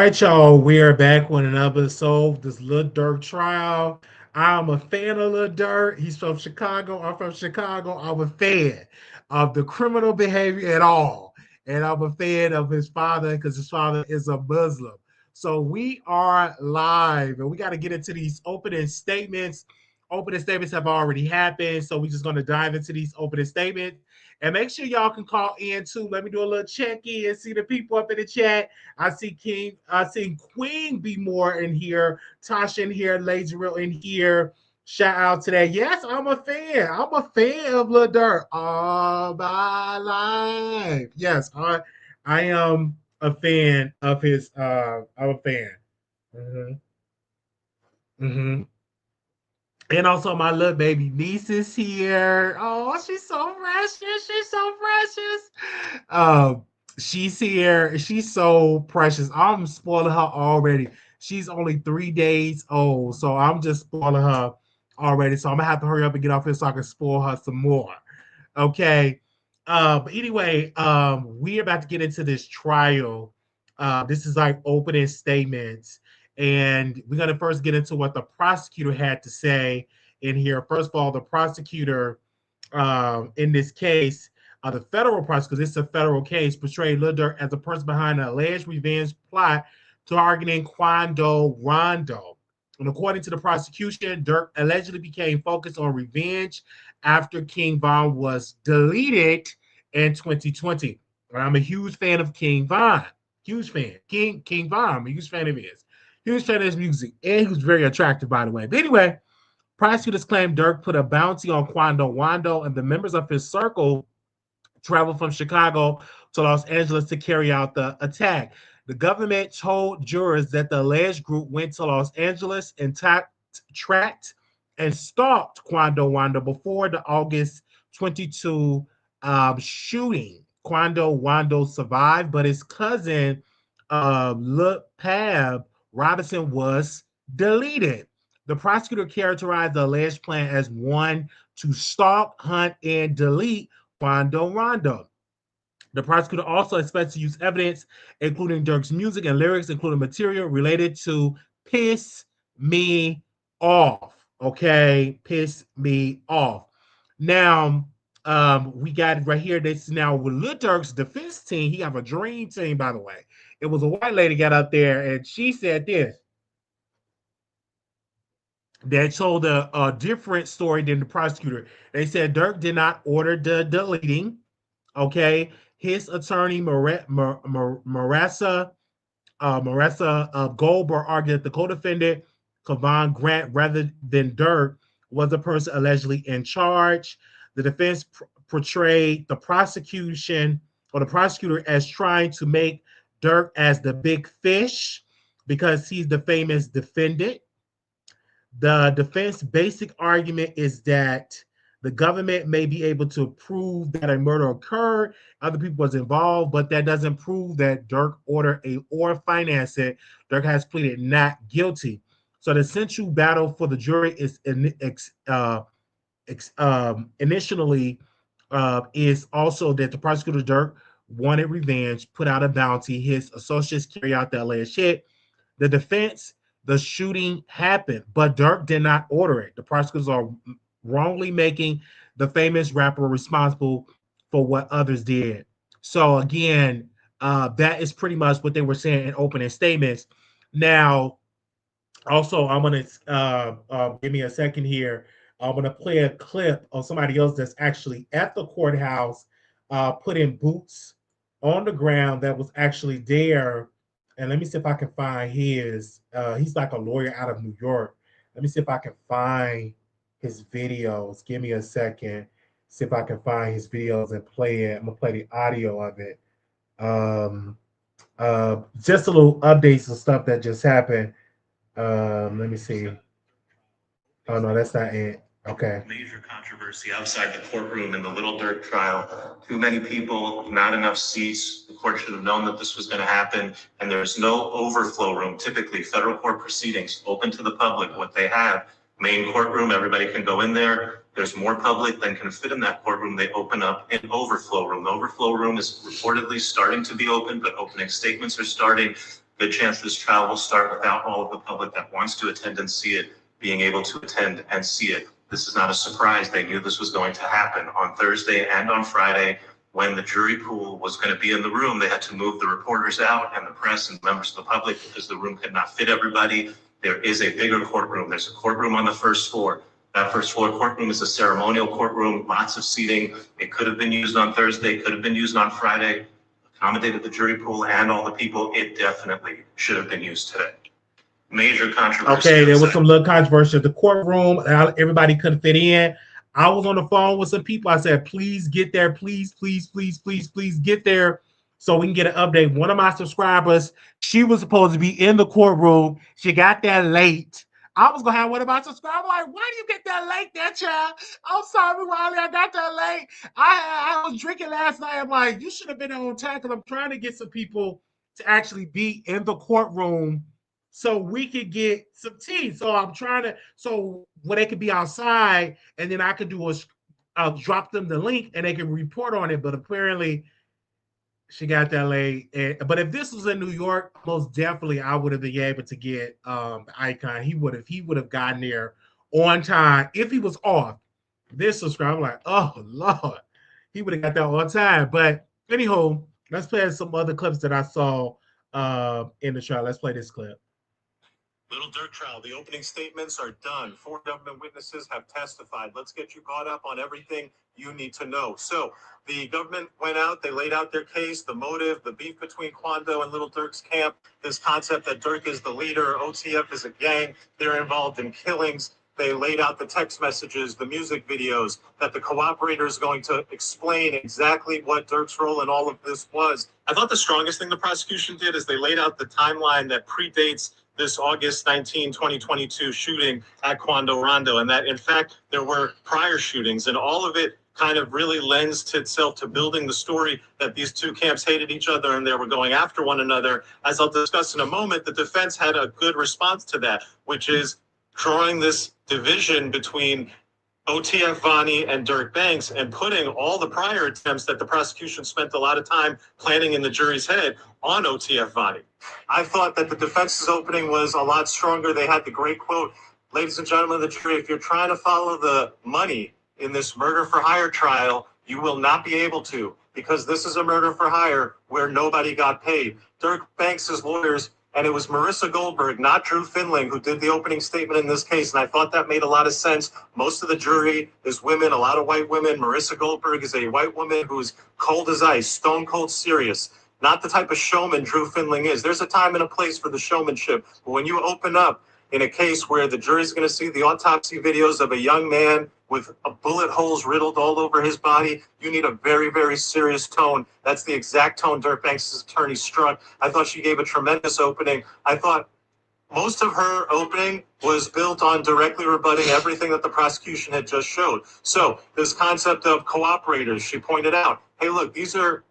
right, y'all. We are back with another episode. This Lil Durk trial. I'm a fan of Lil Durk. He's from Chicago. I'm from Chicago. I'm a fan of the criminal behavior at all. And I'm a fan of his father because his father is a Muslim. So we are live and we got to get into these opening statements. Opening statements have already happened. So we're just going to dive into these opening statements. And make sure y'all can call in too. Let me do a little check-in and see the people up in the chat. I see Queen be more in here, Tasha in here, Lazy Real in here. Shout out to that. Yes, I'm a fan. I'm a fan of Lil Durk all my life. Yes, I am a fan of his I'm a fan. Mm-hmm. Mm-hmm. And also my little baby niece is here. Oh, she's so precious. She's so precious. Um, she's here. She's so precious. I'm spoiling her already. She's only 3 days old, so I'm just spoiling her already. So I'm gonna have to hurry up and get off here so I can spoil her some more. Okay. But anyway, we're about to get into this trial. This is like opening statements, and we're gonna first get into what the prosecutor had to say in here. First of all, the prosecutor in this case, the federal prosecutor, this is a federal case, portrayed Lil Durk as a person behind an alleged revenge plot targeting Quando Rondo. And according to the prosecution, Durk allegedly became focused on revenge after King Von was deleted in 2020. And I'm a huge fan of King Von. Huge fan. King Von, I'm a huge fan of his. Huge fan of his music. And he was very attractive, by the way. But anyway, prosecutors claim Durk put a bounty on Quando Wando, and the members of his circle traveled from Chicago to Los Angeles to carry out the attack. The government told jurors that the alleged group went to Los Angeles and tracked and stalked Quando Wando before the August 22 shooting. Quando Wando survived, but his cousin, Lil Pab Robinson, was deleted. The prosecutor characterized the alleged plan as one to stalk, hunt, and delete Quando Rondo. The prosecutor also expects to use evidence, including Durk's music and lyrics, including material related to Piss Me Off. Okay, Piss Me Off. Now, we got right here. This is now with Lil Durk's defense team. He have a dream team, by the way. It was a white lady got up there and she said this that told a different story than the prosecutor. They said Durk did not order the deleting. Okay, his attorney Marissa Goldberg argued that the co-defendant Kavan Grant, rather than Durk, was the person allegedly in charge. The defense portrayed the prosecution or the prosecutor as trying to make Durk as the big fish because he's the famous defendant. The defense basic argument is that the government may be able to prove that a murder occurred, other people was involved, but that doesn't prove that Durk ordered a or financed it. Durk has pleaded not guilty. So the central battle for the jury is initially is also that the prosecutor Durk wanted revenge, put out a bounty. His associates carry out the alleged hit. The defense, the shooting happened, but Durk did not order it. The prosecutors are wrongly making the famous rapper responsible for what others did. So again, that is pretty much what they were saying in opening statements. Now, also, I'm gonna give me a second here. I'm gonna play a clip of somebody else that's actually at the courthouse, putting boots on the ground that was actually there. And let me see if I can find his. He's like a lawyer out of New York. Let me see if I can find his videos. Give me a second. See if I can find his videos and play it. I'm gonna play the audio of it. Um, just a little updates and stuff that just happened. Let me see. Oh no, that's not it. Okay. Major controversy outside the courtroom in the Little Durk trial. Too many people, not enough seats. The court should have known that this was going to happen. And there's no overflow room. Typically, federal court proceedings open to the public. What they have, main courtroom, everybody can go in there. There's more public than can fit in that courtroom. They open up an overflow room. The overflow room is reportedly starting to be open, but opening statements are starting. Good chance this trial will start without all of the public that wants to attend and see it being able to attend and see it. This is not a surprise. They knew this was going to happen on Thursday and on Friday. When the jury pool was going to be in the room, they had to move the reporters out and the press and members of the public because the room could not fit everybody. There is a bigger courtroom. There's a courtroom on the first floor. That first floor courtroom is a ceremonial courtroom, lots of seating. It could have been used on Thursday, could have been used on Friday, accommodated the jury pool and all the people. It definitely should have been used today. Major controversy. Okay, there was some little controversy. The courtroom, everybody couldn't fit in. I was on the phone with some people. I said, please get there. Please, please, please, please, please get there so we can get an update. One of my subscribers, she was supposed to be in the courtroom. She got there late. I was going to have one of my subscribers like, why do you get that late there, child? I'm sorry, Wiley, I got that late. I was drinking last night. I'm like, you should have been on time because I'm trying to get some people to actually be in the courtroom so we could get some tea. So I'm trying to, so when they could be outside and then I could do I'll drop them the link and they can report on it. But apparently she got that late. But if this was in New York, most definitely I would have been able to get Icon. He would have gotten there on time if he was off. This subscriber, I'm like, oh Lord, he would have got there on time. But anyhow, let's play some other clips that I saw in the trial. Let's play this clip. Little Durk trial. The opening statements are done. 4 government witnesses have testified. Let's get you caught up on everything you need to know. So the government went out, they laid out their case, the motive, the beef between Quando and Little Durk's camp, this concept that Durk is the leader, OTF is a gang, they're involved in killings. They laid out the text messages, the music videos, that the cooperator is going to explain exactly what Durk's role in all of this was. I thought the strongest thing the prosecution did is they laid out the timeline that predates this August 19, 2022 shooting at Quando Rondo, and that in fact there were prior shootings, and all of it kind of really lends to itself to building the story that these two camps hated each other and they were going after one another. As I'll discuss in a moment, the defense had a good response to that, which is drawing this division between OTF Vani and Durk Banks and putting all the prior attempts that the prosecution spent a lot of time planning in the jury's head on OTF Vani. I thought that the defense's opening was a lot stronger. They had the great quote, ladies and gentlemen of the jury, if you're trying to follow the money in this murder for hire trial, you will not be able to, because this is a murder for hire where nobody got paid. Durk Banks' lawyers, and it was Marissa Goldberg, not Drew Finling, who did the opening statement in this case. And I thought that made a lot of sense. Most of the jury is women, a lot of white women. Marissa Goldberg is a white woman who's cold as ice, stone cold serious. Not the type of showman Drew Finling is. There's a time and a place for the showmanship. But when you open up in a case where the jury's going to see the autopsy videos of a young man with bullet holes riddled all over his body, you need a very, very serious tone. That's the exact tone Durk Banks' attorney struck. I thought she gave a tremendous opening. I thought most of her opening was built on directly rebutting everything that the prosecution had just showed. So this concept of cooperators, she pointed out, hey, look, these are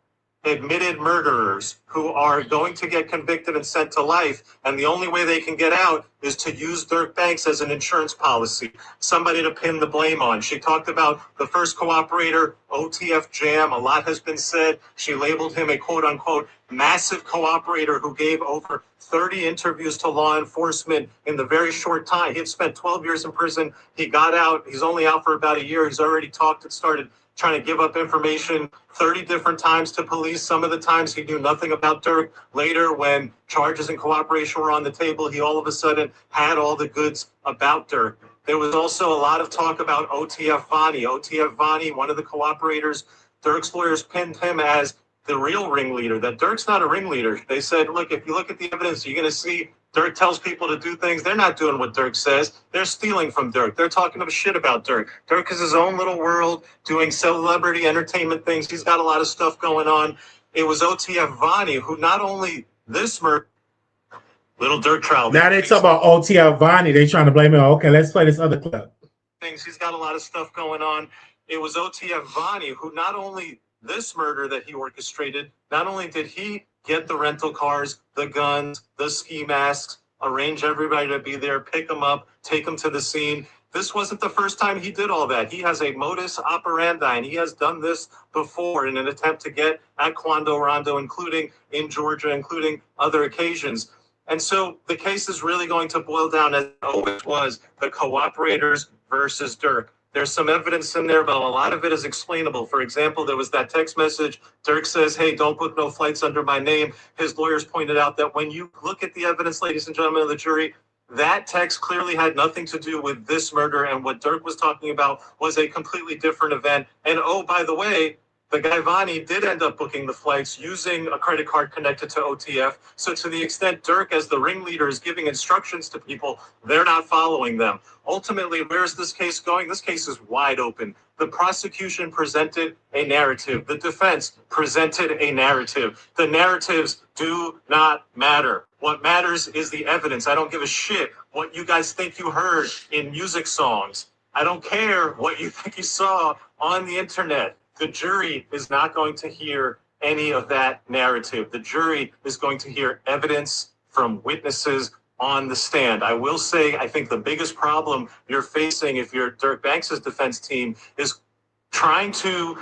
admitted murderers who are going to get convicted and sent to life, and the only way they can get out is to use Durk Banks as an insurance policy, somebody to pin the blame on. She talked about the first cooperator, OTF Jam. A lot has been said. She labeled him a quote-unquote massive cooperator who gave over 30 interviews to law enforcement in the very short time. He had spent 12 years in prison. He got out. He's only out for about a year. He's already talked and started trying to give up information 30 different times to police. Some of the times he knew nothing about Durk. Later, when charges and cooperation were on the table, he all of a sudden had all the goods about Durk. There was also a lot of talk about OTF Vani. OTF Vani, one of the cooperators, Durk's lawyers pinned him as the real ringleader, that Durk's not a ringleader. They said, look, if you look at the evidence, you're going to see Durk tells people to do things. They're not doing what Durk says. They're stealing from Durk. They're talking shit about Durk. Durk is his own little world, doing celebrity entertainment things. He's got a lot of stuff going on. It was OTF Vani who not only this murder, Little Durk trial. Now they talk about OTF Vani. They trying to blame it. Okay, let's play this other clip. He's got a lot of stuff going on. It was OTF Vani who not only this murder that he orchestrated, not only did he get the rental cars, the guns, the ski masks, arrange everybody to be there, pick them up, take them to the scene. This wasn't the first time he did all that. He has a modus operandi, and he has done this before in an attempt to get at Quando Rondo, including in Georgia, including other occasions. And so the case is really going to boil down, as it always was, the cooperators versus Dirk. There's some evidence in there, but a lot of it is explainable. For example, there was that text message. Dirk says, hey, don't book no flights under my name. His lawyers pointed out that when you look at the evidence, ladies and gentlemen of the jury, that text clearly had nothing to do with this murder. And what Dirk was talking about was a completely different event. And oh, by the way, the guy Vani did end up booking the flights using a credit card connected to OTF. So to the extent Dirk, as the ringleader, is giving instructions to people, they're not following them. Ultimately, where is this case going? This case is wide open. The prosecution presented a narrative. The defense presented a narrative. The narratives do not matter. What matters is the evidence. I don't give a shit what you guys think you heard in music songs. I don't care what you think you saw on the internet. The jury is not going to hear any of that narrative. The jury is going to hear evidence from witnesses on the stand. I will say, I think the biggest problem you're facing if you're Dirk Banks' defense team is trying to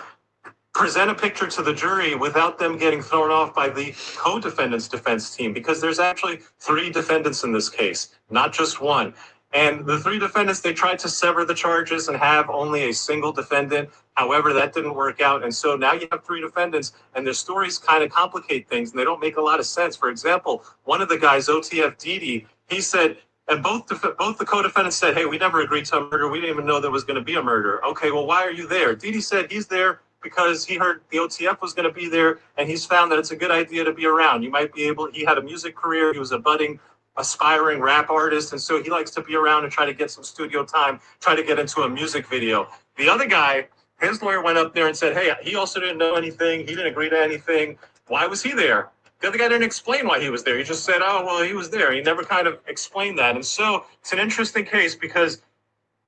present a picture to the jury without them getting thrown off by the co-defendant's defense team, because there's actually 3 defendants in this case, not just one. And the 3 defendants, they tried to sever the charges and have only a single defendant. However, that didn't work out. And so now you have 3 defendants, and their stories kind of complicate things, and they don't make a lot of sense. For example, one of the guys, OTF Didi, he said, and both the co-defendants said, hey, we never agreed to a murder. We didn't even know there was going to be a murder. Okay, well, why are you there? Didi said he's there because he heard the OTF was going to be there, and he's found that it's a good idea to be around. You might be able, he had a music career. He was a budding aspiring rap artist, and so he likes to be around and try to get some studio time, try to get into a music video. The other guy, his lawyer went up there and said, hey, he also didn't know anything, he didn't agree to anything. Why was he there? The other guy didn't explain why he was there. He just said, oh, well, he was there. He never kind of explained that. And so it's an interesting case because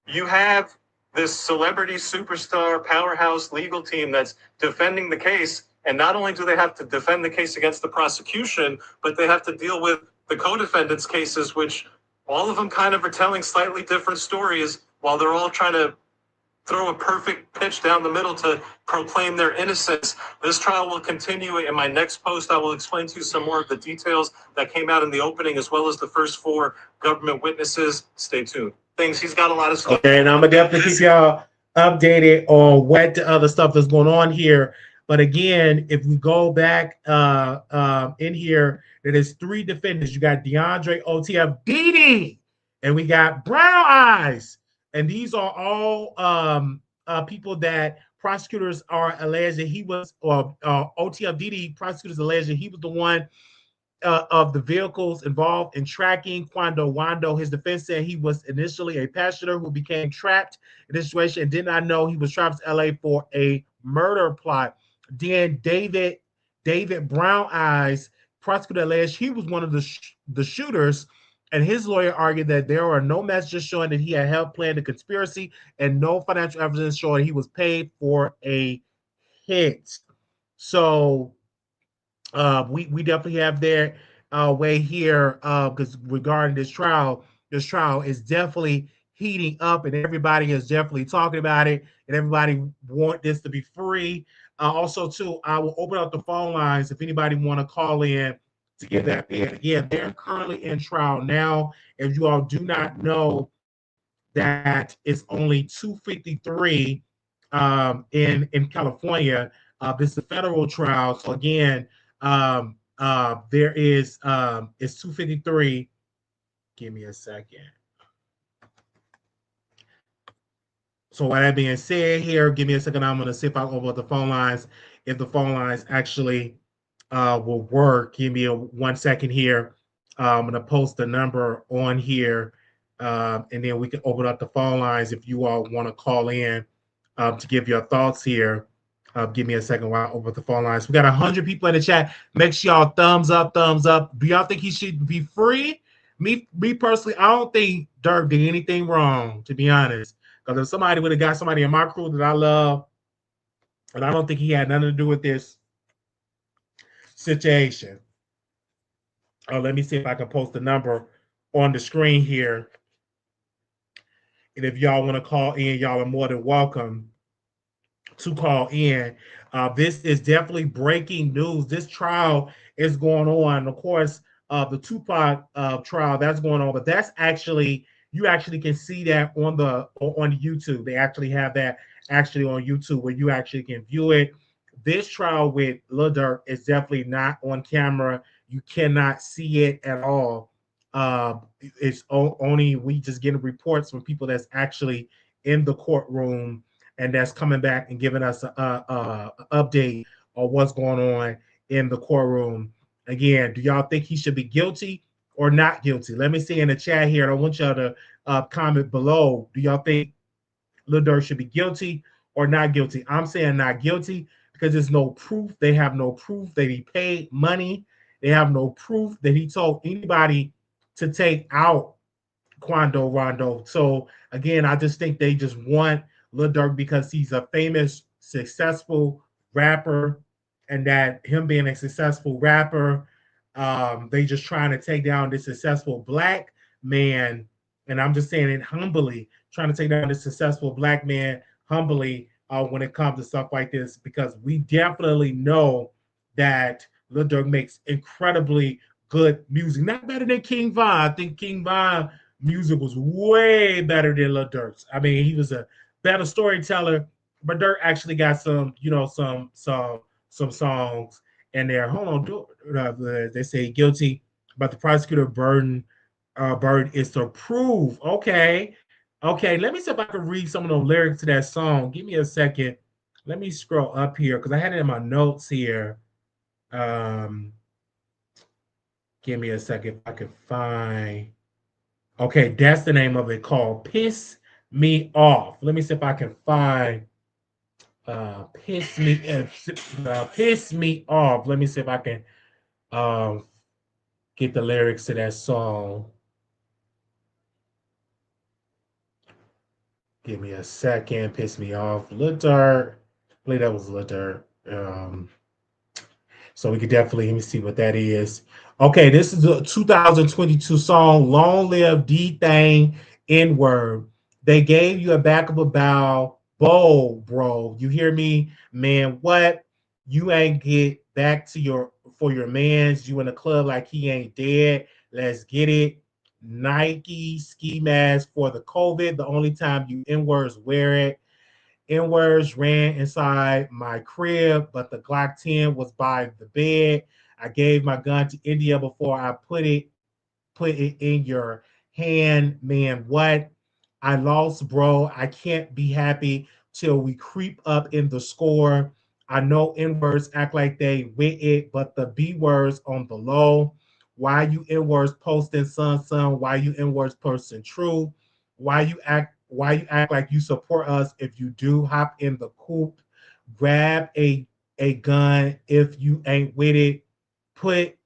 you have this celebrity superstar powerhouse legal team that's defending the case, and not only do they have to defend the case against the prosecution, but they have to deal with the co-defendants' cases, which all of them kind of are telling slightly different stories while they're all trying to throw a perfect pitch down the middle to proclaim their innocence. This trial will continue. In my next post, I will explain to you some more of the details that came out in the opening, as well as the first 4 government witnesses. Stay tuned. He's got a lot of stuff. Okay, and I'm going to definitely keep y'all updated on what the other stuff that's going on here. But again, if we go back in here, there's 3 defendants. You got DeAndre, OTF, Didi, and we got Brown Eyes. And these are all people that prosecutors are alleged that he was, or OTF Didi, prosecutors alleged that he was the one of the vehicles involved in tracking Quando Wando. His defense said he was initially a passenger who became trapped in this situation and did not know he was trapped to LA for a murder plot. Then David Brown Eyes, prosecutor alleged he was one of the shooters, and his lawyer argued that there are no messages showing that he had helped plan the conspiracy and no financial evidence showing he was paid for a hit. So we definitely have their way here because regarding this trial is definitely heating up, and everybody is definitely talking about it, and everybody want this to be free. Also, too, I will open up the phone lines if anybody want to call in to get that in. Again, they're currently in trial now. If you all do not know that it's only 253 in California, this is a federal trial. So again, there is it's 253. Give me a second. So with that being said here, give me a second. I'm going to see if I can open up the phone lines. If the phone lines actually will work. Give me 1 second here. I'm going to post the number on here, and then we can open up the phone lines if you all want to call in to give your thoughts here. Give me a second while I open up the phone lines. We got 100 people in the chat. Make sure y'all thumbs up, thumbs up. Do y'all think he should be free? Me personally, I don't think Dirk did anything wrong, to be honest. Because if somebody would have got somebody in my crew that I love, and I don't think he had nothing to do with this situation. Let me see if I can post the number on the screen here. And if y'all want to call in, y'all are more than welcome to call in. This is definitely breaking news. This trial is going on. Of course, the Tupac trial that's going on, but that's actually you actually can see that on YouTube. They actually have that actually on YouTube where you actually can view it. This trial with Lil Durk is definitely not on camera. You cannot see it at all. It's only we just getting reports from people that's actually in the courtroom and that's coming back and giving us a update on what's going on in the courtroom. Again, do y'all think he should be guilty or not guilty? Let me see in the chat here. I want y'all to comment below. Do y'all think Lil Durk should be guilty or not guilty? I'm saying not guilty because there's no proof. They have no proof that he paid money. They have no proof that he told anybody to take out Quando Rondo. So again, I just think they just want Lil Durk because he's a famous, successful rapper, and that him being a successful rapper, they just trying to take down this successful black man. And I'm just saying it humbly, trying to take down this successful black man humbly when it comes to stuff like this, because we definitely know that Lil Durk makes incredibly good music. Not better than King Von. I think King Von music was way better than Lil Durk's. I mean, he was a better storyteller, but Durk actually got some, some songs in there. Hold on, they say guilty, but the prosecutor burden is to prove. Okay, okay. Let me see if I can read some of the lyrics to that song. Give me a second. Let me scroll up here because I had it in my notes here. Um, Give me a second if I can find. Okay, that's the name of it, called Piss Me Off. Let me see if I can find Piss Me Off. Let me see if I can um get the lyrics to that song. Give me a second. Piss Me Off. Lil Durk. I believe that was Lil Durk. So we could definitely let me see what that is. Okay, this is a 2022 song, Long Live D Thing N Word. They gave you a back of a bow, bro. You hear me? Man, what? You ain't get back to your for your mans. You in the club like he ain't dead. Let's get it. Nike ski mask for the COVID. The only time you N words wear it. N-words ran inside my crib, but the Glock 10 was by the bed. I gave my gun to India before I put it in your hand. Man, what? I lost, bro. I can't be happy till we creep up in the score. I know N-words act like they with it, but the B words on the low. Why you N-words posting son? Why you N-words posting true? Why you act like you support us if you do hop in the coop, grab a gun if you ain't with it, put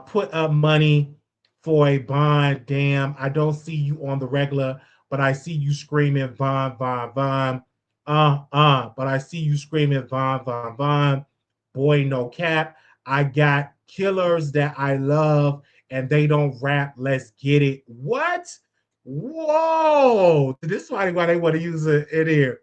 put up money for a bond. Damn, I don't see you on the regular, but I see you screaming Von, Von, Von. But I see you screaming Von, Von, Von. Boy, no cap. I got killers that I love and they don't rap. Let's get it. What? Whoa. This is why they want to use it in here.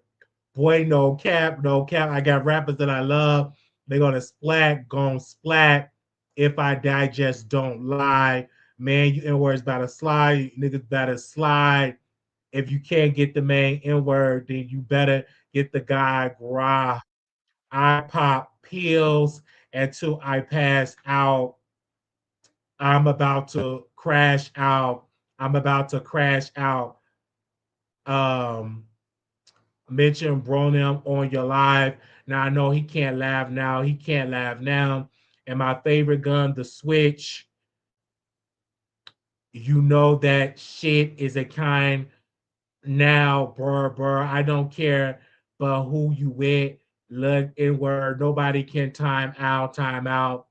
Boy, no cap, no cap. I got rappers that I love. They're gonna splat. If I digest, don't lie. Man, you N-words better slide. You niggas better slide. If you can't get the main N-word, then you better get the guy gra. I pop pills until I pass out. I'm about to crash out. I'm about to crash out. Um, Mention Bronem on your live. Now I know he can't laugh now. He can't laugh now. And my favorite gun, the Switch. You know that shit is a kind now, bruh. I don't care but who you with. Look inward. Nobody can time out.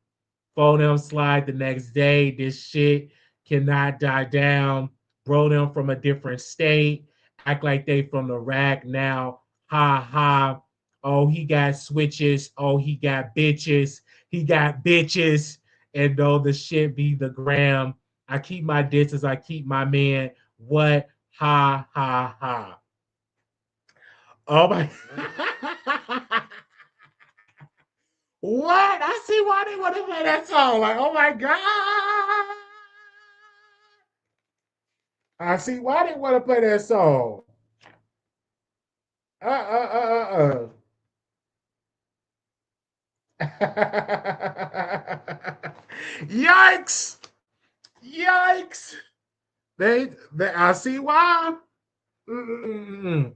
Phone them slide the next day. This shit cannot die down. Bro them from a different state. Act like they from the rack now. Ha ha. Oh, he got switches. Oh, he got bitches. He got bitches. And though the shit be the gram, I keep my distance. I keep my man. What? Ha ha ha. Oh my. What? I see why they want to play that song. Like, oh my God. I see why they want to play that song. Yikes! Yikes! They I see why. Mm-mm-mm.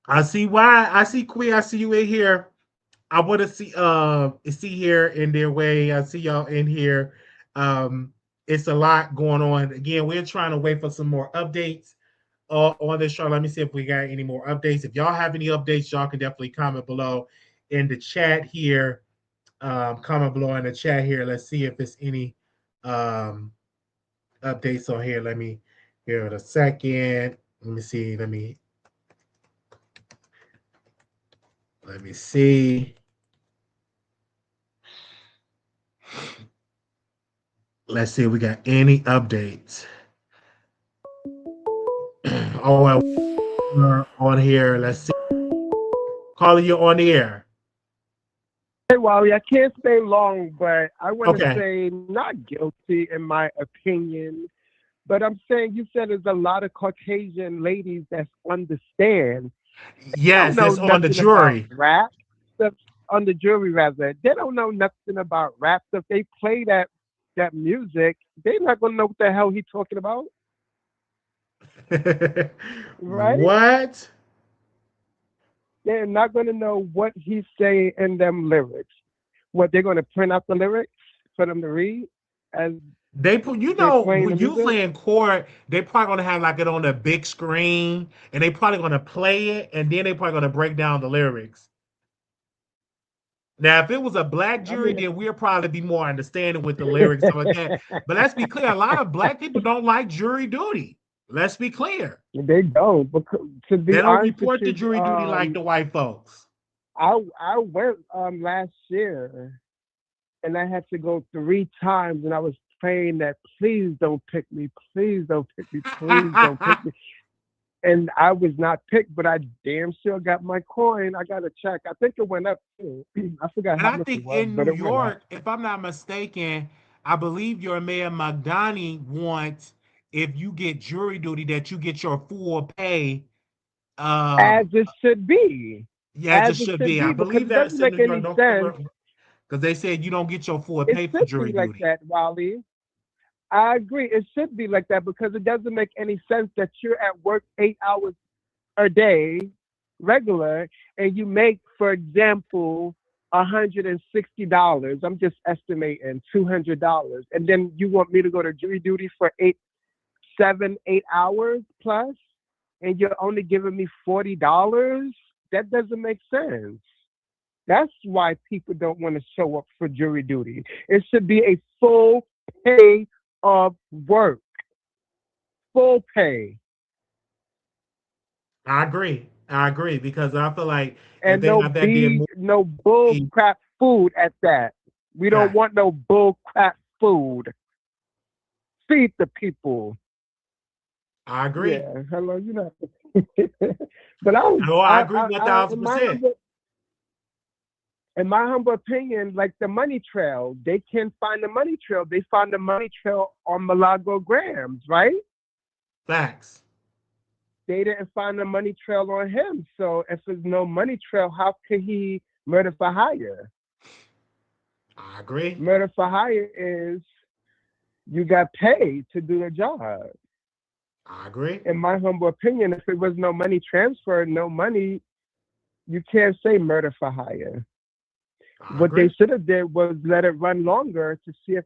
I see why. I see Queen. I see you in here. I want to see here in their way. I see y'all in here. It's a lot going on. Again, we're trying to wait for some more updates on this show. Let me see if we got any more updates. If y'all have any updates, y'all can definitely comment below in the chat here. Comment below in the chat here. Let's see if there's any updates on here. Let me here in a second. Let me see. Let me see. Let's see if we got any updates. Oh, well, on here. Let's see. Calling you on the air. Hey, Wiley, I can't stay long, but I want to Okay. say not guilty in my opinion. But I'm saying you said there's a lot of Caucasian ladies that understand. They don't Yes, know that's on the nothing about jury. rap stuff on the jury rather. They don't know nothing about rap stuff. They play that music. They're not gonna know what the hell he's talking about, right? What? They're not gonna know what he's saying in them lyrics. What they're gonna print out the lyrics for them to read as They put, they're playing the when music. usually in court, they probably gonna have like it on a big screen, and they probably gonna play it, and then they probably gonna break down the lyrics. Now, if it was a black I jury, mean, then we'll probably be more understanding with the lyrics and stuff like that. But let's be clear, a lot of black people don't like jury duty. Let's be clear. they don't. Because to They be don't honest with report the you, jury duty like the white folks. I went last year and I had to go 3 times and I was praying that please don't pick me, please don't pick me, please don't pick me. And I was not picked, but I damn sure got my coin. I got a check. I think it went up too. I forgot And how I much it think was, in but New it went up. York, if I'm not mistaken, I believe your mayor Magdani wants, if you get jury duty, that you get your full pay. As it should be. Yeah, it As just it should should be. I be, because believe it that's doesn't in make New York. any Don't sense. because they said you don't get your full It pay for should be jury like duty. that, Wally. I agree. It should be like that because it doesn't make any sense that you're at work 8 hours a day, regular, and you make, for example, $160. I'm just estimating $200, and then you want me to go to jury duty for 8 hours plus, and you're only giving me $40. That doesn't make sense. That's why people don't want to show up for jury duty. It should be a full pay of work, full pay, I agree because I feel like if and they have that being more no bull crap food at that. We don't fact. want no bull crap food. Feed the people. I agree. Yeah, hello, you know. But Oh, I agree 1000%. in my humble opinion, like the money trail, they can't find the money trail. They found the money trail on Milagro Grams, right? Facts. They didn't find the money trail on him. So if there's no money trail, how could he murder for hire? I agree. Murder for hire is you got paid to do the job. I agree. In my humble opinion, if it was no money transfer, no money, you can't say murder for hire. I What they agree. should have did was let it run longer to see if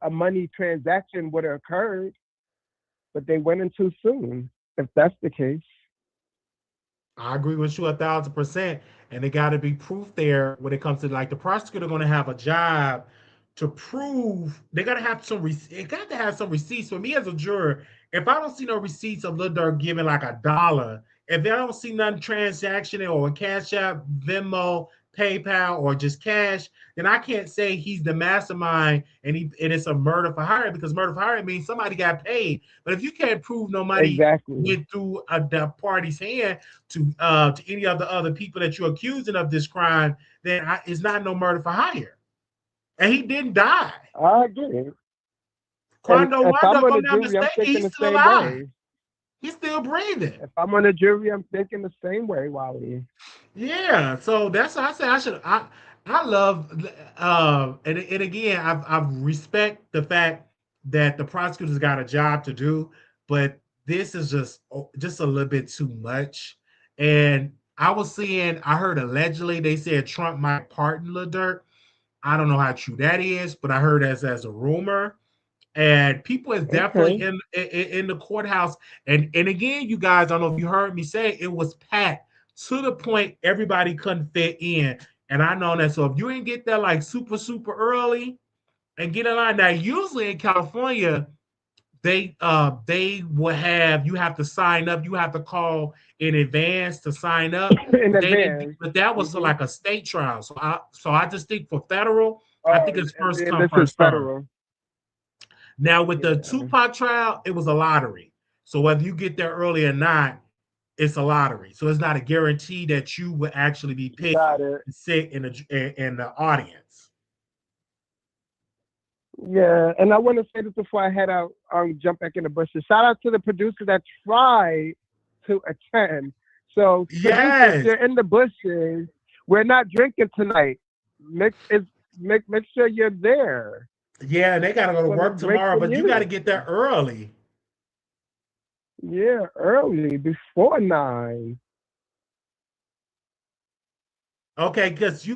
a money transaction would have occurred, but they went in too soon, if that's the case. I agree with you 1000%. And there got to be proof there when it comes to like the prosecutor going to have a job to prove they got to have some. It got to have some receipts for me as a juror. If I don't see no receipts of Lil Durk giving like $1, if I don't see none transaction or a Cash App, Venmo, PayPal or just cash, then I can't say he's the mastermind and it's a murder for hire, because murder for hire means somebody got paid. But if you can't prove no money Exactly. went through the party's hand to any of the other people that you're accusing of this crime, then it's not no murder for hire. And he didn't die. I agree. And Quando if I'm Wanda, if on I'm the not jury, I'm mistaken, thinking he's the still same alive. way. He's still breathing. If I'm on the jury, I'm thinking the same way, Wiley. Yeah, so that's why I say I love and again I respect the fact that the prosecutors got a job to do, but this is just a little bit too much. And I heard allegedly they said Trump might pardon Lil Durk. I don't know how true that is, but I heard as a rumor. And people is definitely Okay. in the courthouse. And again, you guys, I don't know if you heard me say it was packed to the point everybody couldn't fit in. And I know that. So if you ain't get there like super early and get in line, now usually in California, they will have you have to sign up, you have to call in advance to sign up. In But they didn't, advance. but that was like a state trial. So I just think for federal, I Oh, think it's and first then come, this is first serve. federal. Now with the Yeah. Tupac trial, it was a lottery. So whether you get there early or not, it's a lottery. So it's not a guarantee that you will actually be picked Got it. to sit in the audience. Yeah, and I want to say this before I head out, jump back in the bushes. Shout out to the producer that tried to attend. So, producers, Yes. you're in the bushes. We're not drinking tonight. Make sure you're there. Yeah, they gotta go to For work this great tomorrow, but you got to community. get there early. Yeah, early before 9. Okay, because Yeah.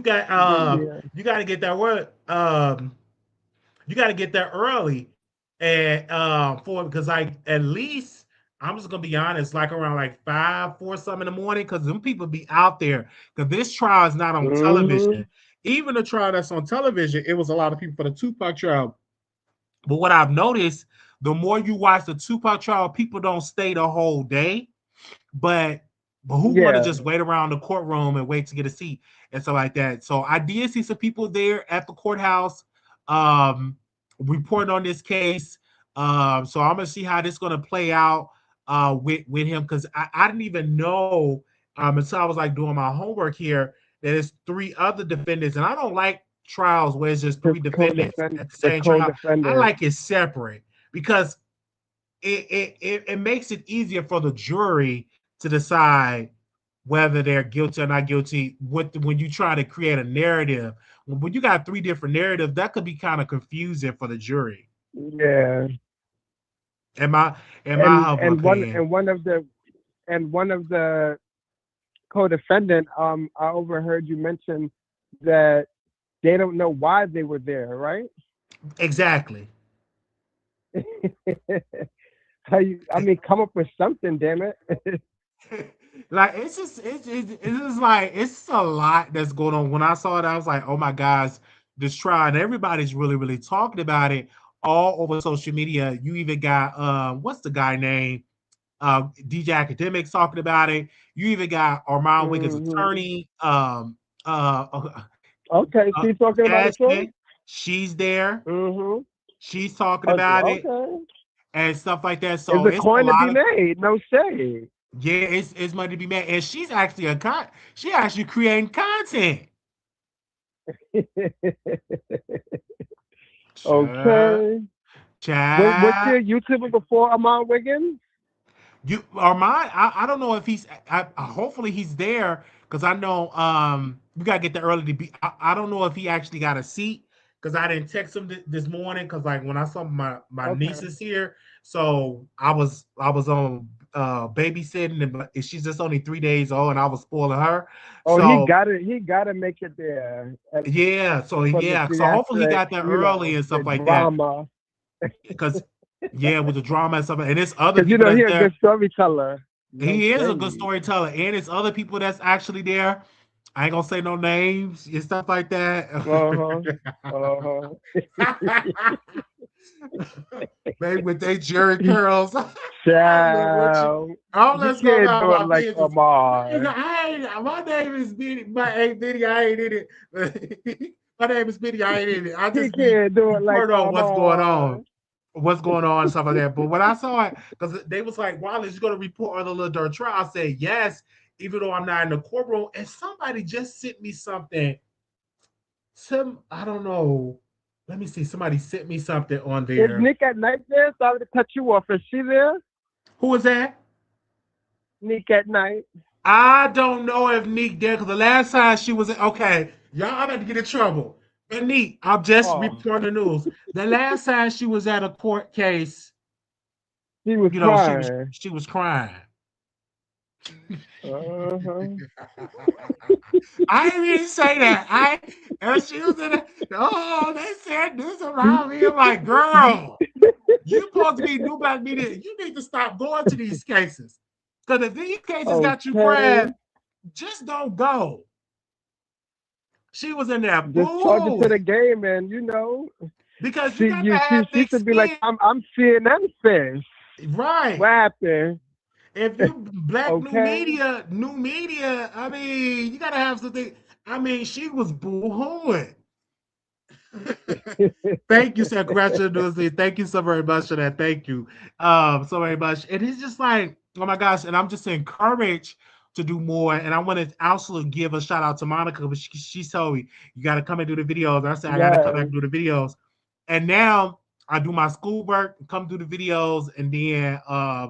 you got to get there you got to get there early, and because like at least I'm just gonna be honest, like around like 5, 4 something in the morning, because them people be out there. Because this trial is not on Mm-hmm. television. Even the trial that's on television, it was a lot of people for the Tupac trial. But what I've noticed, the more you watch the Tupac trial, people don't stay the whole day. But who want to Yeah. just wait around the courtroom and wait to get a seat and stuff like that? So I did see some people there at the courthouse um, reporting on this case. So I'm gonna see how this is gonna play out with him, because I didn't even know until I was like doing my homework here that it's 3 other defendants, and I don't like trials where it's just His 3 defendants co-defendant, at the the same trial. I co-defendant. like it separate because it makes it easier for the jury to decide whether they're guilty or not guilty when you try to create a narrative. When you got 3 different narratives, that could be kind of confusing for the jury. Yeah. In my And humble and one opinion. and one of the co-defendant, I overheard you mention that they don't know why they were there, right? Exactly. I mean, come up with something, damn it. Like it's just like it's a lot that's going on. When I saw it, I was like, oh my gosh, this trial, and everybody's really talking about it all over social media. You even got what's the guy name? DJ Academics talking about it. You even got Armand Wiggins' Hmm. attorney, uh, uh, Okay, she's talking about it too? Jasmine. She's there. Hmm. She's talking about it Okay. and stuff like that. Is So a it's a coin to lot be of made, no shade. yeah, it's money to be made, and she's actually she actually creating content. Child, Okay. Was she child. a YouTuber before Amon Wiggins? You Armand, I don't know if hopefully he's there, because I know we gotta get there early to be. I don't know if he actually got a seat, because I didn't text him this morning, because like when I saw my Okay. niece is here, so I was on babysitting, and she's just only 3 days old, and I was spoiling her. Oh, So he gotta make it there for the so hopefully he got theatrics, there early and the stuff like that, drama. because with the drama and stuff, and there's other Because people that's he a there. good storyteller. No He is a good shade. storyteller, and it's other people that's actually there. I ain't gonna say no names and stuff like that. Uh-huh. Uh-huh. Maybe with they Jerry curls. Child. Oh, You let's go can't about do it my like business. Amar. I My name is Biddy. My ain't Biddy. I ain't in it. My name is Biddy. I ain't in it. I He just be can't do it like reporting on what's going on and stuff like that. But when I saw it, because they was like, Wiley, you going to report on the Lil Durk trial? I said yes, even though I'm not in the courtroom. And somebody just sent me something. I don't know. Let me see. Somebody sent me something on Is there. Nick at Night there? Sorry to cut you off. Is she there? Who was that? Nick at Night. I don't know if Neek did because the last time she was okay, y'all I'm about to get in trouble. But Neek, I'm just Oh, reporting the news. The last time she was at a court case, he was you know, crying. she was crying. Uh-huh. I didn't even say that. And she was in it. Oh, they said this about me. I'm like, girl, you supposed to be new black media. You need to stop going to these cases. Because if these cases got you Okay. crying, just don't go. She was in there, Just charge it to boo, the game, and you know, because you she got to you she have she thick should be like, skin, I'm seeing them fish. What right? happened? If you black Okay. new media, I mean, you got to have something. I mean, she was boo-hooing. Thank you, sir. Congratulations. Thank you so very much for that. Thank you so very much. And it's just like, oh my gosh, and I'm just encouraged to do more. And I want to also give a shout out to Monica, but she told me, you got to come and do the videos. And I said, I got to come back Yes. and do the videos. And now I do my schoolwork, come do the videos, and then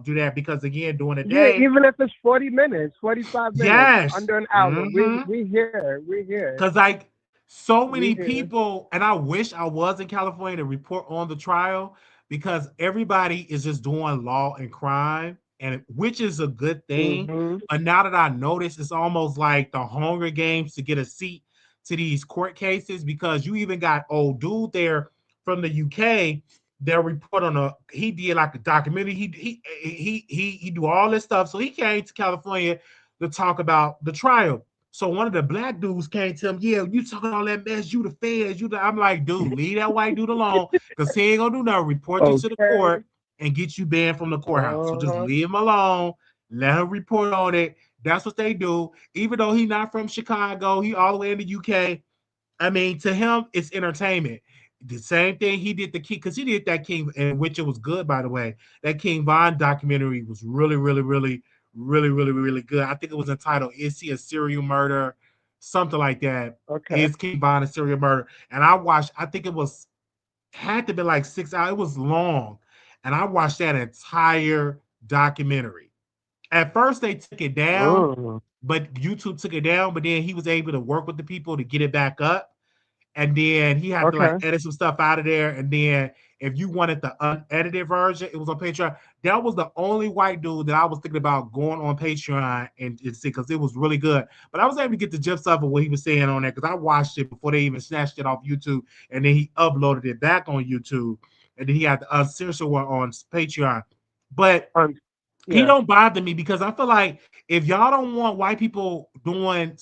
do that because again, during the Yeah, day, even if it's 40 minutes, 45 minutes, yes. under an hour, Mm-hmm. we here, we here, Because like so we many here. people, and I wish I was in California to report on the trial because everybody is just doing law and crime, and which is a good thing. Hmm. But now that I notice, it's almost like the Hunger Games to get a seat to these court cases because you even got old dude there from the UK. They'll report on he did like a documentary. He do all this stuff. So he came to California to talk about the trial. So one of the black dudes came to him, yeah, you talking all that mess, you the feds, I'm like, dude, leave that white dude alone, because he ain't gonna do nothing. Report you to the Okay. court and get you banned from the courthouse. So just Uh-huh. leave him alone, let him report on it. That's what they do. Even though he's not from Chicago, he all the way in the UK. I mean, to him, it's entertainment. The same thing he did because he did that King, and which it was good, by the way. That King Von documentary was really, really, really, really, really, really good. I think it was entitled "Is He a Serial Murder?" Something like that. Okay. Is King Von a serial murder? And I watched. I think it was had to be like 6 hours. It was long, and I watched that entire documentary. At first, they took it down, Mm. but YouTube took it down. But then he was able to work with the people to get it back up, and then he had to like Okay. edit some stuff out of there. And then if you wanted the unedited version, it was on Patreon. That was the only white dude that I was thinking about going on Patreon and see because it was really good. But I was able to get the gist of what he was saying on there because I watched it before they even snatched it off YouTube, and then he uploaded it back on YouTube, and then he had the uncensored one on Patreon. But Um, he yeah. don't bother me because I feel like if y'all don't want white people doing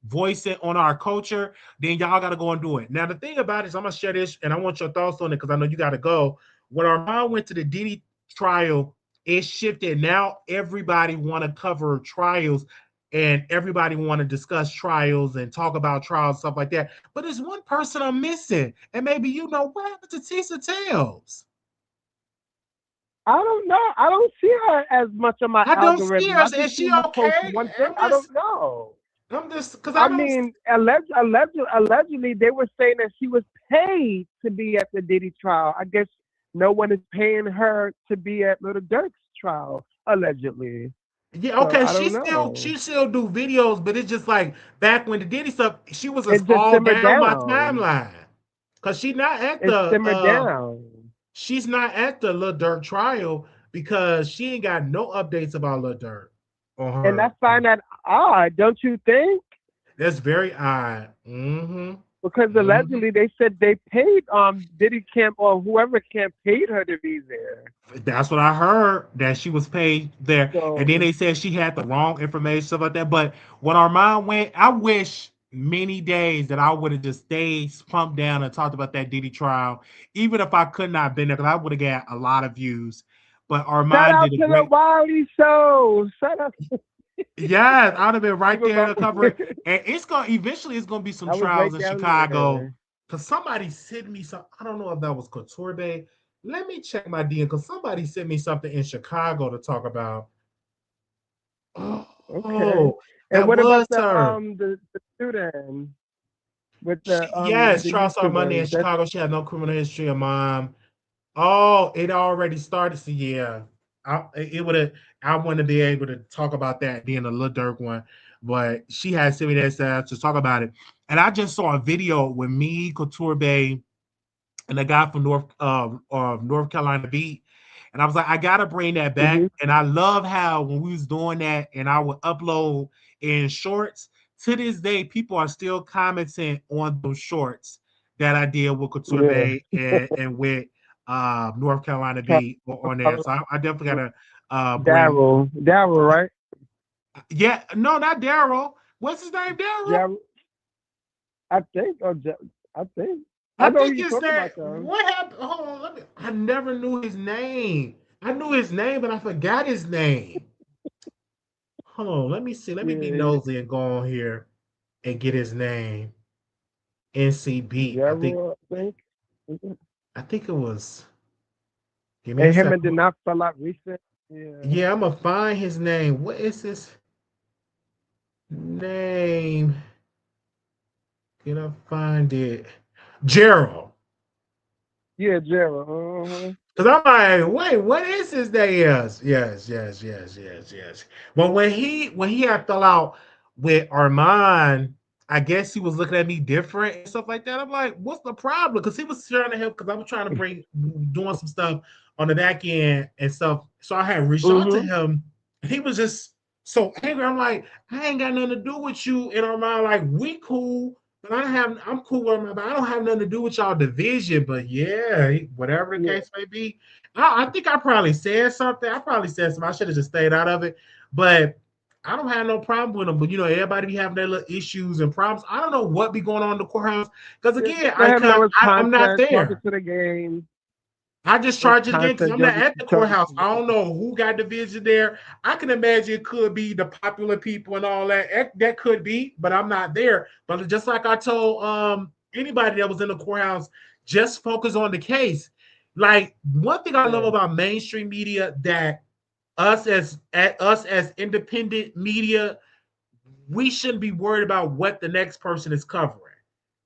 voicing on our culture, then y'all got to go and do it. Now the thing about it is, I'm gonna share this, and I want your thoughts on it because I know you got to go. When our mom went to the Diddy trial, it shifted. Now everybody want to cover trials, and everybody want to discuss trials and talk about trials, stuff like that. But there's one person I'm missing, and maybe you know what happened to Tisa Tales. I don't know. I don't see her as much on my I don't see algorithm. her. I Is just she seen her post okay? one thing. I don't know. I'm just because I I don't. mean, allegedly, they were saying that she was paid to be at the Diddy trial. I guess no one is paying her to be at Little Durk's trial, allegedly. Yeah, So okay. I She don't still know. she still do videos, but it's just like back when the Diddy stuff, she was just It just all simmered down my down. timeline. Cause she not at It the simmered down. she's not at the Lil Durk trial because she ain't got no updates about Lil Durk on And I her. find that odd, don't you think? That's very odd. Mm-hmm. Because Mm-hmm. allegedly they said they paid Diddy Camp or whoever Camp paid her to be there. That's what I heard that she was paid there, and then So they said she had the wrong information, stuff like that. But when our mom went, I wish many days that I would have just stayed, pumped down, and talked about that Diddy trial, even if I could not have been there, because I would have got a lot of views. But shout Armand out did a to the great. Wiley show. Shout out. Yes, I'd have been right Even there my, to cover it. And eventually it's gonna be some I was right trials in down Chicago. there. Cause somebody sent me some, I don't know if that was Couture Bay. Let me check my DM because somebody sent me something in Chicago to talk about. Okay. Oh, And that what about was her. the student with the Yes, the trial started Monday in YouTubers? That Chicago. She had no criminal history of mom. Oh, it already started. So yeah, it would have. I want to be able to talk about that being a Lil Durk one, but she had sent me that stuff to talk about it, and I just saw a video with me, Couture Bay, and a guy from North Carolina beat. And I was like, I gotta bring that back. hmm And I love how when we was doing that and I would upload in shorts, to this day, people are still commenting on those shorts that I did with Couture Yeah. Bay and with North Carolina beat on there. So I definitely gotta bring Daryl, right? yeah, no, not Daryl. What's his name? Daryl? Daryl, I think. I think. I I know who think you're his talking name. about though. What happened? Hold on, I never knew his name. I knew his name, but I forgot his name. Hold on, let me see. Let me be Yeah, nosy and go on here and get his name. NCB. Daryl, I think. I think it was. Give me a And him second. and Denaf fell out recent. Yeah. Yeah, I'm gonna find his name. What is his name? Can I find it? Gerald. Yeah, Daryl. Cause I'm like, wait, what is his name? Yes. But when he had fell out with Armand, I guess he was looking at me different and stuff like that. I'm like, what's the problem? Because he was trying to help because I was trying to doing some stuff on the back end and stuff. So I had reached out to Mm-hmm. him and he was just so angry. I'm like, I ain't got nothing to do with you and Armand. Like, we cool. But I'm cool with him, but I don't have nothing to do with y'all division. But yeah, whatever the Yeah. case may be, I think I probably said something. I probably said something. I should have just stayed out of it. But I don't have no problem with them. But everybody be having their little issues and problems. I don't know what be going on in the courthouse. Because Yeah, again, let him know it's I'm not content. Welcome there. to the game. I just It's charge it again because content. I'm not Joseph at the Joseph. courthouse. I don't know who got division there. I can imagine it could be the popular people and all that. That could be, but I'm not there. But just like I told anybody that was in the courthouse, just focus on the case. Like one thing I love Yeah. about mainstream media that us as independent media, we shouldn't be worried about what the next person is covering.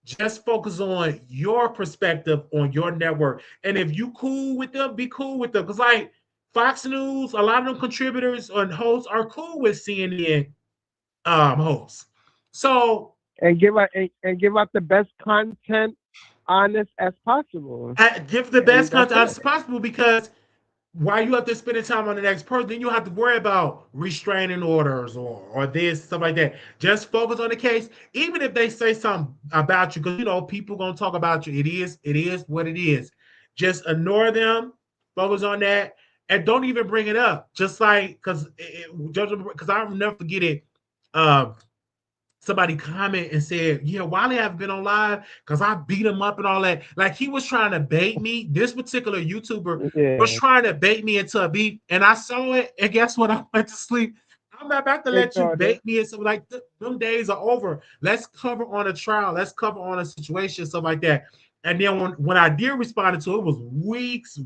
Just focus on your perspective on your network. And if you cool with them, be cool with them. Because like Fox News, a lot of them contributors and hosts are cool with CNN hosts. So And give out the best content, honest as possible. give the And best that's content as it. possible because while you have to spend time on the next person, then you have to worry about restraining orders or this stuff like that. Just focus on the case, even if they say something about you, because people gonna talk about you. It is what it is. Just ignore them, focus on that, and don't even bring it up. Just like because I'll never forget it. Uh, Somebody comment and said, "Yeah, Wiley haven't been on live because I beat him up and all that." Like he was trying to bait me. This particular YouTuber was Yeah. trying to bait me into a beat, and I saw it. And guess what? I went to sleep. I'm not about to let you Ignored it. bait me into like them days are over. Let's cover on a trial. Let's cover on a situation, stuff like that. And then when I did respond to it, it was weeks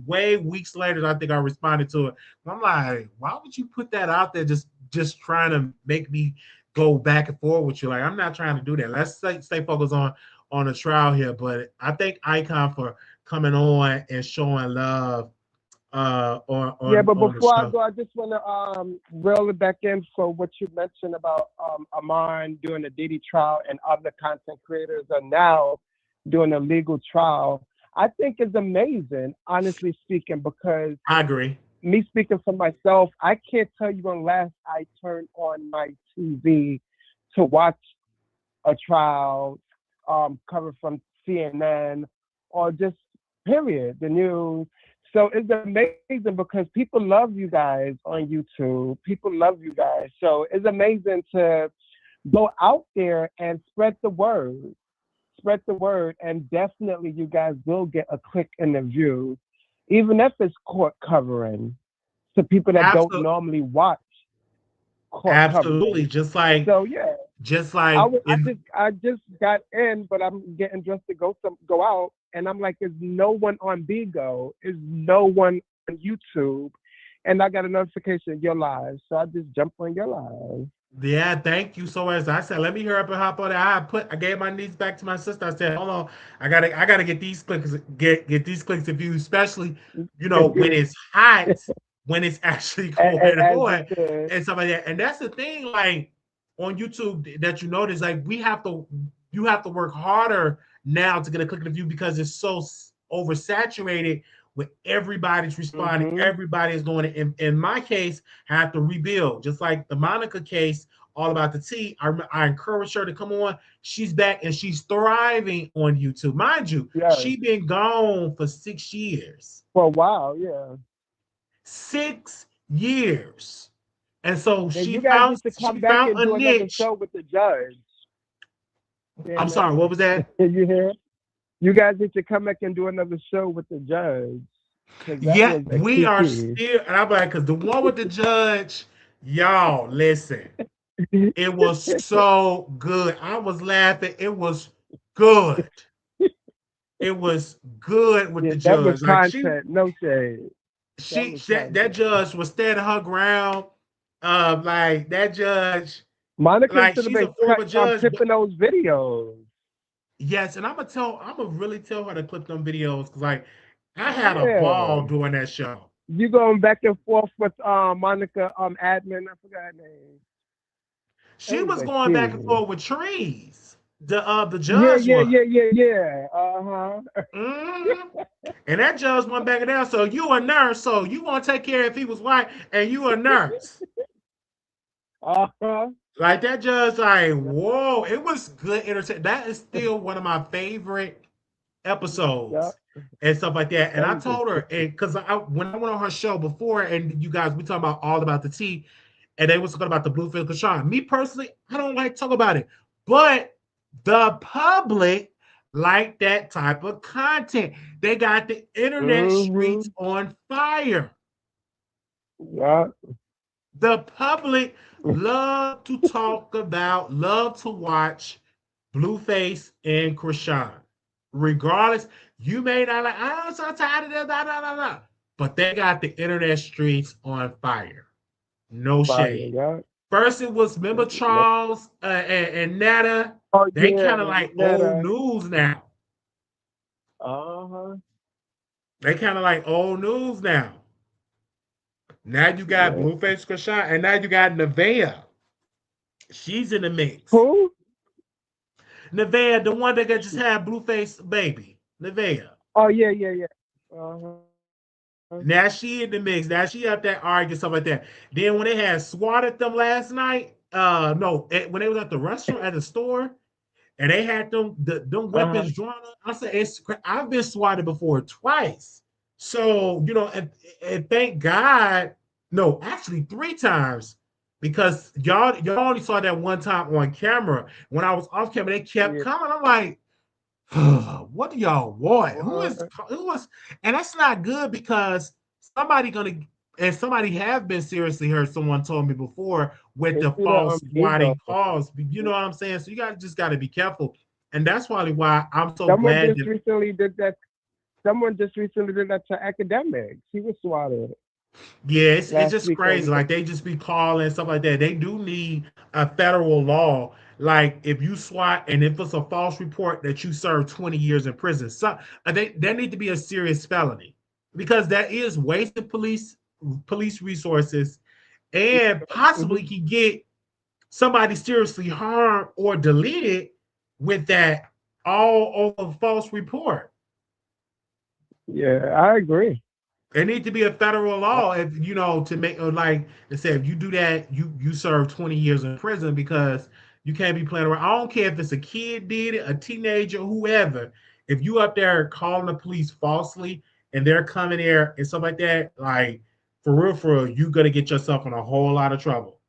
later. I think I responded to it. I'm like, why would you put that out there? Just trying to make me go back and forth with you. Like I'm not trying to do that. Let's stay focused on the trial here. But I thank Icon for coming on and showing love on Yeah, but on the before I show. go, I just want to reel it back in for what you mentioned about Amon doing the Diddy trial and other content creators are now doing a legal trial. I think is amazing, honestly speaking, because I agree. me speaking for myself, I can't tell you when last I turned on my TV to watch a trial covered from CNN or just period, the news. So it's amazing because people love you guys on YouTube. People love you guys. So it's amazing to go out there and spread the word. Spread the word, and definitely you guys will get a click in the view, even if it's court covering to people that don't Absolutely. normally watch Absolutely. coverage. So yeah, Just like in I just got in, but I'm getting dressed to go out, and I'm like, is no one on Bigo? Is no one on YouTube? And I got a notification you're live, so I just jumped on your live. yeah, thank you so much. I said, let me hear up and hop on it. I gave my niece back to my sister. I said, hold on, I gotta get these clicks, get these clicks of views, especially when it's hot, when it's actually going As you on should. and stuff like that. And that's the thing, like on YouTube that you notice, like you have to work harder now to get a click of view because it's so oversaturated with everybody's responding, Mm-hmm. everybody is going to, in my case, have to rebuild. Just like the Monica case, all about the tea. I encourage her to come on. She's back and she's thriving on YouTube. Mind you, Yes. she been gone for 6 years. For a while, yeah. 6 years. And so And she you guys found need to she come back found and a do another niche. show with the judge. I'm Damn it. sorry, what was that? You hear? You guys need to come back and do another show with the judge. Because that Yeah, was a we are kiki. still, and I'm like, because the one with the judge, y'all, listen. It was so good. I was laughing. It was good. It was good with Yeah, the that was judge. Like content. No shade. That was that content. judge was standing her ground. Like that judge, Monica like should have she's a been former judge, but clipping those videos. yes, and I'm gonna really tell her to clip them videos because like I had a Yeah. ball doing that show. You going back and forth with Monica admin, I forgot her name. That She was was a going back and key. forth with trees. The Yeah, judge yeah, was. yeah, yeah, yeah. Uh-huh. Mhm. And that judge went back down. So you a nurse, so you want to take care if he was white, and you a nurse. Uh-huh. Like that judge, like Yep. whoa, it was good entertainment. That is still one of my favorite Yep. episodes and stuff like that. And That I was a told her, key. and because when I went on her show before, and you guys, we talking about all about the tea, and they was talking about the Bluefield Kashawn. Me personally, I don't like to talk about it, but the public like that type of content. They got the internet streets Mm-hmm. on fire. Yeah. The public love to talk about, love to watch Blueface and Krishan. Regardless, you may not like, I'm so tired of this, blah, blah, blah, blah. But they got the internet streets on fire. No Fire, shade. yeah. First, it was remember Charles and Netta. Oh They yeah, kind of like old Netta. news now. Uh-huh. They kind of like old news now. Now you got Yeah. Blueface Krishan, and now you got Nevaeh. She's in the mix. Who? Nevaeh, the one that just had Blueface baby. Nevaeh. Oh yeah, yeah, yeah. Uh-huh. Now she in the mix. Now she up there arguing stuff like that. Then when they had swatted them last night, no, when they was at the restaurant at the store, and they had them Uh-huh. weapons drawn up. I said, I've been swatted before twice. So and thank God, no, actually 3 times, because y'all only saw that one time on camera. When I was off camera, they kept Yeah. coming. I'm like, what do y'all want? Who is, and that's not good because somebody gonna and somebody have been seriously hurt. Someone told me before with They the see that false on swatting Bigo. calls. You know what I'm saying? So you got to be careful, and that's probably why I'm so Someone glad just that recently did that. Someone just recently did that to academics. He was swatted yeah, it's last just crazy. weekend. Like they just be calling stuff like that. They do need a federal law. Like if you SWAT and if it's a false report that you serve 20 years in prison, so they need to be a serious felony because that is wasting police resources and Mm-hmm. possibly can get somebody seriously harmed or deleted with that all over false report. Yeah, I agree. There needs to be a federal law, if to make like they say, if you do that, you serve 20 years in prison because you can't be playing around. I don't care if it's a kid did it, a teenager, whoever. If you up there calling the police falsely and they're coming there and stuff like that, like for real, you gonna get yourself in a whole lot of trouble.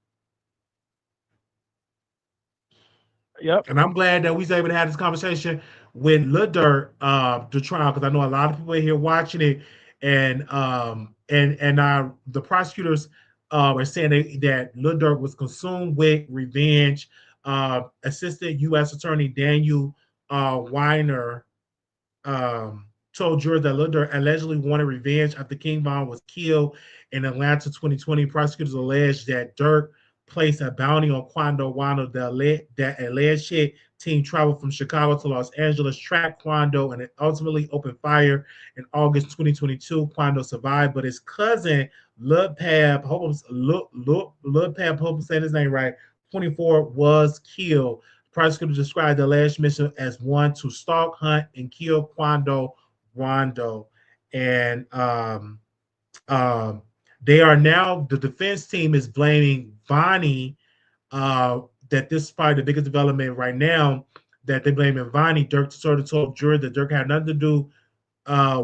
Yep. And I'm glad that we was able to have this conversation with LIL DURK, the trial, because I know a lot of people are here watching it, and the prosecutors are saying that Lil Durk was consumed with revenge. Assistant U.S. Attorney Daniel Weiner told jurors that Lil Durk allegedly wanted revenge after King Von was killed in Atlanta 2020. Prosecutors alleged that Durk placed a bounty on Quando Wando. That alleged hit team traveled from Chicago to Los Angeles, tracked Quando, and it ultimately opened fire in August 2022. Quando survived, but his cousin Lil Pab, hope I'm saying his name right, 24, was killed. Prosecutors described the alleged mission as one to stalk, hunt, and kill Quando Rondo. And um, they are now, the defense team is blaming Vonnie, that this is probably the biggest development right now, that they're blaming Vonnie. Dirk sort of told jurors that Dirk had nothing to do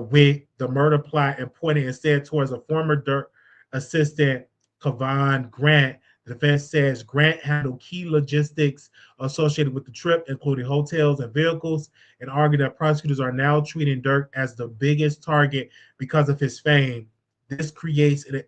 with the murder plot and pointed instead towards a former Dirk assistant, Kavan Grant. The defense says Grant handled key logistics associated with the trip, including hotels and vehicles, and argued that prosecutors are now treating Dirk as the biggest target because of his fame. This creates an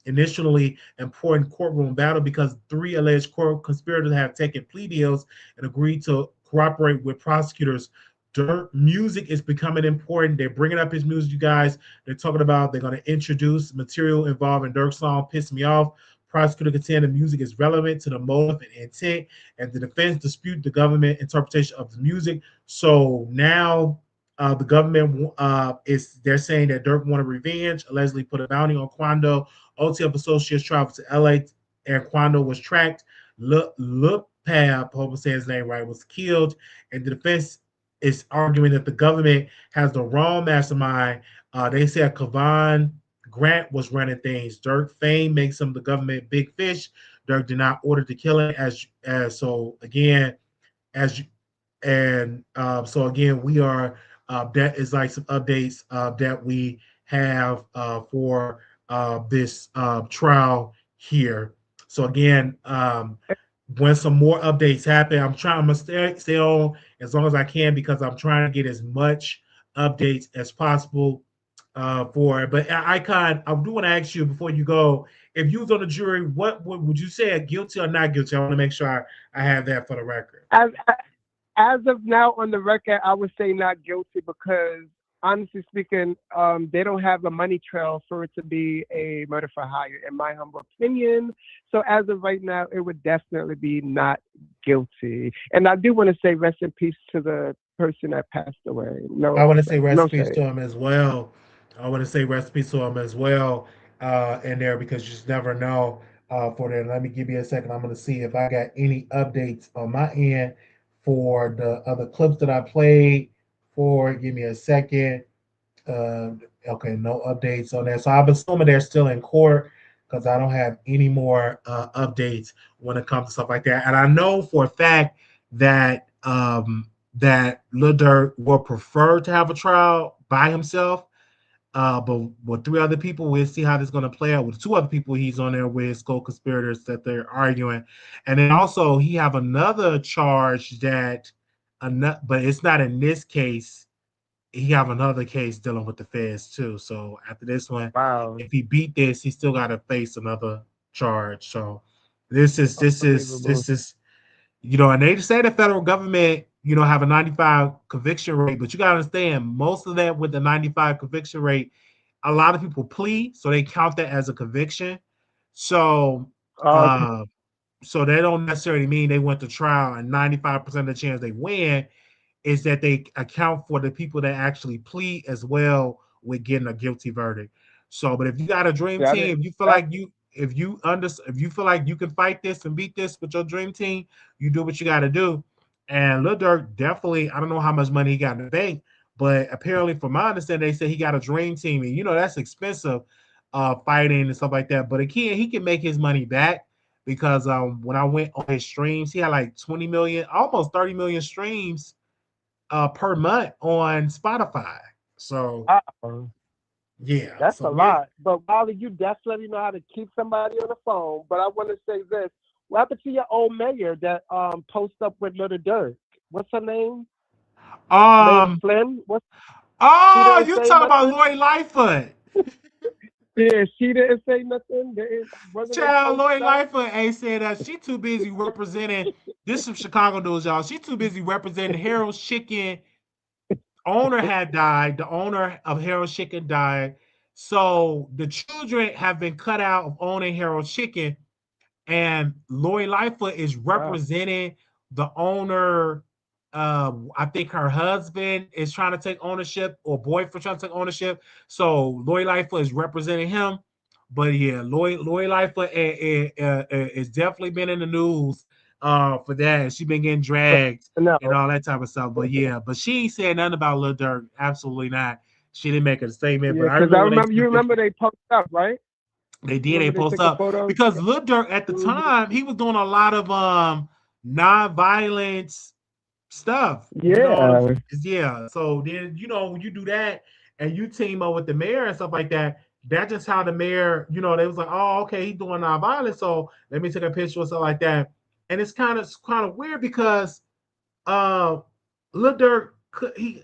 initially important courtroom battle because three alleged conspirators have taken plea deals and agreed to cooperate with prosecutors. Dirk music is becoming important. They're bringing up his music, you guys. They're talking about they're going to introduce material involving Dirk's song "Piss Me Off." Prosecutor contend the music is relevant to the motive and intent, and the defense dispute the government interpretation of the music. So now the government is they're saying that Dirk wanted revenge, allegedly put a bounty on Quando. OTF associates traveled to LA, and Quando was tracked. Look Pab, hope I say his name right, was killed, and the defense is arguing that the government has the wrong mastermind. They said Kavan Grant was running things. Dirk fame makes him the government big fish. Dirk did not order the killing, as so again as you, and so again we are that is like some updates that we have for this trial here. So again, when some more updates happen, I'm gonna stay on as long as I can because I'm trying to get as much updates as possible for it. But Icon, I do want to ask you before you go, if you was on the jury, what would you say, guilty or not guilty? I want to make sure I have that for the record. As of now, on the record, I would say not guilty because, honestly speaking, they don't have a money trail for it to be a murder for hire, in my humble opinion. So as of right now, it would definitely be not guilty. And I do want to say rest in peace to the person that passed away. I No, want to say no recipes shade. to him as well. I want to say recipes to him as well in there because you just never know for that. Let me give you a second. I'm going to see if I got any updates on my end for the other clips that I played for. Give me a second. Uh, okay, no updates on that. So I'm assuming they're still in court because I don't have any more updates when it comes to stuff like that. And I know for a fact that that Lil Durk would prefer to have a trial by himself. But with three other people, we'll see how this is going to play out. With two other people, he's on there with co-conspirators that they're arguing, and then also he have another charge that, but it's not in this case. He have another case dealing with the feds too. So after this one, Wow, if he beat this, he still got to face another charge. So this is and they say the federal government, have a 95 conviction rate, but you got to understand most of that with the 95 conviction rate, a lot of people plea, so they count that as a conviction. So, okay. uh, so they don't necessarily mean they went to trial and 95% of the chance they win is that they account for the people that actually plead as well with getting a guilty verdict. So, but if you got a dream Yeah, team, if you feel that, like if you feel like you can fight this and beat this with your dream team, you do what you got to do. And Lil Durk definitely, I don't know how much money he got in the bank, but apparently, from my understanding, they said he got a dream team, and that's expensive, fighting and stuff like that. But again, he can make his money back because when I went on his streams, he had like 20 million, almost 30 million streams per month on Spotify. So uh, yeah, that's so a yeah. lot. But Wally, you definitely know how to keep somebody on the phone. But I want to say this: what happened to your old mayor that post up with Little Dirk? What's her name? Lady Um. Flynn? What? She Oh, didn't you say talking about nothing. Lori Lightfoot? She didn't say nothing. Wasn't they Child, post Lori up? Lightfoot ain't said that. She too busy representing. This from Chicago news, y'all. She too busy representing Harold's Chicken. Owner had died. The owner of Harold's Chicken died. So the children have been cut out of owning Harold's Chicken, and Lori Lightfoot is Wow. representing the owner. I think her husband is trying to take ownership, or boyfriend trying to take ownership. So Lori Lightfoot is representing him. But yeah, Lori Lightfoot is definitely been in the news for that. She been getting dragged No. and all that type of stuff. But yeah, but she ain't said nothing about Lil Durk. Absolutely not. She didn't make a statement. Yeah, But I because I remember when they remember. You took remember they posted up, right? they You did. They remember they post took a up photo? because Lil Durk at the Hmm. time he was doing a lot of non-violence stuff. You know what I'm Yeah. saying? Yeah. So then when you do that and you team up with the mayor and stuff like that, that's just how the mayor. They was like, oh, okay, he's doing non-violence, so let me take a picture or something like that. And it's kind of weird because uh, Lil Durk, he,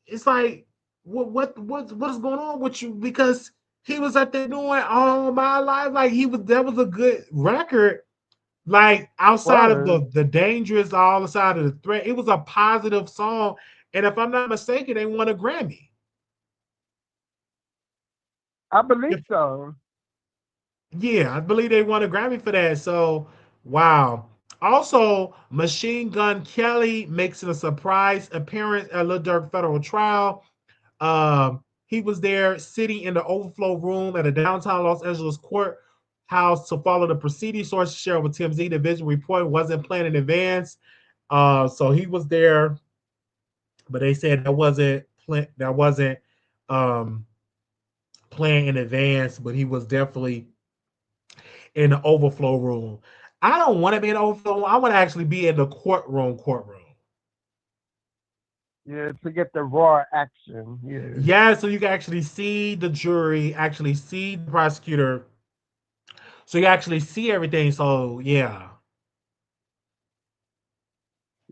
it's like, what is going on with you? Because he was up there doing All My Life, like that was a good record. Like It outside of was. the dangerous, all outside of the threat, it was a positive song. And if I'm not mistaken, they won a Grammy. I believe If, so. yeah, I believe they won a Grammy for that. So wow. Also, Machine Gun Kelly makes a surprise appearance at Lil Durk federal trial. He was there sitting in the overflow room at a downtown Los Angeles courthouse to follow the proceedings. Sources share with TMZ. The vision report wasn't planned in advance. So he was there, but they said that wasn't um, planned in advance. But he was definitely in the overflow room. I don't want to be in the overflow room. I want to actually be in the courtroom. Yeah, to get the raw action. Yeah. Yeah, so you can actually see the jury, actually see the prosecutor, so you actually see everything. So yeah,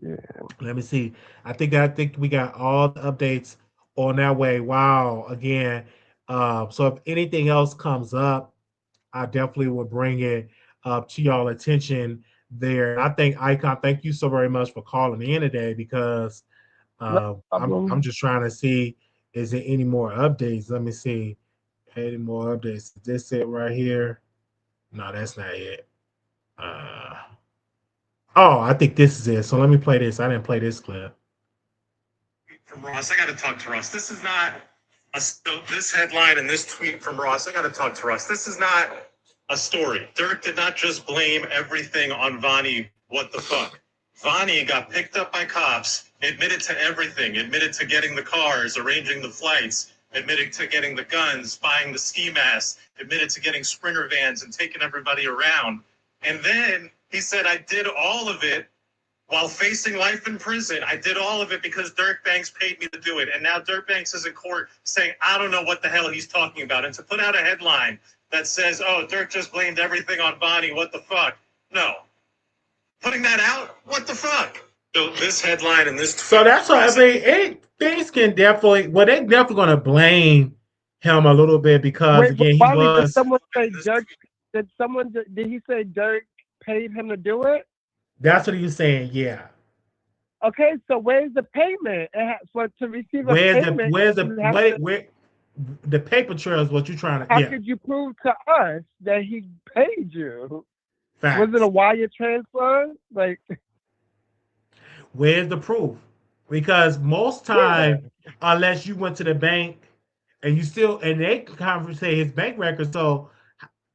Yeah. let me see. I think we got all the updates on that way. Wow, again. So if anything else comes up, I definitely will bring it up to y'all attention there. And I think Icon, thank you so very much for calling in today because No I'm problem. just trying to see, is there any more updates? Let me see. Any more updates? Is this it right here? No, that's not it. Uh, oh, I think this is it. So let me play this. I didn't play this clip. From Ross, I got to talk to Ross. This is not this headline and this tweet from Ross. I got to talk to Ross. This is not a story. Dirk did not just blame everything on Vonnie. What the fuck? Vonnie got picked up by cops, admitted to everything, admitted to getting the cars, arranging the flights, admitted to getting the guns, buying the ski masks, admitted to getting Sprinter vans and taking everybody around. And then he said, I did all of it while facing life in prison. I did all of it because Dirk Banks paid me to do it. And now Dirk Banks is in court saying, I don't know what the hell he's talking about. And to put out a headline that says, oh, Dirk just blamed everything on Vonnie, what the fuck? No. Putting that out, what the fuck? So this headline and this tweet. So that's what I mean. Things can definitely, well, they're definitely going to blame him a little bit because, Wait, again, he Wiley, did was. someone say Dirk? Did he say Dirk paid him to do it? That's what he was saying. Yeah. Okay, so where's the payment? For to receive a Where's the payment, where's the you have what to. where the paper trail is what you're trying to, How yeah, could you prove to us that he paid you? Was it a facts. wire transfer? Like, Where's the proof? Because most yeah. time, unless you went to the bank and you still and they say his bank record, so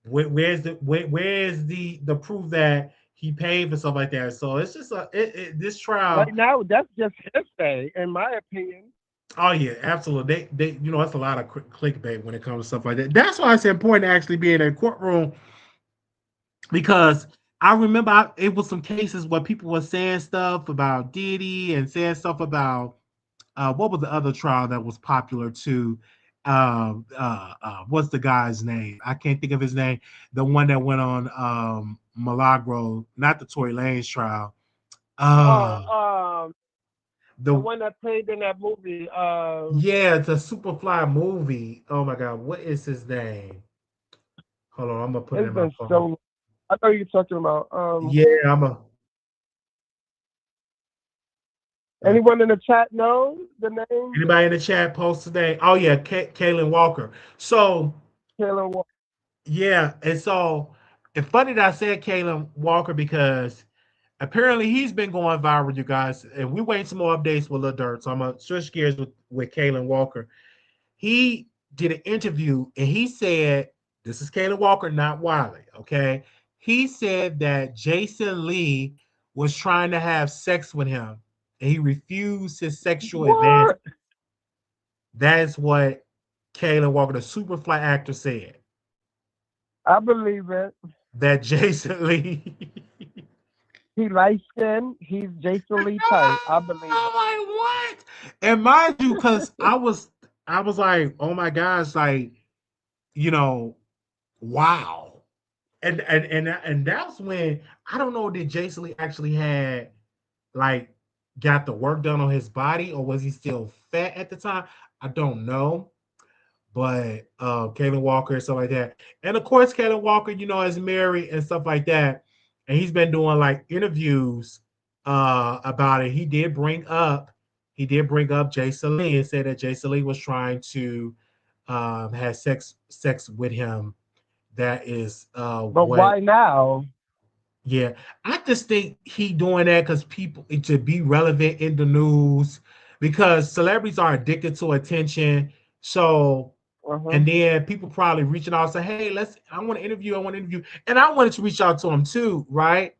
where's the proof that he paid for stuff like that? So it's just this Right trial. now, that's just hearsay, in my opinion. Oh yeah, absolutely. They it's a lot of clickbait when it comes to stuff like that. That's why it's important to actually be in a courtroom because I remember it was some cases where people were saying stuff about Diddy and saying stuff about what was the other trial that was popular too? What's the guy's name? I can't think of his name. The one that went on Milagro, not the Tory Lanez trial. Oh, Uh, the the one that played in that movie. Yeah, it's a Superfly movie. Oh my God, what is his name? Hold on, I'm gonna put it It's in my been phone. so. I know you're talking about. Yeah, I'm a. Anyone in the chat know the name? Anybody in the chat post today? Oh yeah, Kaylin Walker. So Taylor Walker. yeah, and so it's funny that I said Kaylin Walker because apparently he's been going viral, you guys, and we waiting some more updates with Lil Durk. So I'm gonna switch gears with Kaylin Walker. He did an interview and he said, "This is Kaylin Walker, not Wiley." Okay, he said that Jason Lee was trying to have sex with him, and he refused his sexual advance. What? That is what Kaylin Walker, the Superfly actor, said. I believe it. That Jason Lee. He light skinned. He's Jason Lee type. I believe I'm like, what? And mind you, because I was like, oh my gosh, like, you know, wow. And that's when I don't know, did Jason Lee actually had like got the work done on his body, or was he still fat at the time? I don't know. But Kayla Walker and stuff like that. And of course, Kayla Walker, is married and stuff like that. And he's been doing like interviews about it. He did bring up Jason Lee and said that Jason Lee was trying to have sex with him. That is but what why now? yeah, I just think he doing that because people to be relevant in the news because celebrities are addicted to attention. So Uh-huh. and then people probably reaching out and say, "Hey, I want to interview. I want to interview." And I wanted to reach out to him too, right?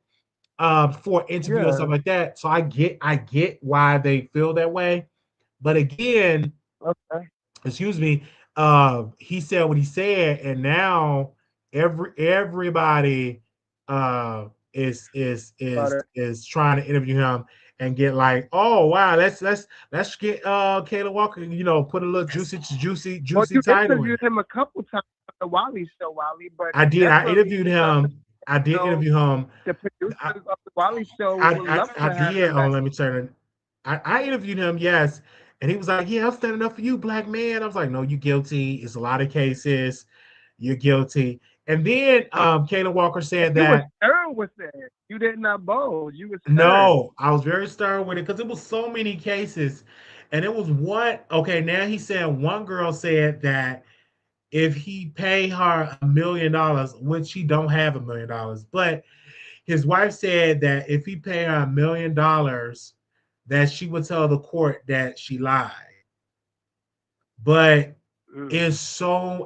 For an interview and Yeah. stuff like that. So I get why they feel that way. But again, Okay. excuse me, he said what he said, and now everybody uh is is Got is it. is trying to interview him and get like, oh wow, let's get Kayla Walker, put a little Well, juicy you title in interviewed it. him a couple times on the Wiley show, Wiley, but I did. I definitely interviewed something him. I you did know interview him. the producers I, of the Wiley show would I, love I to have did. him Oh, back. let me turn it. I interviewed him, yes, and he was like, "Yeah, I'm standing up for you, black man." I was like, "No, you guilty. It's a lot of cases. You're guilty." And then Kayla Walker said You were that stern with it. You did not bold. You were stern. no, I was very stern with it because it was so many cases, and it was what? Okay, now he's saying one girl said that if he pay her $1 million, which he don't have $1 million, but his wife said that if he pay her $1 million, that she would tell the court that she lied. But Mm.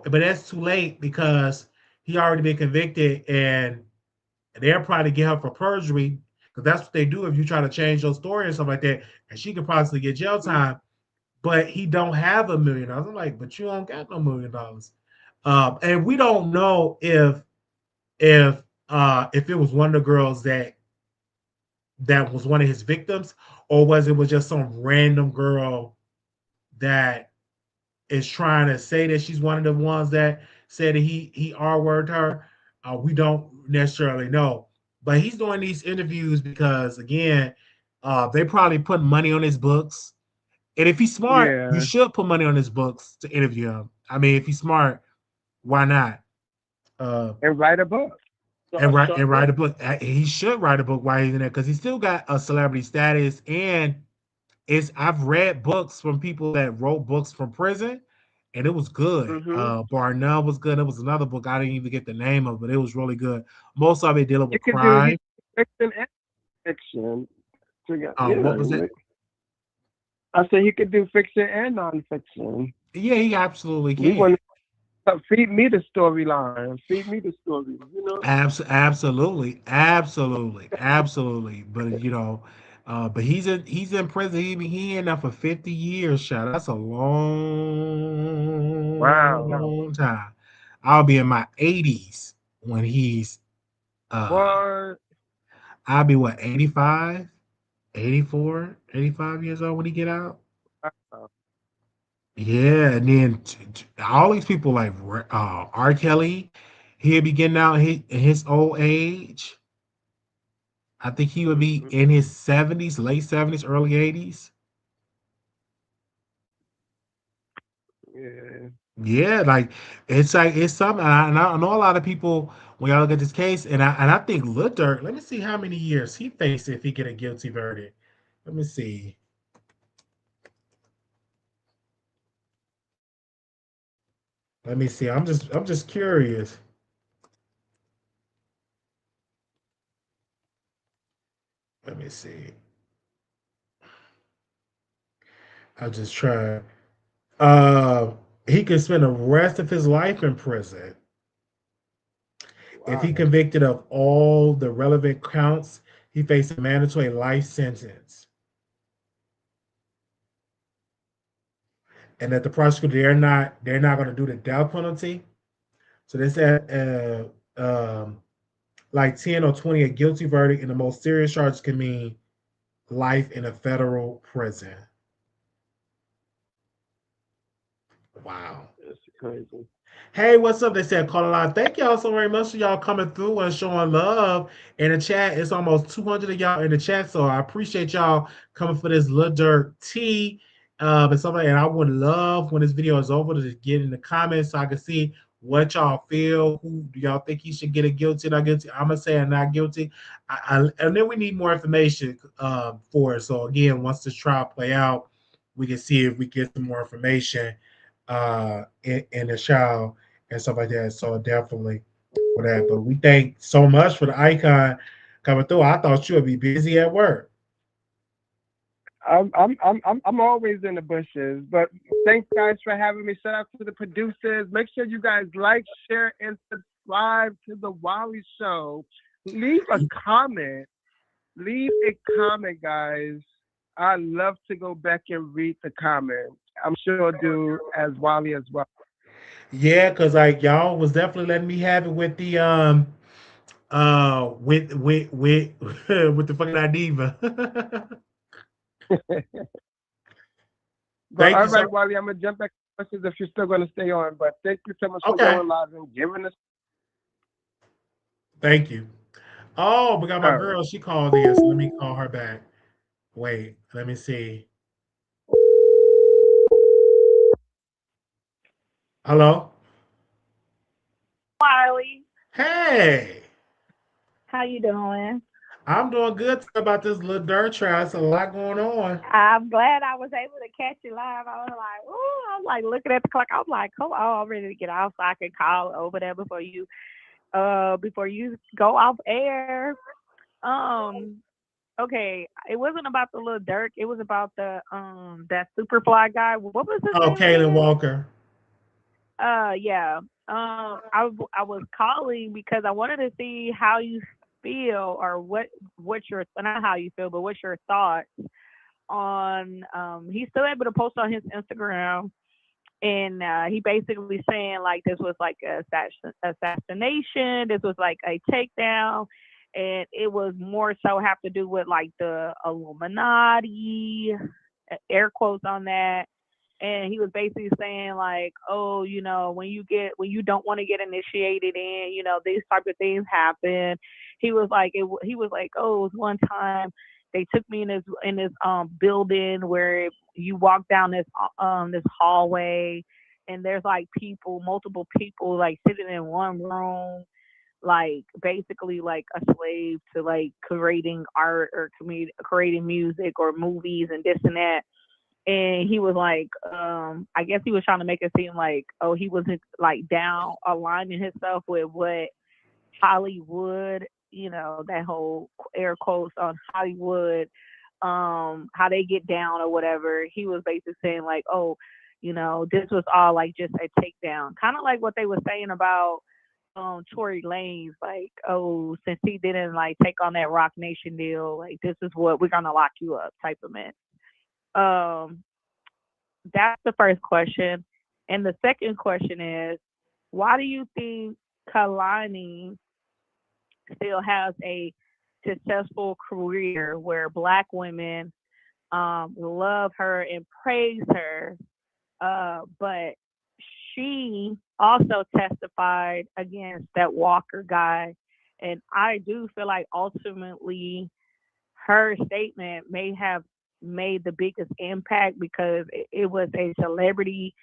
but that's too late because he already been convicted and they'll probably get her for perjury because that's what they do if you try to change your story and stuff like that. And she could possibly get jail time. But he don't have $1 million. I'm like, but you don't got no $1 million. And we don't know if it was one of the girls that was one of his victims, or was just some random girl that is trying to say that she's one of the ones that said that he R-worded her. We don't necessarily know, but he's doing these interviews because again, they probably put money on his books. And if he's smart, you Yeah. should put money on his books to interview him. I mean, if he's smart, why not? Uh, And write a book. So and a write short and write book. a book. He should write a book while he's in there because he still got a celebrity status. And I've read books from people that wrote books from prison, and it was good. Mm-hmm. Barnell was good. It was another book I didn't even get the name of, but it was really good. Most of it dealing You with could do crime. fiction and fiction. What was it? Yeah. I said he could do fiction and nonfiction. Yeah, he absolutely We can. want to feed me the storyline. Feed me the story. Absolutely. But but he's in prison. He in there for 50 years, child. That's a Wow. long time. I'll be in my 80s when he's uh What? I'll be what 85, 84, 85 years old when he get out. Wow. Yeah, and then all these people like R. Kelly, he'll be getting out in his old age. I think he would be Mm-mm. in his 70s, late 70s, early 80s. Yeah. Yeah, like it's something, and I know a lot of people when y'all look at this case, and I think Lil Durk. Let me see how many years he faced if he get a guilty verdict. Let me see. Let me see. I'm just curious. Let me see. I'll just try. Uh, he could spend the rest of his life in prison if he Wow. convicted of all the relevant counts. He faced a mandatory life sentence, and that the prosecutor they're not going to do the death penalty. So they said like 10 or 20, a guilty verdict in the most serious charges can mean life in a federal prison. Wow. That's crazy. Hey, what's up? They said call a lot. Thank y'all so very much for y'all coming through and showing love in the chat. It's almost 200 of y'all in the chat, so I appreciate y'all coming for this Lil Durk tea. And something, and I would love when this video is over to just get in the comments so I can see what y'all feel. Who do y'all think he should get a guilty, not guilty? I'm gonna say I'm not guilty. And then we need more information for it. So again, once this trial play out, we can see if we get some more information in the trial and stuff like that. So definitely for that. But we thank so much for the icon coming through. I thought you would be busy at work. I'm always in the bushes, but thanks guys for having me. Shout out to the producers. Make sure you guys like, share, and subscribe to the Wiley Show. Leave a comment. Leave a comment, guys. I love to go back and read the comments. I'm sure do as Wiley as well. Yeah, because like y'all was definitely letting me have it with the with with the fucking Adiva. But Thank all you so right, Wiley, I'm gonna jump back to questions if you're still gonna stay on. But thank you so much for okay. going live and giving us. Thank you. Oh, we got my All right. girl. She called in, so let me call her back. Wait, let me see. Hello? Wiley, Hey. how you doing? I'm doing good. Talk about this little dirt trial. It's a lot going on. I'm glad I was able to catch you live. I was like looking at the clock. I was like, come on, I'm ready to get off so I can call over there before you go off air. Um, okay, it wasn't about the little Dirk. It was about the that Superfly guy. What was his Oh, name Kaylin again? Walker. Yeah. I was calling because I wanted to see how you feel or what's your not how you feel, but what's your thoughts on he's still able to post on his Instagram and he basically saying like this was like a assassination, this was like a takedown, and it was more so have to do with like the Illuminati, air quotes on that. And he was basically saying like, oh, when you don't want to get initiated in, these type of things happen. He was like, oh, it was one time they took me in this building where you walk down this hallway, and there's like multiple people like sitting in one room, like basically like a slave to like creating art or creating music or movies and this and that. And he was like, I guess he was trying to make it seem like, oh, he wasn't like down aligning himself with what Hollywood, that whole air quotes on Hollywood, how they get down or whatever. He was basically saying like, oh, this was all like just a takedown, kind of like what they were saying about Tory Lanez, like, oh, since he didn't like take on that Rock Nation deal, like this is what we're gonna lock you up type of man. Um, that's the first question. And the second question is, why do you think Kalani still has a successful career where Black women love her and praise her, but she also testified against that Walker guy. And I do feel like ultimately her statement may have made the biggest impact because it was a celebrity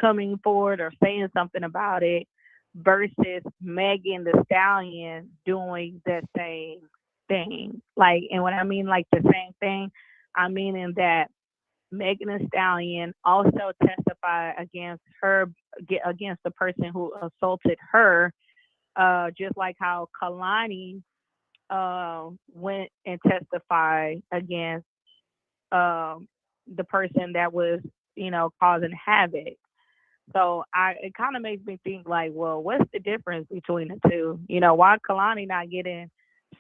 coming forward or saying something about it versus Megan the Stallion doing the same thing. Like, and when I mean like the same thing, I mean in that Megan Thee Stallion also testified against her, against the person who assaulted her, just like how Kalani went and testified against the person that was, causing havoc. So it kind of makes me think like, well, what's the difference between the two? Why Kalani not getting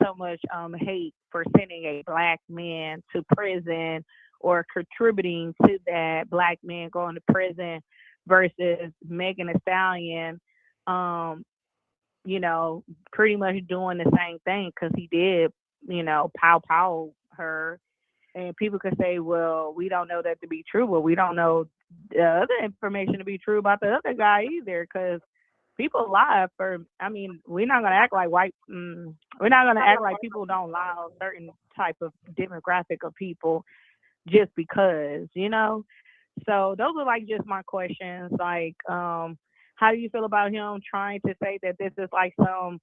so much hate for sending a black man to prison or contributing to that black man going to prison versus Megan Thee Stallion, um, pretty much doing the same thing because he did, pow her. And people could say, well, we don't know that to be true, but we don't know the other information to be true about the other guy either, because people lie we're not going to act like we're not going to act like people don't lie on certain type of demographic of people just because. So those are like just my questions. Like, how do you feel about him trying to say that this is like some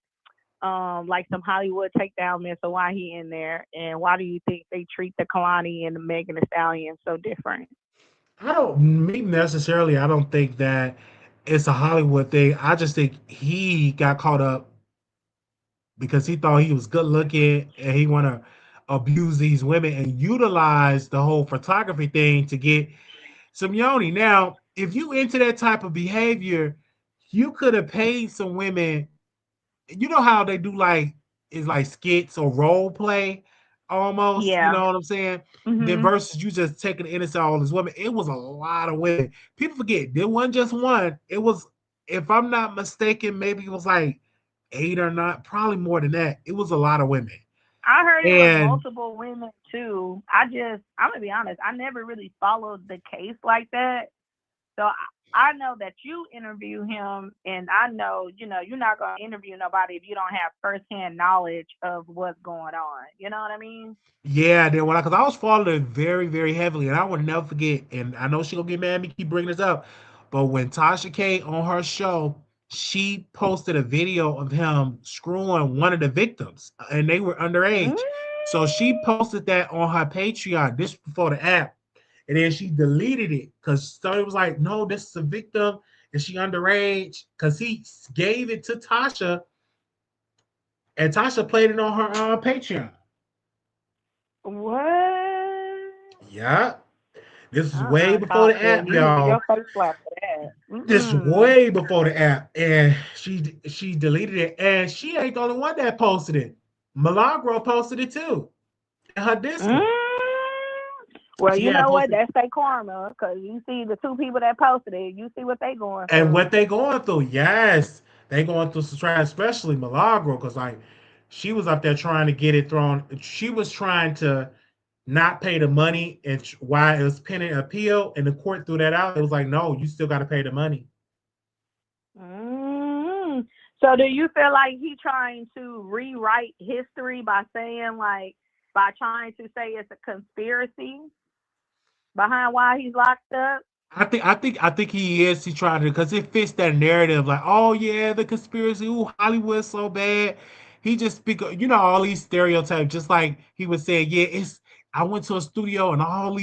Hollywood takedown myth, so why he in there, and why do you think they treat the Kalani and the Megan Thee Stallion so different? I don't think that it's a Hollywood thing. I just think he got caught up because he thought he was good looking and he want to abuse these women and utilize the whole photography thing to get some yoni. Now, if you into that type of behavior, you could have paid some women. You know how they do like is like skits or role play almost, you Yeah. know what I'm saying? Then Mhm. versus you just taking the innocent all these women. It was a lot of women. People forget there wasn't just one. It was, if I'm not mistaken, maybe it was like eight or not, probably more than that. It was a lot of women. I heard it was And multiple women too. I'm gonna be honest, I never really followed the case like that. So I know that you interview him, and I know, you're not gonna interview nobody if you don't have firsthand knowledge of what's going on. You know what I mean? yeah, then when because I was following it very, very heavily, and I will never forget. And I know she gonna get mad at me keep bringing this up, but when Tasha K on her show, she posted a video of him screwing one of the victims, and they were Mm. underage. So she posted that on her Patreon this before the app, and then she deleted it because somebody was like, "No, this is a victim, and she underage." Because he gave it to Tasha, and Tasha played it on her Patreon. What? Yeah. This is way before the Tasha, app, you need y'all. your face slapped for that. This is Mm-mm. way before the app, and she deleted it, and she ain't the only one that posted it. Milagro posted it too in her Mm. Discord. Well, She you had know what? posted, That's their karma, because you see the two people that posted it. You see what they going and through. what they going through. Yes, they going through some trying, especially Milagro, because like she was up there trying to get it thrown. She was trying to not pay the money, and why it was pending appeal, and the court threw that out. It was like, no, you still got to pay the money. Mm. So, do you feel like he trying to rewrite history by saying by trying to say it's a conspiracy behind why he's locked up? I think he is. He trying to because it fits that narrative. Like, oh yeah, the conspiracy. Ooh, Hollywood's so bad. He just speak, all these stereotypes. Just like he was saying, yeah, it's. I went to a studio and all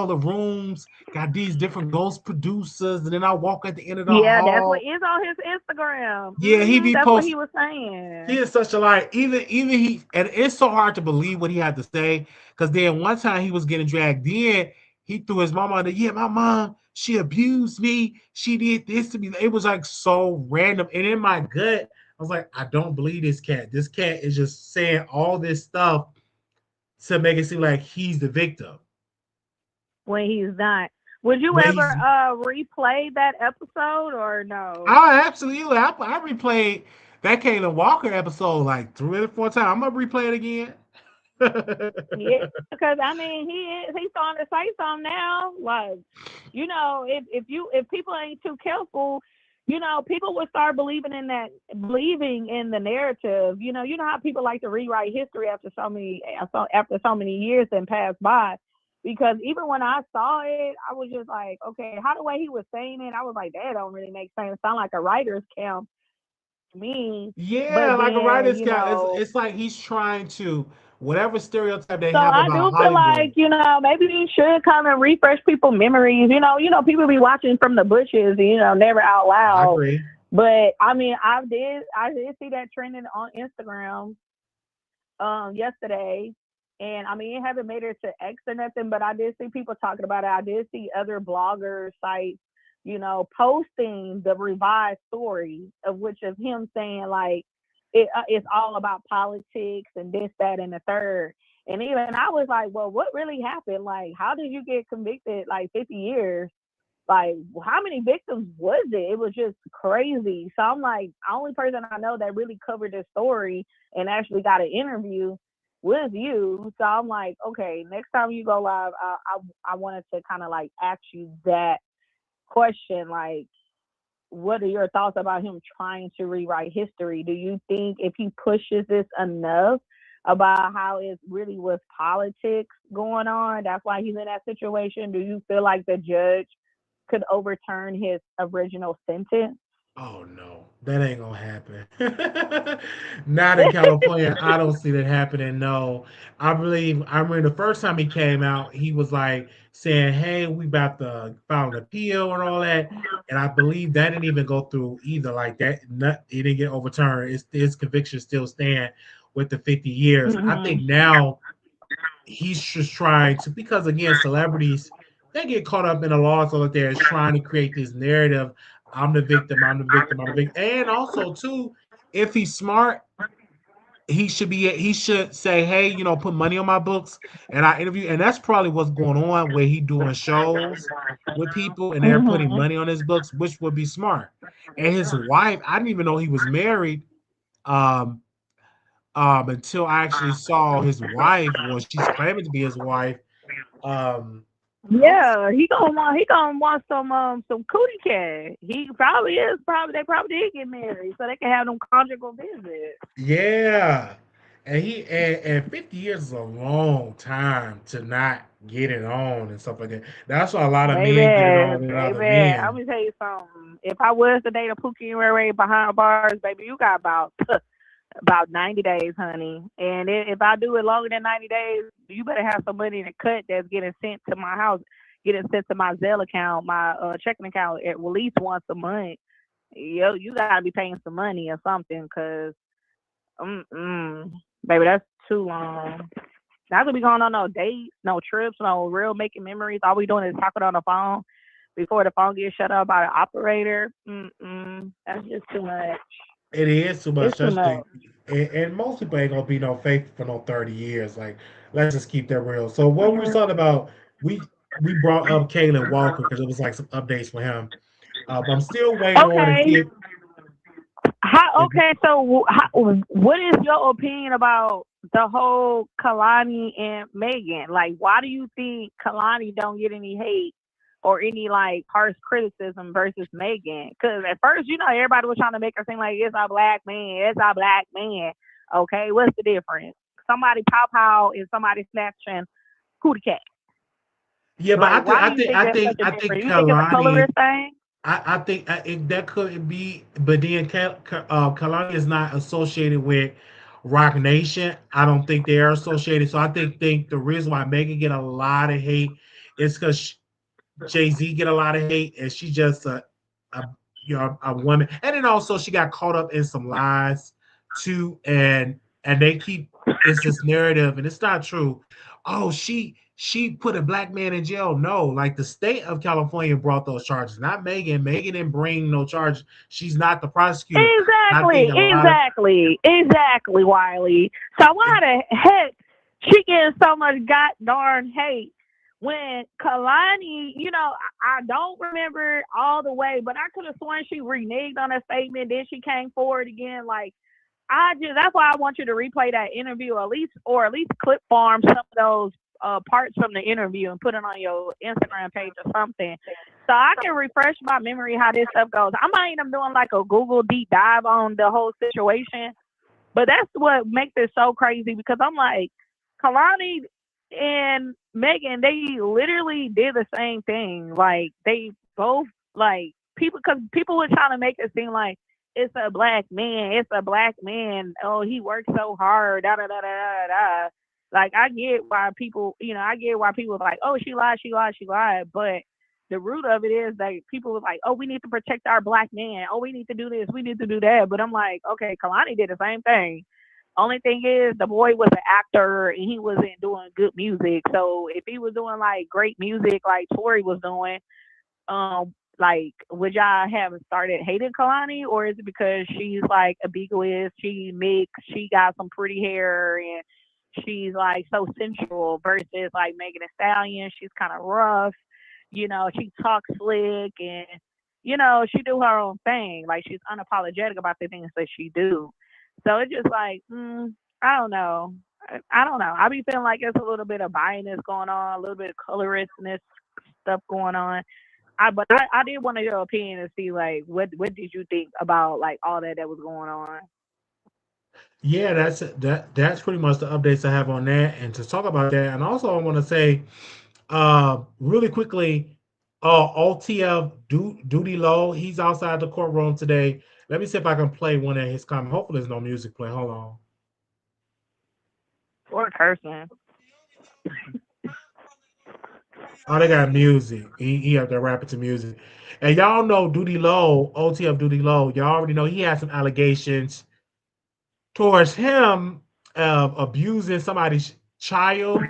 the rooms got these different ghost producers, and then I walk at the end of the Yeah, that's what hall. is on his Instagram. Yeah, he be That's what post. he was He saying. is such a liar. Even he, and it's so hard to believe what he had to say. Because then one time he was getting dragged in, he threw his mom under. Yeah, my mom, she abused me. She did this to me. It was like so random. And in my gut, I was like, I don't believe this cat. This cat is just saying all this stuff to make it seem like he's the victim. When he's not. Would you When ever he's, replay that episode or no? I absolutely, I replayed that Kayla Walker episode like 3 or 4 times. I'm gonna replay it again. Yeah, because I mean he's starting to say something now. Like, if people ain't too careful, people will start believing in the narrative. You know how people like to rewrite history after so many years and pass by. Because even when I saw it, I was just like, okay, how the way he was saying it, I was like, that don't really make sense. Sound like a writer's camp to me. Yeah, But like a then, writer's guy. It's like he's trying to whatever stereotype they so have I about do feel Hollywood. like, maybe you should kind of refresh people's memories. People be watching from the bushes, never out I loud. agree. But I mean, I did see that trending on Instagram yesterday. And I mean, it haven't made it to X or nothing, but I did see people talking about it. I did see other blogger sites, posting the revised story of which of him saying like it's all about politics and this, that, and the third. And even I was like, well, what really happened? Like, how did you get convicted like 50 years? Like, how many victims was it? It was just crazy. So I'm like, the only person I know that really covered this story and actually got an interview was you. So I'm like, okay, next time you go live, I wanted to kind of like ask you that question, like, what are your thoughts about him trying to rewrite history? Do you think if he pushes this enough about how it really was politics going on, that's why he's in that situation? Do you feel like the judge could overturn his original sentence? Oh no, that ain't gonna happen. Not in California. I don't see that happening. No, I believe. I remember the first time he came out, he was like saying, "Hey, we about to file an appeal and all that." And I believe that didn't even go through either. Like that, it didn't get overturned. His conviction still stand with the 50 years. I Mm-hmm. think now he's just trying to, because again, celebrities, they get caught up in the law, so that they're trying to create this narrative. I'm the victim. I'm the victim. I'm the victim. And also, too, if he's smart, he should say, hey, put money on my books and I interview. And that's probably what's going on, where he doing shows with people and they're putting Mm-hmm. money on his books, which would be smart. And his wife, I didn't even know he was married. Um, until I actually saw his wife, or she's claiming to be his wife. I was, Yeah, he gonna want some cootie cat. He probably is. Probably they probably did get married, so they can have them conjugal visits. yeah, and 50 years is a long time to not get it on and stuff like that. That's why a lot of men get it Baby, on than other baby, I'm men. gonna tell you something. If I was to date a Pookie and Ray Ray behind bars, baby, you got about 90 days, honey. And if I do it longer than 90 days, you better have some money in the cut that's getting sent to my house, getting sent to my Zelle account, my checking account at least once a month. Yo, you gotta be paying some money or something, cause mm-mm, baby, that's too long. Not gonna be going on no dates, no trips, no real making memories. All we doing is talking on the phone before the phone gets shut off by the operator. That's just too much. It is too much It's too such much. thing, and most people ain't gonna be no faithful for no 30 years. Like, let's just keep that real. So, what we were talking about, we brought up Kalen Walker because it was like some updates for him. I'm still waiting on to Okay. see How? if Okay. So, what is your opinion about the whole Kalani and Megan? Like, why do you think Kalani don't get any hate or any like harsh criticism versus Megan? Because at first, everybody was trying to make her seem like it's a black man, it's a black man. Okay, what's the difference? Somebody pow pow and somebody snatching cootie cat. yeah, but Like, why do you think there's such a I think difference? You think it's a Kalani. colorist thing? I think that could be, but then Kalani is not associated with Rock Nation. I don't think they are associated. So I think the reason why Megan get a lot of hate is because Jay Z get a lot of hate, and she's just a a woman. And then also she got caught up in some lies too, and they keep, it's this narrative, and it's not true. Oh, she put a black man in jail. No, like the state of California brought those charges, not Megan. Megan didn't bring no charges. She's not the prosecutor. And I think Exactly, a lot of exactly, Wiley. So why the heck she getting so much god darn hate when Kalani, I don't remember all the way, but I could have sworn she reneged on her statement, then she came forward again. Like, that's why I want you to replay that interview, at least clip farm some of those parts from the interview and put it on your Instagram page or something, so I can refresh my memory how this stuff goes. I might end up doing like a Google deep dive on the whole situation, but that's what makes it so crazy, because I'm like, Kalani and Megan, they literally did the same thing. Like they both like people because people were trying to make it seem like it's a black man, it's a black man. Oh, he works so hard. Da da da da da da. Like I get why people, I get why people are like, oh, she lied, she lied, she lied. But the root of it is that people are like, oh, we need to protect our black man. Oh, we need to do this, we need to do that. But I'm like, okay, Kalani did the same thing. Only thing is, the boy was an actor and he wasn't doing good music. So if he was doing like great music, like Tori was doing, like would y'all have started hating Kalani, or is it because she's like ambiguous, she mixed, she got some pretty hair, and she's like so sensual versus like Megan Thee Stallion? She's kind of rough, she talks slick and she do her own thing. Like she's unapologetic about the things that she do. So it's just like, I don't know. I don't know. I be feeling like it's a little bit of biasness going on, a little bit of coloristness stuff going on. But I did want your opinion to see like what did you think about like all that was going on. Yeah, that's pretty much the updates I have on that. And to talk about that, and also I want to say, really quickly, OTF Duty Low, he's outside the courtroom today. Let me see if I can play one of his comments. Hopefully, there's no music play. Hold on. Or cursing. Oh, they got music. He up there rapping to music. And y'all know Duty Low, OTF Duty Low. Y'all already know he had some allegations towards him of abusing somebody's child.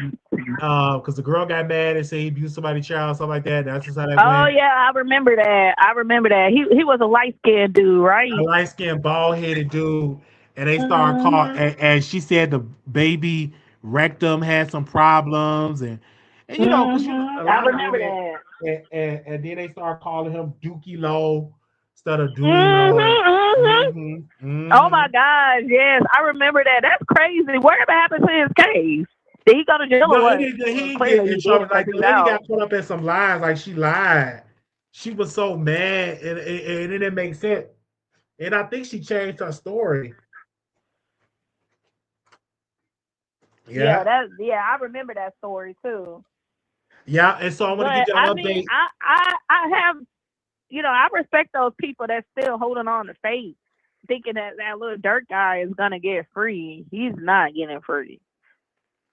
Because the girl got mad and said he abused somebody's child, something like that. That's just how that Oh went. yeah, I remember that. I remember that. He was a light skinned dude, A right? light skinned, bald headed dude. And they started call Mhm. and she said the baby rectum had some problems and because a I lot of remember women that. and then they start calling him Dookie Low instead of Duty Low. Mhm. hmm Oh hmm my gosh, yes, I remember that. That's crazy. Whatever happened to his case? Did he go to jail or No, what? he Well, didn't get clearly in he trouble. didn't because Like the he's lady out. got caught up in some lies. Like she lied. She was so mad, and it didn't make sense. And I think she changed her story. Yeah, Yeah, I remember that story too. yeah. And so I want to give But I y'all an mean, update. I have I respect those people that's still holding on to faith, thinking that that little dirt guy is gonna get free. He's not getting free.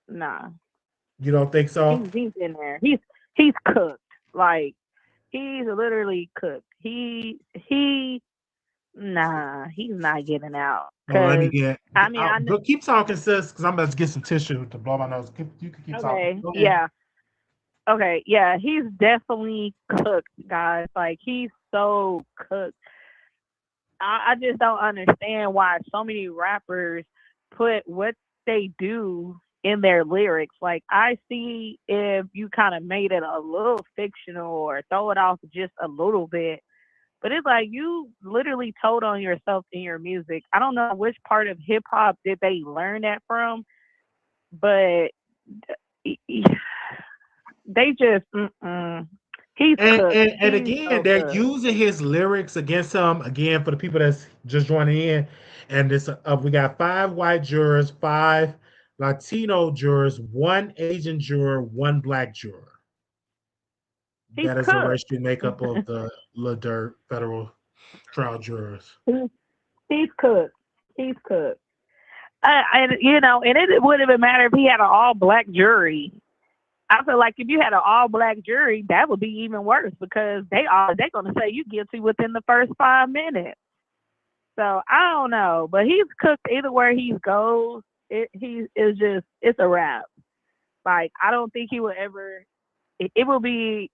Nah, You don't think so? he's in there. He's cooked. Like he's literally cooked. He nah, he's not getting out. Oh, let me Cause get. I mean But keep talking, sis, because I'm about to get some tissue to blow my nose. You can keep talking. okay, Go ahead. yeah. Okay, yeah, he's definitely cooked, guys. Like he's so cooked. I just don't understand why so many rappers put what they do in their lyrics. Like I see if you kind of made it a little fictional or throw it off just a little bit, but it's like you literally told on yourself in your music. I don't know which part of hip hop did they learn that from, but they just he's cooked. And He's again, so they're cooked. using his lyrics against him again for the people that's just joining in. And this we got 5 white jurors, 5 Latino jurors, 1 Asian juror, 1 black juror. He's That is the cooked. racial makeup of the LIL DURK federal trial jurors. He's cooked. He's cooked. And and it wouldn't even matter if he had an all black jury. I feel like if you had an all black jury, that would be even worse because they're gonna say you guilty within the first 5 minutes. So I don't know, but he's cooked either where he goes. He is just it's a wrap. Like I don't think he will ever. It will be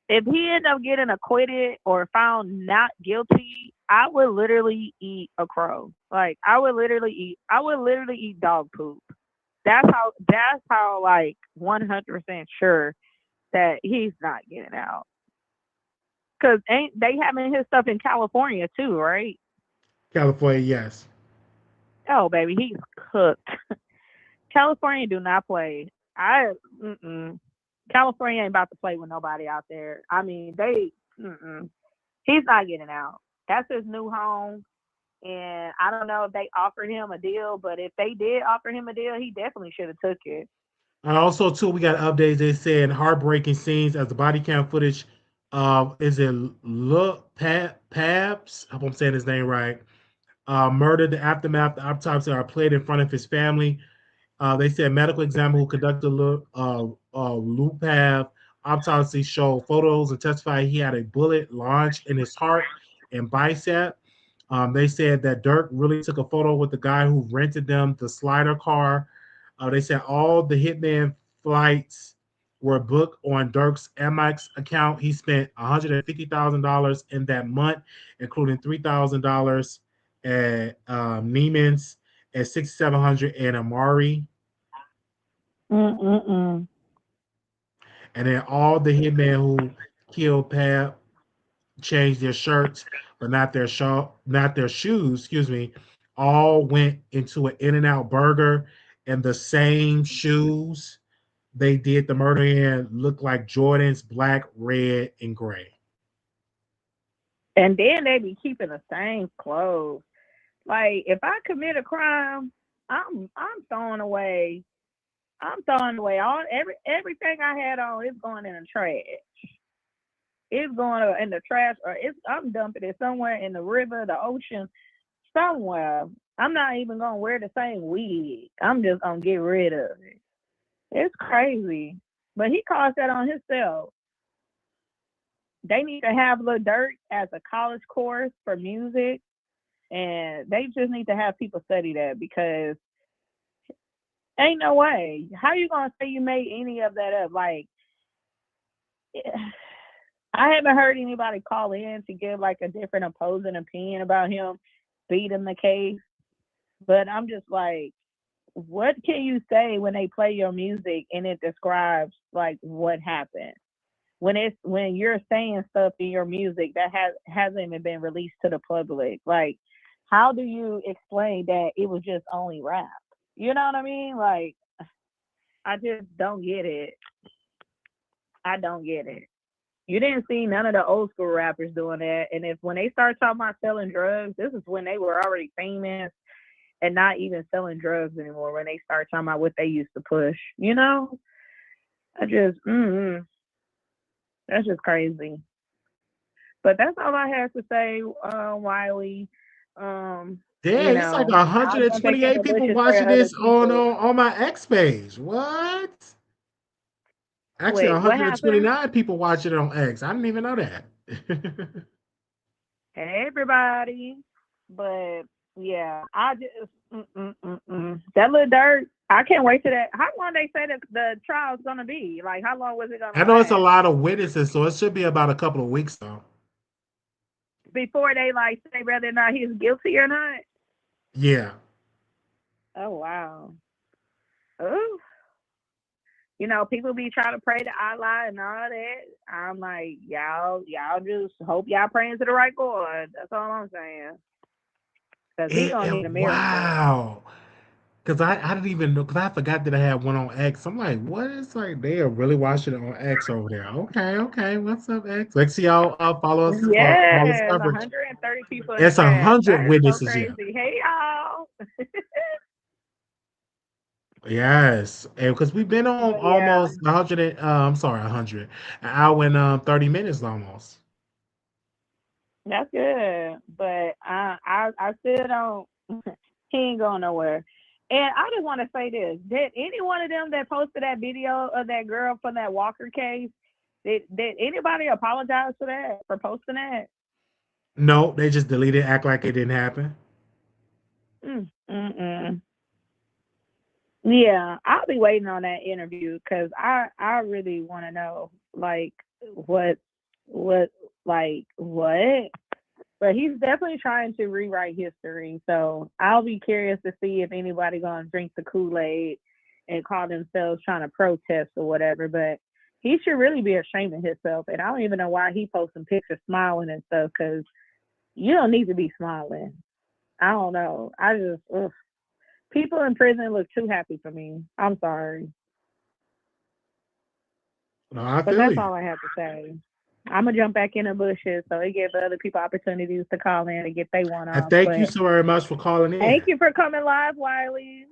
if he ended up getting acquitted or found not guilty, I would literally eat a crow. Like I would literally eat dog poop. That's how like 100% sure that he's not getting out. Cause ain't they having his stuff in California too, right? California, yes. Oh baby, he's cooked. California do not play. Mm-mm. California ain't about to play with nobody out there. I mean, he's not getting out. That's his new home. And I don't know if they offered him a deal, but if they did offer him a deal, he definitely should have took it. Also, too, we got updates. They said heartbreaking scenes as the body cam footage of is it Look Pabs? I hope I'm saying his name right. Murdered. The aftermath, the autopsy are played in front of his family. They said medical examiner who conducted Lupab autopsy showed photos and testified he had a bullet lodged in his heart and bicep. They said that Dirk really took a photo with the guy who rented them the slider car. They said all the Hitman flights were booked on Dirk's Amex account. He spent $150,000 in that month, including $3,000 at Neiman's and $6,700 in Amari. Mm-mm-mm. And then all the hitmen who killed Pab changed their shirts, but not their shoes. Excuse me. All went into an In-N-Out burger and the same shoes they did the murder in look like Jordans, black, red, and gray. And then they be keeping the same clothes. Like if I commit a crime, I'm throwing away. I'm throwing away everything I had on is going in the trash. It's going in the trash, or I'm dumping it somewhere in the river, the ocean, somewhere. I'm not even gonna wear the same wig. I'm just gonna get rid of it. It's crazy, but he caused that on himself. They need to have Lil Durk as a college course for music, and they just need to have people study that because ain't no way. How you gonna say you made any of that up? Like, I haven't heard anybody call in to give like a different opposing opinion about him beating the case, but I'm just like, what can you say when they play your music and it describes like what happened? When you're saying stuff in your music that hasn't even been released to the public, like how do you explain that it was just only rap? You know what I mean? Like I just don't get it. I don't get it. You didn't see none of the old school rappers doing that. And if when they start talking about selling drugs, this is when they were already famous and not even selling drugs anymore. When they start talking about what they used to push, you know, I just, that's just crazy. But that's all I have to say, Wiley. You Damn, it's like know, I was gonna take some 128 people delicious for watching other this people. on my X page. What? Actually, Wait, what happened? 129 people watching it on X. I didn't even know that. Hey, everybody. But yeah, I just that Little Dirt. I can't wait to that. How long they say that the trial's gonna be? Like, how long was it gonna I know it's a last lot of witnesses, so it should be about a couple of weeks though. before they like say whether or not he's guilty or not? Yeah. Oh wow. Oh, people be trying to pray to Allah and all that. I'm like, y'all just hope y'all praying to the right God. That's all I'm saying. Cause he gonna need a miracle. Wow. Because I didn't even know, because I forgot that I had one on X. I'm like, what is like, they are really watching it on X over there. Okay, okay. What's up, X? Let's see y'all follow this Yes, coverage. 130 people in the It's a chat. hundred That is so witnesses, yeah. crazy. Hey y'all. Yes. And because we've been on But yeah, almost 100, I'm sorry, 100, an hour and 30 minutes almost. that's good. But I still don't. He ain't going nowhere. And I just want to say this: did any one of them that posted that video of that girl from that Walker case? Did anybody apologize for posting that? No, they just deleted, act like it didn't happen. Mm-mm. Yeah, I'll be waiting on that interview because I really want to know like what what what. But he's definitely trying to rewrite history. So I'll be curious to see if anybody gonna drink the Kool-Aid and call themselves trying to protest or whatever. But he should really be ashamed of himself. And I don't even know why he posting pictures smiling and stuff because you don't need to be smiling. I don't know. I just people in prison look too happy for me. I'm sorry. No, I But feel that's you. all I have to say. I'm gonna jump back in the bushes so it gives other people opportunities to call in and get they one And off. thank you But so very much for calling in. thank you for coming live, Wiley.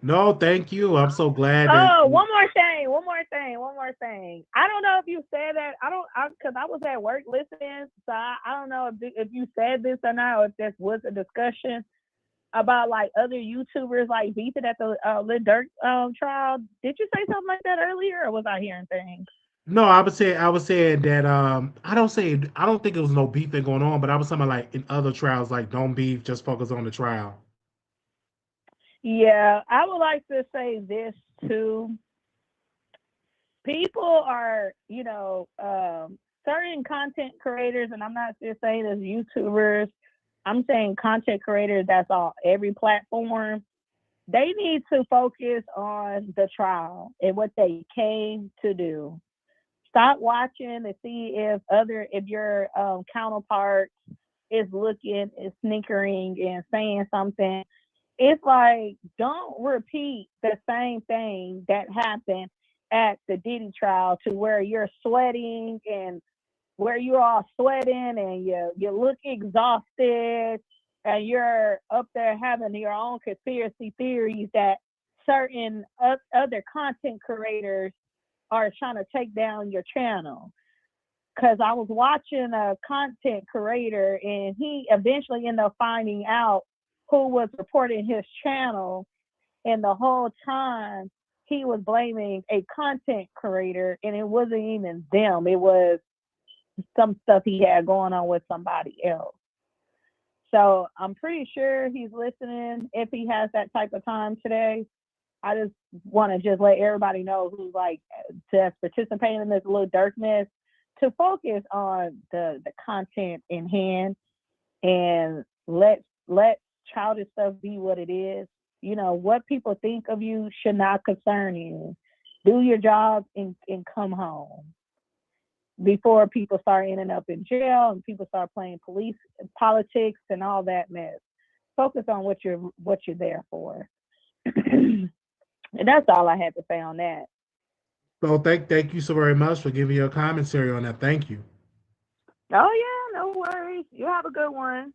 No, thank you. I'm so glad that. Oh, one more thing. I don't know if you said that. Because I was at work listening, so I don't know if you said this or not, or if this was a discussion about like other YouTubers like beefing at the Lil Durk trial. Did you say something like that earlier, or was I hearing things? No, I was saying that I don't think it was no beefing going on, but I was talking about like in other trials, like don't beef, just focus on the trial. Yeah, I would like to say this too. People are, certain content creators, and I'm not just saying as YouTubers, I'm saying content creators that's on every platform. They need to focus on the trial and what they came to do. Stop watching to see if your counterpart is snickering and saying something. It's like don't repeat the same thing that happened at the Diddy trial to where you're sweating and where you're all sweating and you look exhausted and you're up there having your own conspiracy theories that certain other content creators are trying to take down your channel. Because I was watching a content creator and he eventually ended up finding out who was reporting his channel, and the whole time he was blaming a content creator and it wasn't even them. It was some stuff he had going on with somebody else. So I'm pretty sure he's listening if he has that type of time today. I just want to just let everybody know who's like just participating in this little darkness to focus on the content in hand and let childish stuff be what it is. What people think of you should not concern you. Do your job and come home before people start ending up in jail and people start playing police politics and all that mess. Focus on what you're there for. And that's all I had to say on that. So thank you so very much for giving your commentary on that. Thank you. Oh yeah, no worries. You have a good one.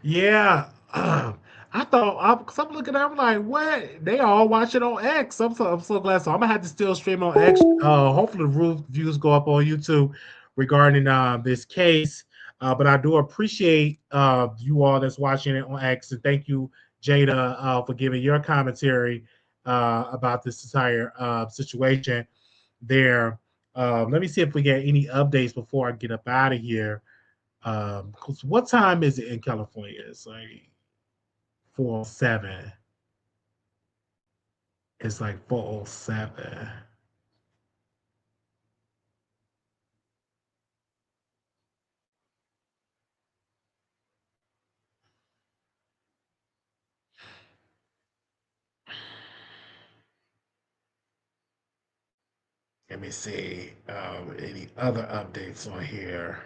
Yeah, I thought cause I'm looking at, I'm like, what? They all watch it on X. I'm so glad. So I'm gonna have to still stream on X. Hopefully the reviews go up on YouTube regarding this case. But I do appreciate you all that's watching it on X, and thank you, Jada, for giving your commentary about this entire situation there. Let me see if we get any updates before I get up out of here. 'Cause what time is it in California? It's like 4:07. It's like 4:07. Let me see. Any other updates on here?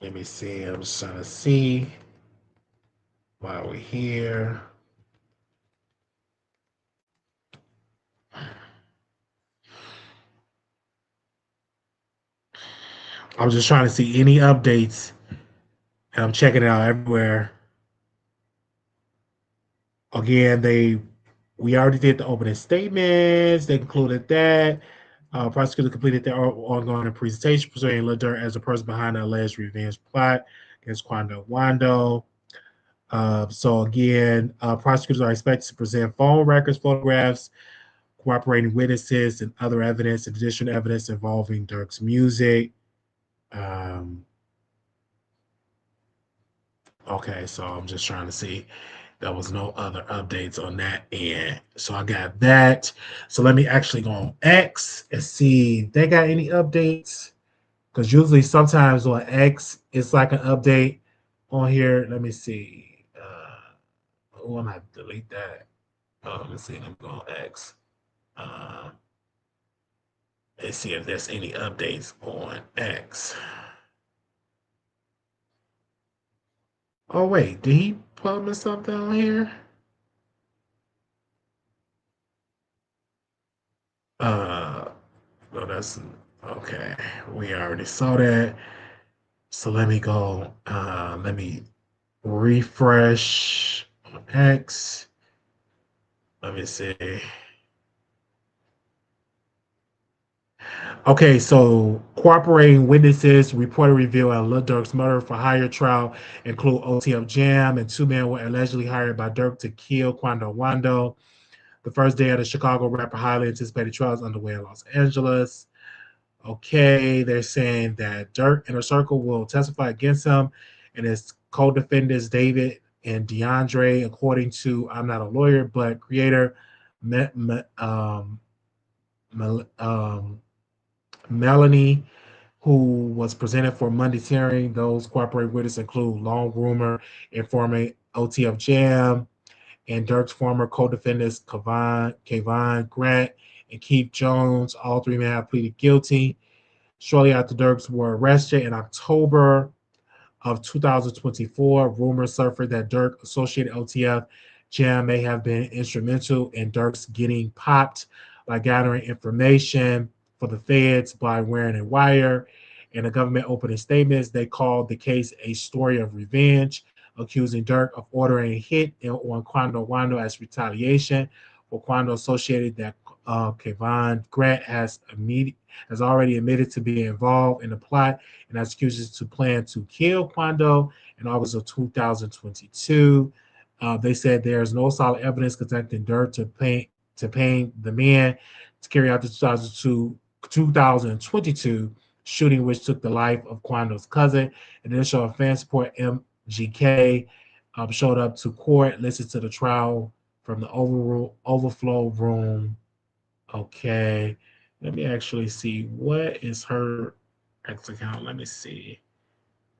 Let me see. I'm just trying to see while we're here. I'm just trying to see any updates, and I'm checking it out everywhere. Again, we already did the opening statements. They concluded that prosecutors completed their ongoing presentation, pursuing Lil Durk as the person behind the alleged revenge plot against Quando Wando. So again, prosecutors are expected to present phone records, photographs, cooperating witnesses, and other evidence, additional evidence involving Durk's music. Um, okay, so I'm just trying to see. There was no other updates on that end. So I got that. So let me actually go on X and see if they got any updates. Because usually sometimes on X, it's like an update on here. Let me see. Oh, I'm gonna have to delete that. Let's see. Let me go on X. Uh, let's see if there's any updates on X. Oh wait, did he publish something on here? Uh, no, that's okay. We already saw that. So let me go. Let me refresh on X. Let me see. Okay, so cooperating witnesses reported reveal a Lil Durk's murder for hire trial include OTF Jam and two men were allegedly hired by Durk to kill Quando Wando. The first day of the Chicago rapper highly anticipated trial is underway in Los Angeles. Okay, they're saying that Durk Inner Circle will testify against him and his co-defendants David and DeAndre, according to I'm not a lawyer, but creator Mel- um, Melanie, who was presented for Monday's hearing. Those cooperating witnesses include long rumor informant OTF Jam and Dirk's former co-defendants Kayvon Grant and Keith Jones. All three men have pleaded guilty. Shortly after Dirks were arrested in October of 2024, rumors surfaced that Dirk associated OTF Jam may have been instrumental in Dirk's getting popped by gathering information for the feds by wearing a wire. In a government opening statements, they called the case a story of revenge, accusing Dirk of ordering a hit on Quando Wando as retaliation for Quando associated that Kevon Grant has already admitted to being involved in the plot and excuses to plan to kill Quando in August of 2022. They said there is no solid evidence connecting Dirk to paying the man to carry out the 2022 shooting, which took the life of Quando's cousin. An initial offense support MGK showed up to court, listened to the trial from the overflow room. Okay, let me actually see what is her X account. Let me see.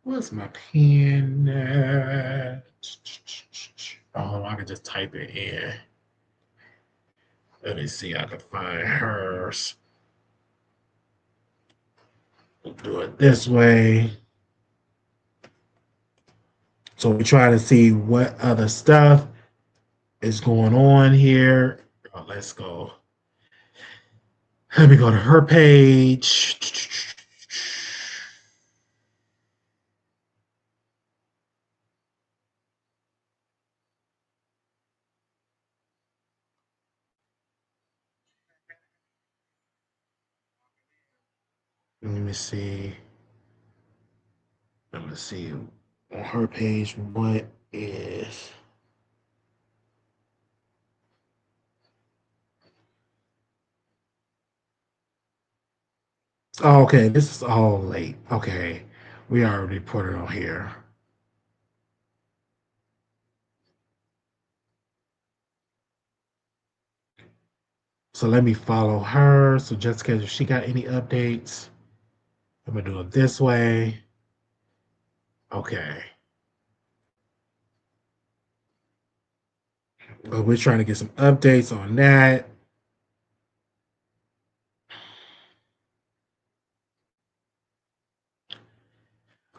What's my pen? Oh, I can just type it in. Let me see. I can find hers. We'll do it this way. So we try to see what other stuff is going on here. Oh, let's go. Let me go to her page. Let me see. Let me see on her page what is. Oh, okay, this is all late. Okay, we already put it on here. So let me follow her. So Jessica, if she got any updates, I'm gonna do it this way. Okay. But we're trying to get some updates on that.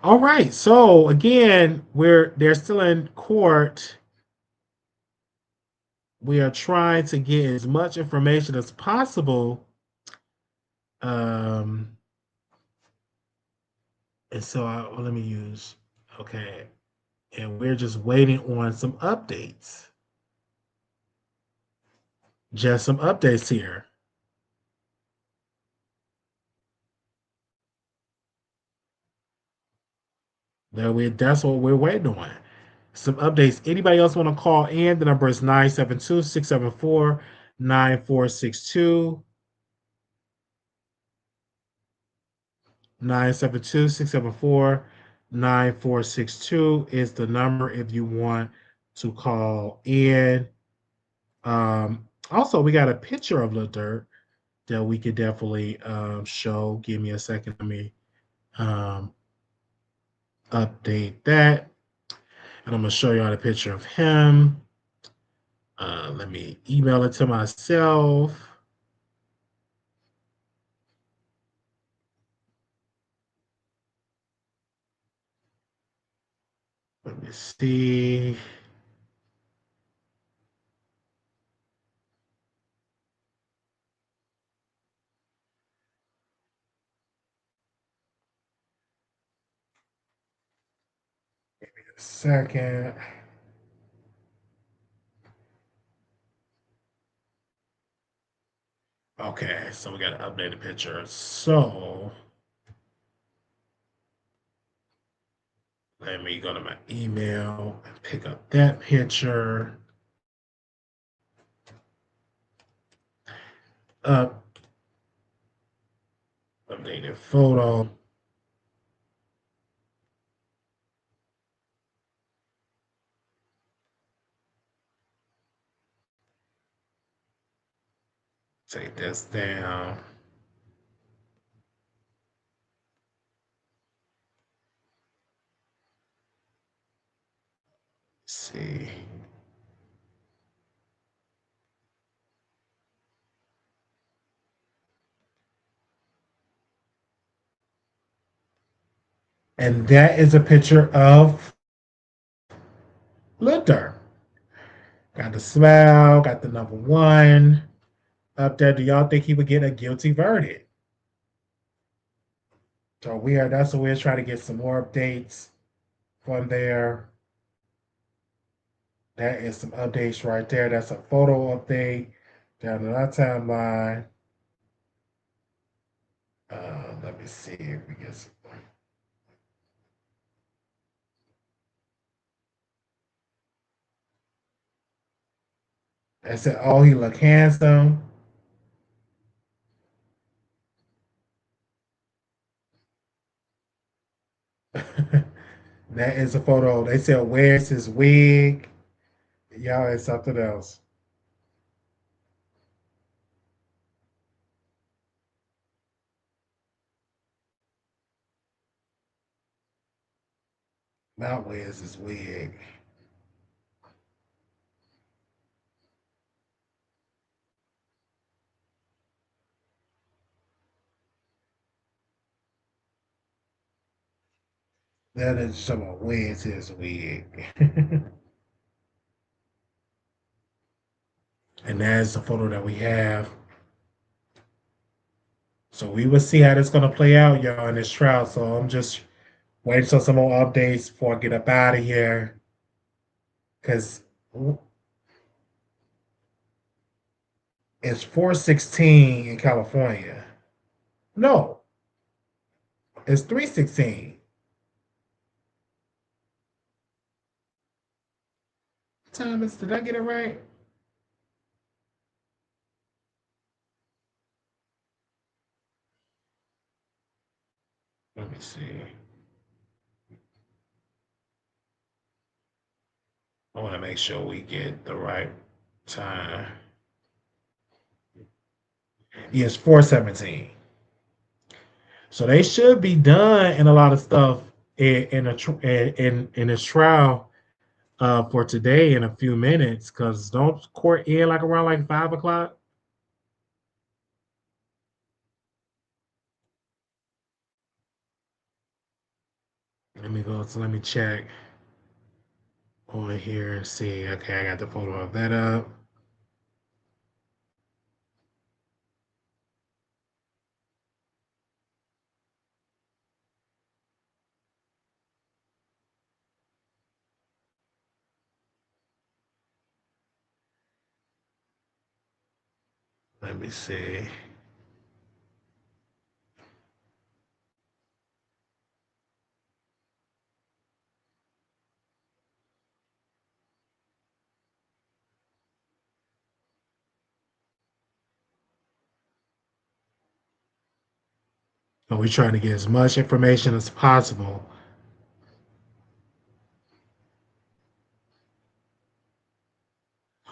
All right. So again, they're still in court. We are trying to get as much information as possible. Um, and so let me use okay. And we're just waiting on some updates. Just some updates here. That's what we're waiting on. Some updates. Anybody else want to call in? The number is 972-674-9462. 972-674-9462 is the number if you want to call in. Also, we got a picture of Lil Durk that we could definitely show. Give me a second. Let me um, update that. And I'm going to show you all a picture of him. Let me email it to myself. Let me see. Second. Okay, so we got to update the picture. So let me go to my email and pick up that picture. Up, updated photo. Take this down. Let's see. And that is a picture of Lil Durk. Got the smile, got the number one up there. Do y'all think he would get a guilty verdict? So that's what we're trying to get some more updates from there. That is some updates right there. That's a photo update down in our timeline. Let me see if we get some. I said, oh, he look handsome. That is a photo. They said, where's his wig? Y'all, it's something else. Not where's his wig. That is someone where's his wig. And that's the photo that we have. So we will see how this gonna play out, y'all, in this trial. So I'm just waiting for some more updates before I get up out of here. Cause it's 4:16 in California. No, it's 3:16. What time is? Did I get it right? Let me see. I want to make sure we get the right time. Yes, 4:17. So they should be done in a lot of stuff in this trial for today in a few minutes. Cause don't court end like around like 5 o'clock. Let me go. So let me check over here and see. Okay, I got the photo of that up. Let me see. And we're trying to get as much information as possible.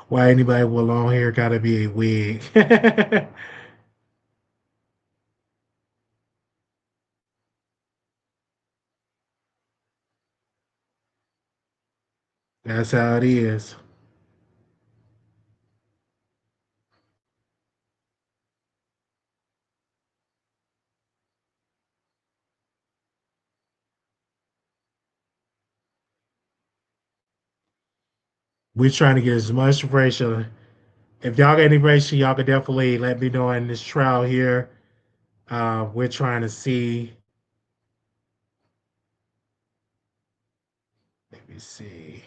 Why anybody with long hair gotta be a wig? That's how it is. We're trying to get as much information. If y'all got any information, y'all can definitely let me know in this trial here. We're trying to see Let me see.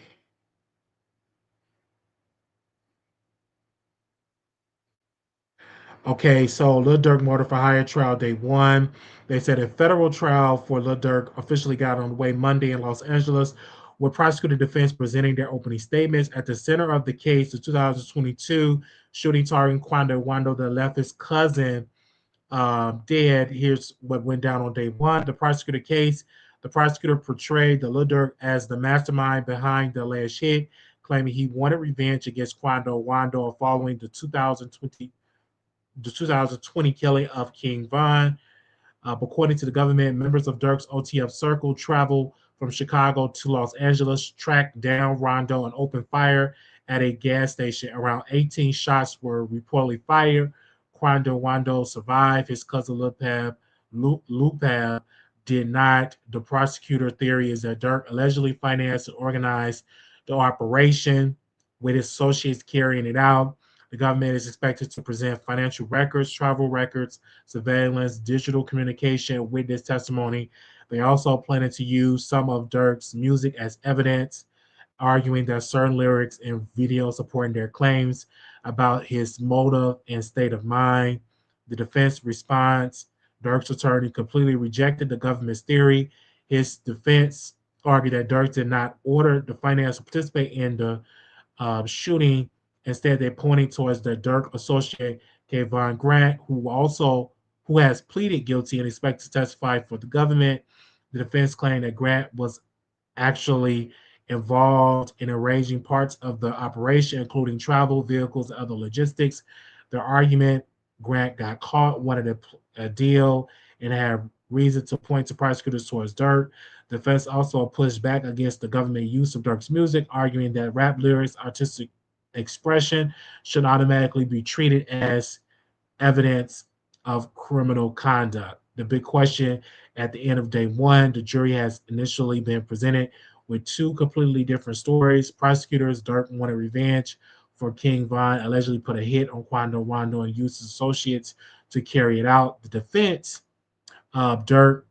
Okay, so Lil Durk murder for hire trial day one. They said a federal trial for Lil Durk officially got underway Monday in Los Angeles, with prosecutor defense presenting their opening statements. At the center of the case, the 2022 shooting targeting Quando Wando that left his cousin dead. Here's what went down on day one. The prosecutor case. The prosecutor portrayed the Lil Durk as the mastermind behind the alleged hit, claiming he wanted revenge against Quando Wando following the 2020 killing of King Von. According to the government, members of Dirk's OTF circle traveled from Chicago to Los Angeles, tracked down Rondo, and opened fire at a gas station. Around 18 shots were reportedly fired. Quando Wando survived. His cousin Lupab did not. The prosecutor theory is that Dirk allegedly financed and organized the operation, with his associates carrying it out. The government is expected to present financial records, travel records, surveillance, digital communication, witness testimony. They also planning to use some of Dirk's music as evidence, arguing that certain lyrics and videos supporting their claims about his motive and state of mind. The defense response: Dirk's attorney completely rejected the government's theory. His defense argued that Dirk did not order the finance to participate in the shooting. Instead, they're pointing towards the Dirk associate, Kayvon Grant, who has pleaded guilty and expected to testify for the government. The defense claimed that Grant was actually involved in arranging parts of the operation, including travel, vehicles, and other logistics. Their argument: Grant got caught, wanted a deal, and had reason to point to prosecutors towards Dirk. The defense also pushed back against the government use of Dirk's music, arguing that rap lyrics, artistic expression, should automatically be treated as evidence of criminal conduct. The big question at the end of day one: the jury has initially been presented with two completely different stories. Prosecutors: Dirk wanted revenge for King Von, allegedly put a hit on Quando Wando and used his associates to carry it out. The defense: Dirk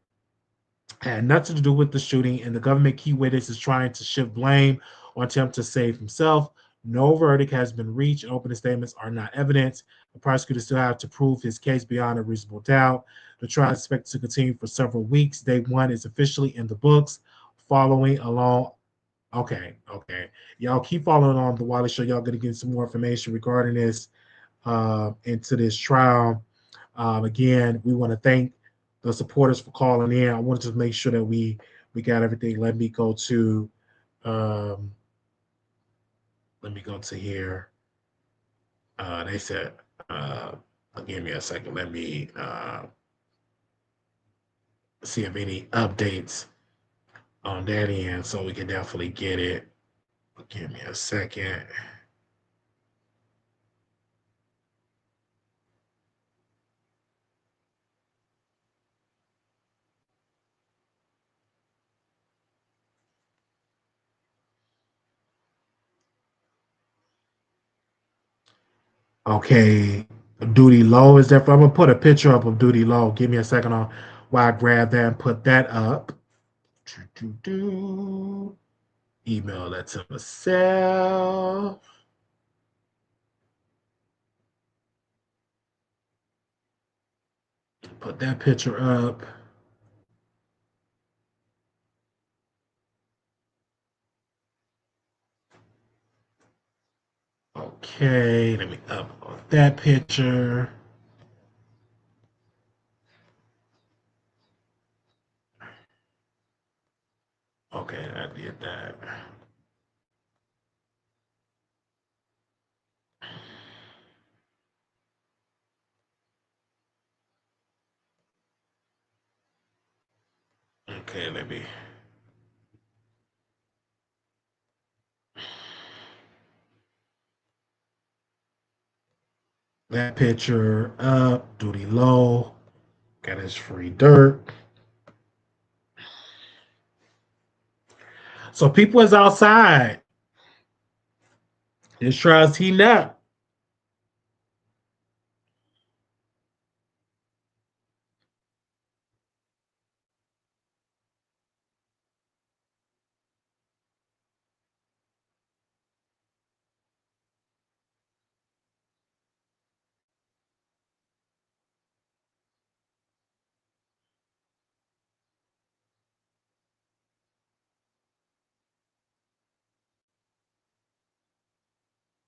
had nothing to do with the shooting, and the government key witness is trying to shift blame or attempt to save himself. No verdict has been reached, and opening statements are not evidence. The prosecutor still have to prove his case beyond a reasonable doubt. The trial is expected to continue for several weeks. Day one is officially in the books. Following along, okay. Y'all keep following on the Wiley Show. Y'all gonna get some more information regarding this into this trial. Again, we want to thank the supporters for calling in. I wanted to make sure that we got everything. Um, let me go to here. They said, give me a second. Let me see if any updates on that end, so we can definitely get it. Give me a second. Okay, Duty Low is there. I'm gonna put a picture up of Duty Low. Give me a second on while I grab that and put that up. Email that to myself. Put that picture up. Okay, let me upload that picture. Okay, I did that. Okay, let me. That picture up, Duty Low. Got his free dirt. So people is outside. This trial's heating up.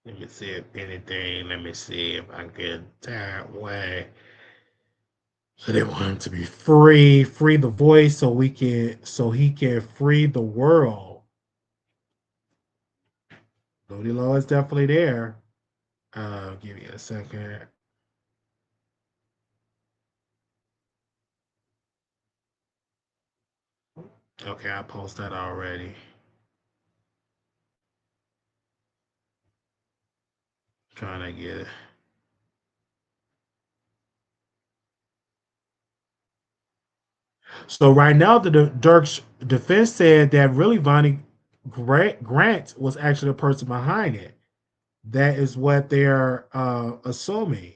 Let me see if anything. Let me see if I can get that way. So they want him to be free the voice, so he can free the world. Lodi Law is definitely there. Give me a second. Okay, I posted that already. Trying to get it. So right now, the Dirk's defense said that really Vonnie Grant was actually the person behind it. That is what they're assuming.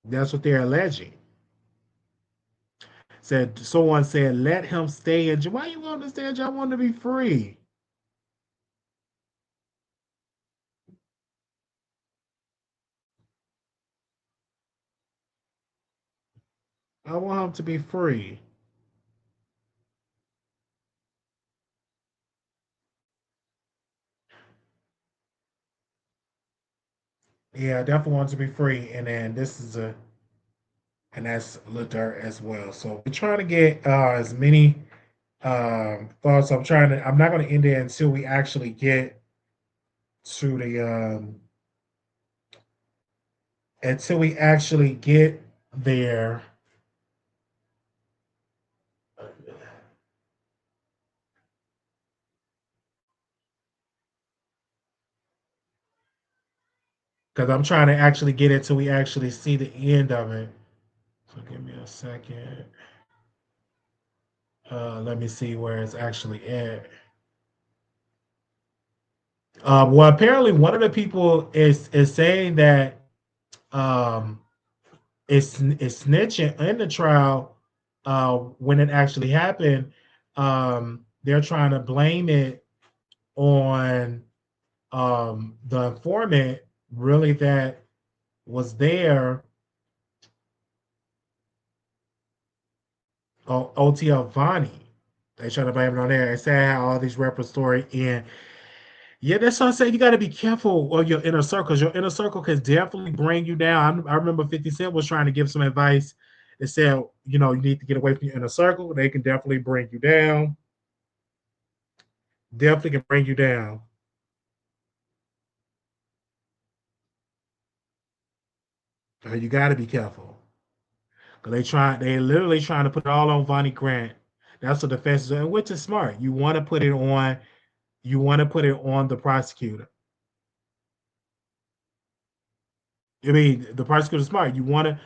That's what they're alleging. Said someone said, "Let him stay in jail." Why you want to stay in jail? I want to be free. I want him to be free. Yeah, I definitely want to be free. And then this is a, and that's LIL DURK as well. So we're trying to get as many thoughts. I'm not going to end it until we actually get to the, until we actually get there. Because I'm trying to actually get it till we actually see the end of it. So give me a second. Let me see where it's actually at. Well, apparently one of the people is saying that um, it's snitching in the trial when it actually happened. They're trying to blame it on the informant, really, that was there, OTL Vonnie. They trying to blame it on there and say how all these rappers story. And yeah, that's what I'm saying. You got to be careful of your inner circles. Your inner circle can definitely bring you down. I remember 50 Cent was trying to give some advice. It said, you need to get away from your inner circle. They can definitely bring you down. Definitely can bring you down. You got to be careful. Because they literally trying to put it all on Vonnie Grant. That's what the defense is doing, which is smart. You want to put it on the prosecutor. I mean, the prosecutor is smart. You're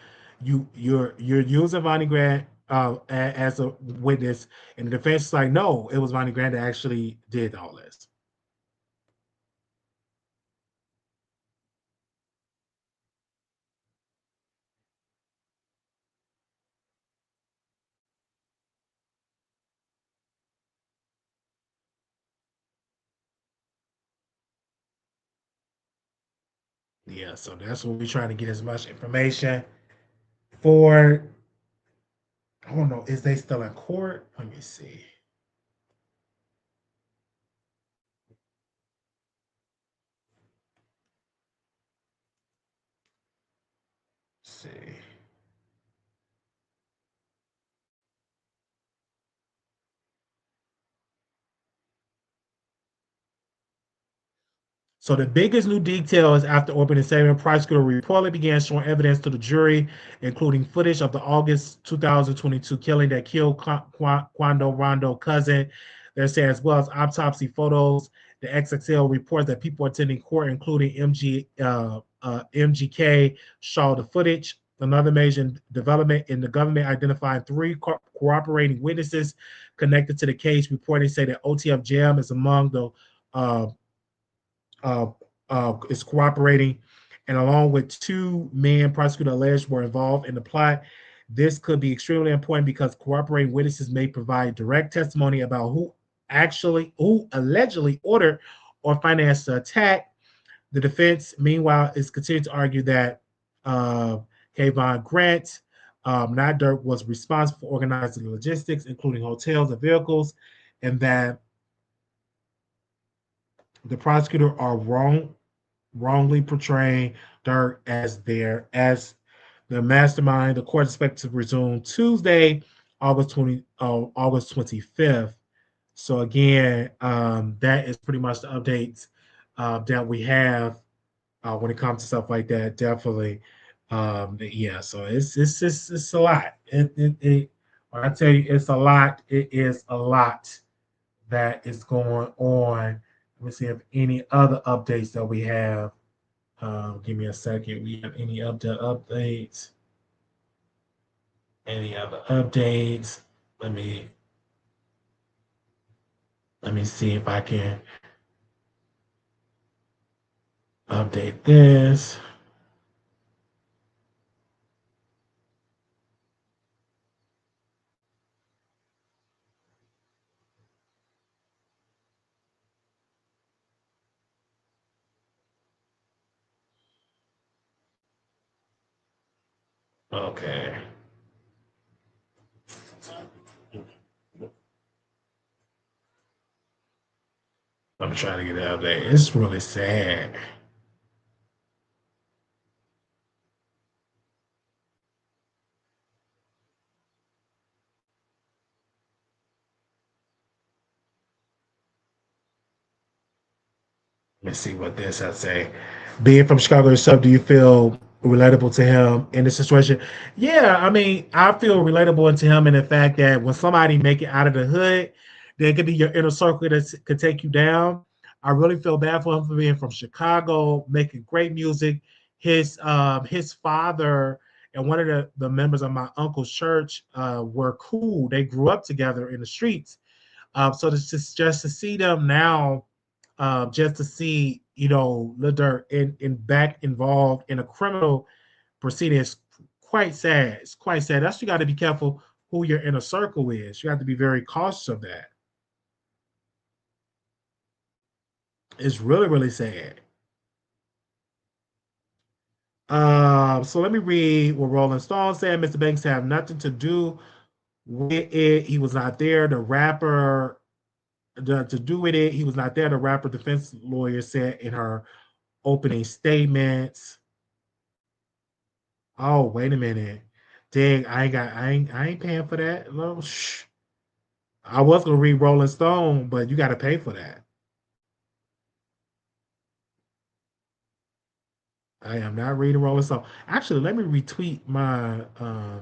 using Vonnie Grant as a witness, and the defense is like, no, it was Vonnie Grant that actually did all this. Yeah, so that's what we're trying to get as much information for. I don't know, is they still in court? Let me see. See. So the biggest new detail is after opening statement, prosecutor reportedly began showing evidence to the jury, including footage of the August 2022 killing that killed Quando Rondo cousin. They're saying as well as autopsy photos. The XXL reports that people attending court, including MGK, saw the footage. Another major development in the government identifying three cooperating witnesses connected to the case, reporting say that OTF Jam is among the uh, uh, is cooperating, and along with two men prosecutor alleged were involved in the plot. This could be extremely important because cooperating witnesses may provide direct testimony about who allegedly ordered or financed the attack. The defense, meanwhile, is continuing to argue that Kayvon Grant Not Dirk was responsible for organizing the logistics, including hotels and vehicles, and that the prosecutor are wrongly portraying Dirk as the mastermind. The court is expected to resume Tuesday, August 25th. So again, that is pretty much the updates that we have when it comes to stuff like that. Definitely, yeah. So it's a lot. When I tell you it's a lot, it is a lot that is going on. Let me see if any other updates that we have. Give me a second. We have any updates? Any other updates? Let me see if I can update this. Okay. I'm trying to get an update. It's really sad. Let me see what this has to say. Being from Chicago yourself, do you feel relatable to him in this situation? Yeah, I mean, I feel relatable to him in the fact that when somebody make it out of the hood, they could be your inner circle that could take you down. I really feel bad for him for being from Chicago, making great music. His father and one of the members of my uncle's church were cool. They grew up together in the streets. So just to see them now, just to see Lil Durk in back involved in a criminal proceeding is quite sad. It's quite sad. That's you got to be careful who your inner circle is. You have to be very cautious of that. It's really really sad. So let me read what Rolling Stone said. Mr. Banks have nothing to do with it. He was not there. The rapper to do with it. He was not there. The rapper defense lawyer said in her opening statements. Oh, wait a minute. Dang, I ain't paying for that. No, shh. I was gonna read Rolling Stone, but you gotta pay for that. I am not reading Rolling Stone. Actually, let me retweet my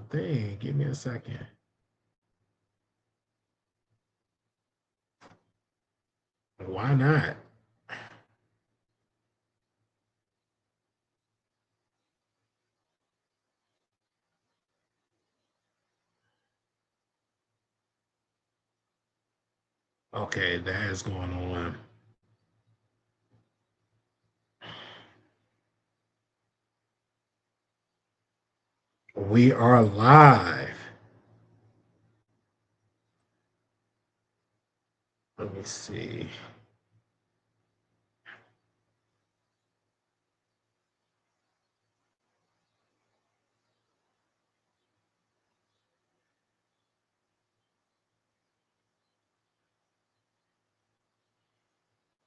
thing. Give me a second. Why not? Okay, that is going on. We are live. Let me see.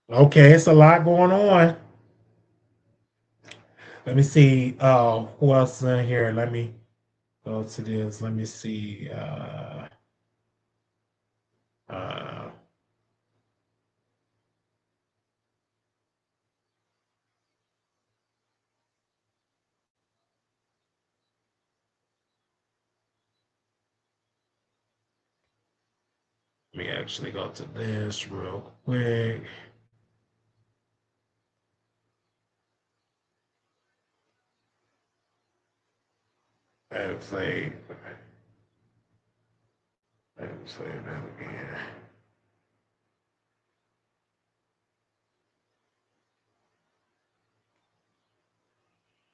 Okay, it's a lot going on. Let me see who else is in here. Let me go to this. Let me see. Uh, Let me actually go to this real quick. And play. And play that again.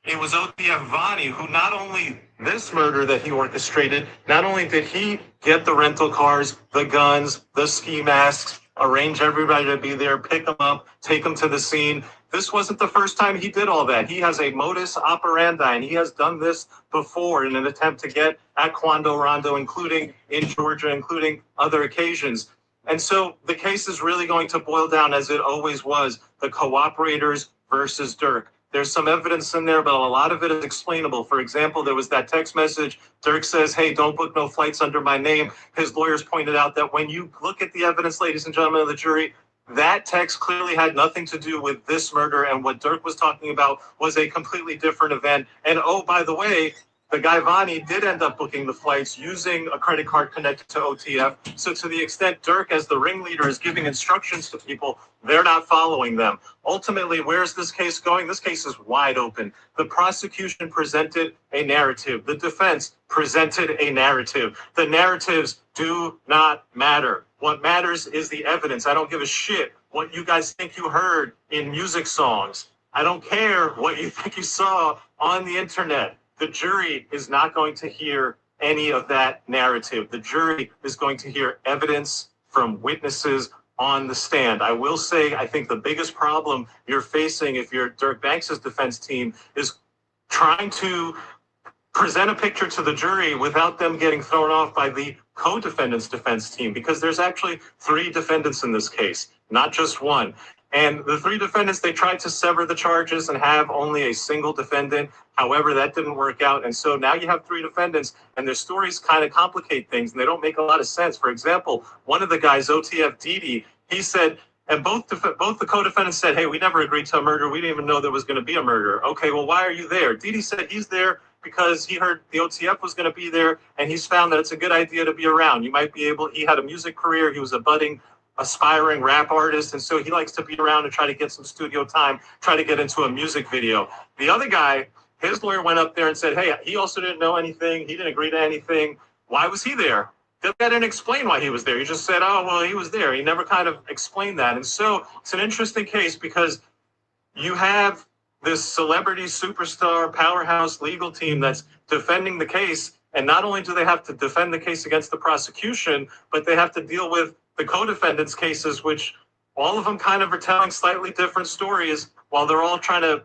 It was ODF Vani who not only this murder that he orchestrated, not only did he get the rental cars, the guns, the ski masks, arrange everybody to be there, pick them up, take them to the scene. This wasn't the first time he did all that. He has a modus operandi, and he has done this before in an attempt to get at Quando Rondo, including in Georgia, including other occasions. And so the case is really going to boil down, as it always was, the cooperators versus Dirk. There's some evidence in there, but a lot of it is explainable. For example, there was that text message. Dirk says, hey, don't book no flights under my name. His lawyers pointed out that when you look at the evidence, ladies and gentlemen of the jury, that text clearly had nothing to do with this murder. And what Dirk was talking about was a completely different event. And oh, by the way, the guy Vani did end up booking the flights using a credit card connected to OTF. So to the extent Dirk, as the ringleader, is giving instructions to people, they're not following them. Ultimately, where's this case going? This case is wide open. The prosecution presented a narrative. The defense presented a narrative. The narratives do not matter. What matters is the evidence. I don't give a shit what you guys think you heard in music songs. I don't care what you think you saw on the internet. The jury is not going to hear any of that narrative. The jury is going to hear evidence from witnesses on the stand. I will say, I think the biggest problem you're facing if you're Dirk Banks' defense team is trying to present a picture to the jury without them getting thrown off by the co-defendant's defense team, because there's actually 3 defendants in this case, not just one. And the 3 defendants, they tried to sever the charges and have only a single defendant. However, that didn't work out. And so now you have 3 defendants, and their stories kind of complicate things, and they don't make a lot of sense. For example, one of the guys, OTF Didi, he said, and both the co-defendants said, hey, we never agreed to a murder. We didn't even know there was going to be a murder. Okay, well, why are you there? Didi said he's there because he heard the OTF was going to be there, and he's found that it's a good idea to be around. You might be able, he had a music career. He was a budding, aspiring rap artist, and so he likes to be around and try to get some studio time, try to get into a music video. The other guy, his lawyer went up there and said, hey, he also didn't know anything. He didn't agree to anything. Why was he there? The guy didn't explain why he was there. He just said, oh, well, he was there. He never kind of explained that. And so it's an interesting case because you have this celebrity superstar powerhouse legal team that's defending the case. And not only do they have to defend the case against the prosecution, but they have to deal with the co-defendants' cases, which all of them kind of are telling slightly different stories while they're all trying to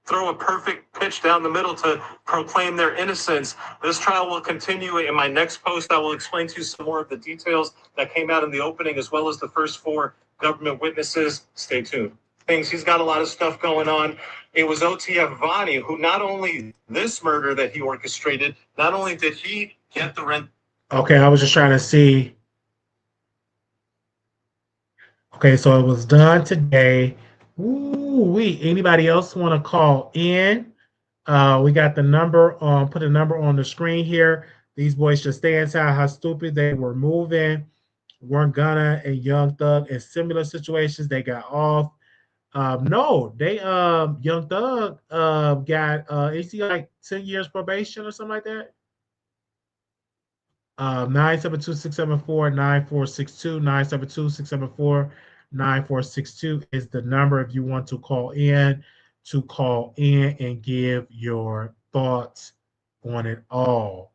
throw a perfect pitch down the middle to proclaim their innocence. This trial will continue. In my next post, I will explain to you some more of the details that came out in the opening, as well as the first 4 government witnesses. Stay tuned. He's got a lot of stuff going on. It was OTF Vani who, not only this murder that he orchestrated, not only did he get the rent. Okay, I was just trying to see. Okay, so it was done today. Ooh-wee. Anybody else want to call in? We got the number on, put a number on the screen here. These boys just stay inside. How stupid they were moving. Weren't Gunna and Young Thug in similar situations. They got off. No, they Young Thug got is he like 10 years probation or something like that? 972-674-9462, 972-674-9462 is the number if you want to call in and give your thoughts on it all.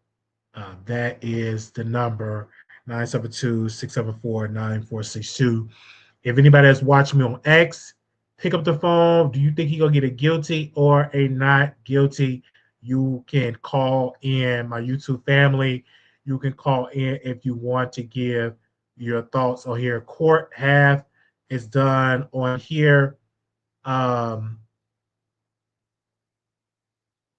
That is the number, 972-674-9462. If anybody that's watching me on X, pick up the phone. Do you think he gonna get a guilty or a not guilty? You can call in. My YouTube family, you can call in if you want to give your thoughts on here. Court half is done on here.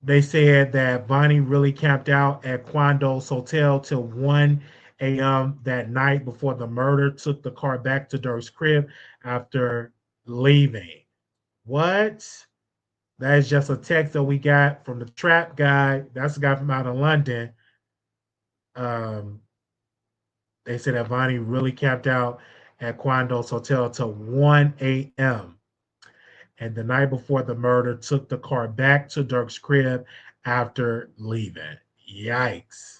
They said that Bonnie really camped out at Quando's hotel till 1 a.m. that night before the murder, took the car back to Dirk's crib after leaving. What? That is just a text that we got from the trap guy. That's the guy from out of London. They said that Bonnie really camped out at Quando's hotel till 1 a.m. and the night before the murder, took the car back to Dirk's crib after leaving. Yikes.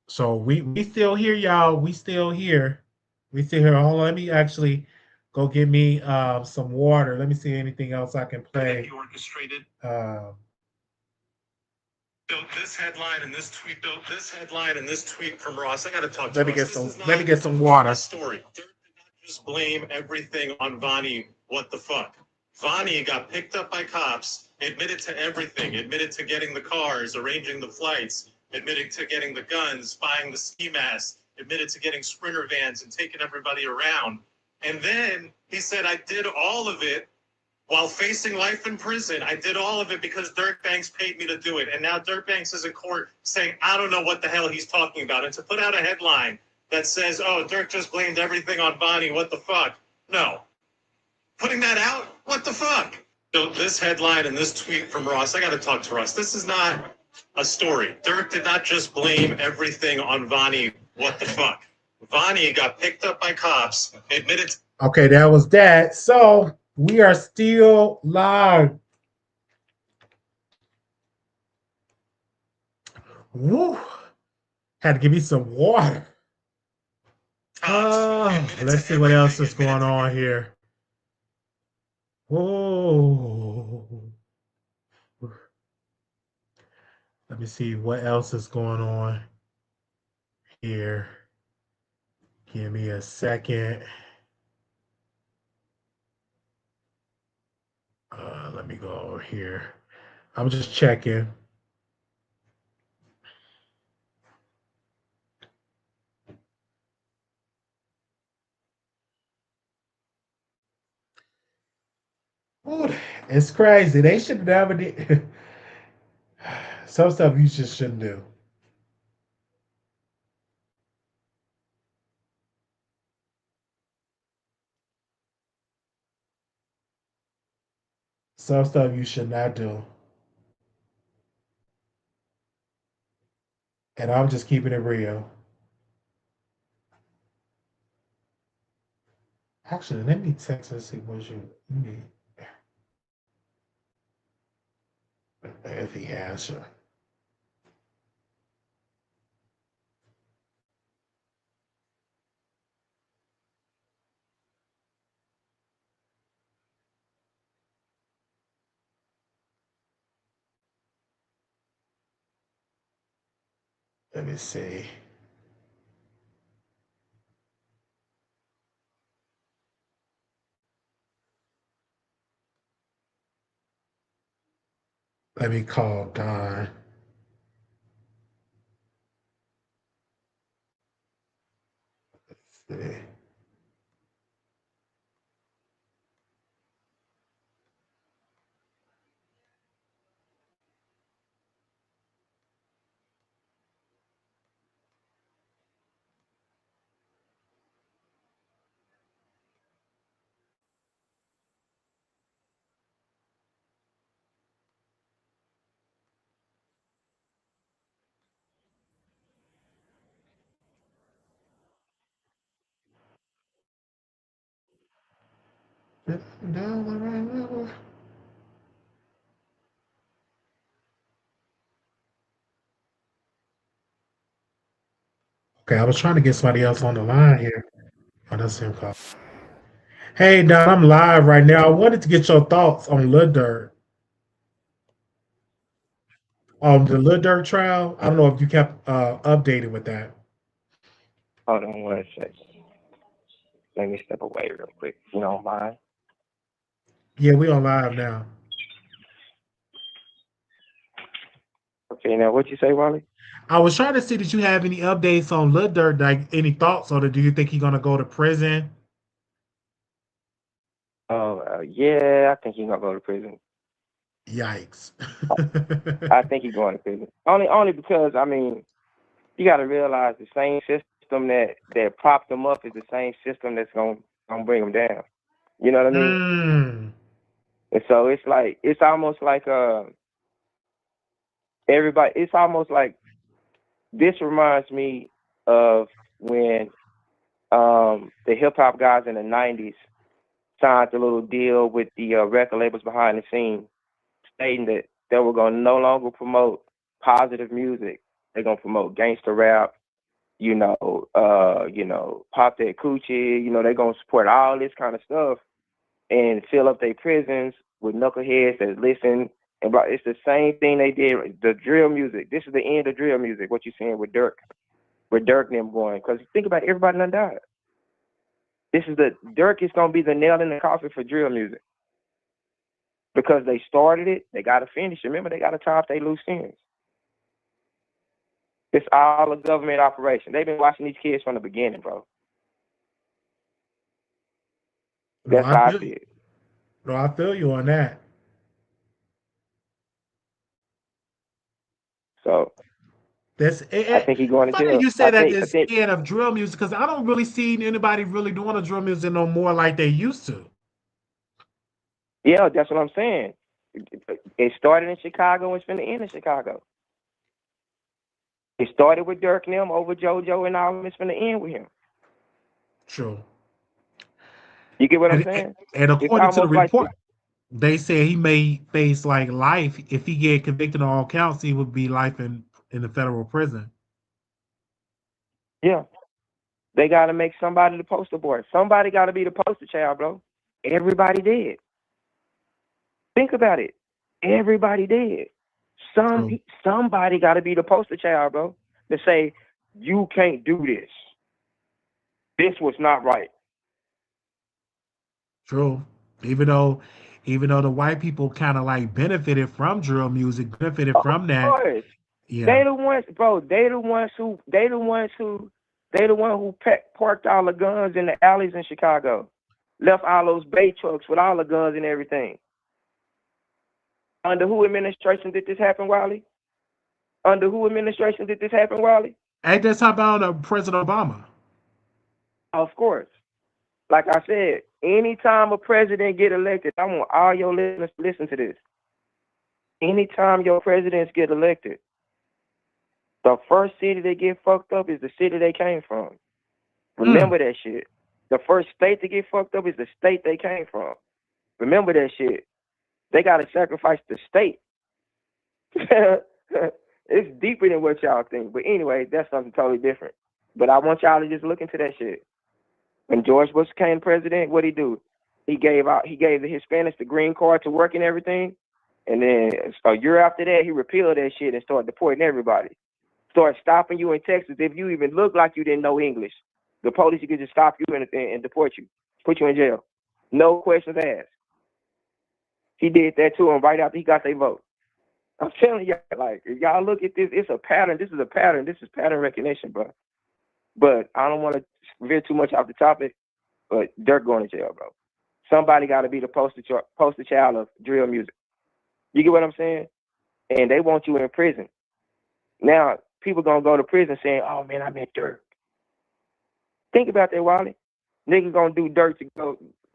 So we still here, y'all. We still here. We still here. Hold on, let me actually go get me some water. Let me see anything else I can play. Orchestrated. This headline and this tweet. This headline and this tweet from Ross. I got to talk to Let me get some water. Story. Just blame everything on Vonnie. What the fuck? Vonnie got picked up by cops, admitted to everything, admitted to getting the cars, arranging the flights, admitted to getting the guns, buying the ski masks, admitted to getting Sprinter vans and taking everybody around. And then he said, I did all of it while facing life in prison. I did all of it because Dirk Banks paid me to do it. And now Dirk Banks is in court saying, I don't know what the hell he's talking about. And to put out a headline that says, oh, Dirk just blamed everything on Vonnie, what the fuck? No. Putting that out? What the fuck? So this headline and this tweet from Ross, I got to talk to Ross. This is not a story. Dirk did not just blame everything on Vonnie, what the fuck? Vonnie got picked up by cops, admitted. Okay, that was that. So we are still live. Woo. Had to give me some water. Let's see what else is going on here. Whoa. Let me see what else is going on here. Give me a second. Let me go over here. I'm just checking. Ooh, it's crazy. They should never did. Some stuff you just shouldn't do. Some stuff you should not do. And I'm just keeping it real. Actually, let me text and see what you need. If he answer. Let me see. Let me call Don. Let's see. Okay, I was trying to get somebody else on the line here. Oh, that's him call. Hey, Don, I'm live right now. I wanted to get your thoughts on LIL DURK. The LIL DURK trial. I don't know if you kept updated with that. Hold on one second. Let me step away real quick. You don't mind? Yeah, we on live now. Okay, now what you say, Wiley? I was trying to see that you have any updates on LIL DURK, like any thoughts on it. Do you think he's gonna go to prison? Oh, yeah, I think he's gonna go to prison. Yikes. I think he's going to prison. Only because, I mean, you got to realize the same system that propped him up is the same system that's gonna bring him down. You know what I mean? Mm. And so it's almost like everybody. It's almost like this reminds me of when the hip hop guys in the '90s signed a little deal with the record labels behind the scenes, stating that they were going to no longer promote positive music. They're going to promote gangster rap, pop that coochie. They're going to support all this kind of stuff and fill up their prisons with knuckleheads that listen. And it's the same thing they did. The drill music. This is the end of drill music. What you're seeing with Dirk and them going. Because think about it, everybody done died. Dirk is gonna be the nail in the coffin for drill music because they started it, they got to finish. Remember, they got to tie up their loose ends. It's all a government operation. They've been watching these kids from the beginning, bro. That's how I see it. No, I feel you on that. So I think he's going to Funny jail. you say that I they're think, scared of drill music because I don't really see anybody really doing the drill music no more like they used to. yeah, that's what I'm saying. It started in Chicago and it's finna end in Chicago. It started with Dirk and them over JoJo and all, and it's finna end with him. True. You get what I'm saying? And It's according to the almost like report, they said he may face like life if he get convicted on all counts. He would be life in the federal prison. yeah, they got to make somebody the poster boy. Somebody got to be the poster child, bro. Everybody did. Think about it. Everybody did. True. Somebody got to be the poster child, bro, to say you can't do this. This was not right. True. Even though the white people kind of like benefited from drill music, benefited Of from that. course. Yeah. They the ones, bro. They the one who parked all the guns in the alleys in Chicago, left all those bay trucks with all the guns and everything. Under who administration did this happen, Wiley? Under who administration did this happen, Wiley? Ain't that talking about President Obama? Of course. Like I said, anytime a president get elected, I want all your listeners to listen to this. Anytime your presidents get elected, the first city they get fucked up is the city they came from. Remember that shit. The first state to get fucked up is the state they came from. Remember that shit. They got to sacrifice the state. It's deeper than what y'all think. But anyway, that's something totally different. But I want y'all to just look into that shit. When George Bush became president, what'd he do? He gave the Hispanics the green card to work and everything. And then a year after that, he repealed that shit and started deporting everybody. Started stopping you in Texas if you even looked like you didn't know English. The police could just stop you and deport you, put you in jail. No questions asked. He did that to him right after he got their vote. I'm telling y'all, like, if y'all look at this, it's a pattern. This is a pattern. This is pattern recognition, bro. But I don't want to veer too much off the topic, but Dirk going to jail, bro. Somebody got to be the poster child of drill music. You get what I'm saying? And they want you in prison. Now, people going to go to prison saying, oh, man, I met Dirk. Think about that, Wiley. Niggas going to do Dirk to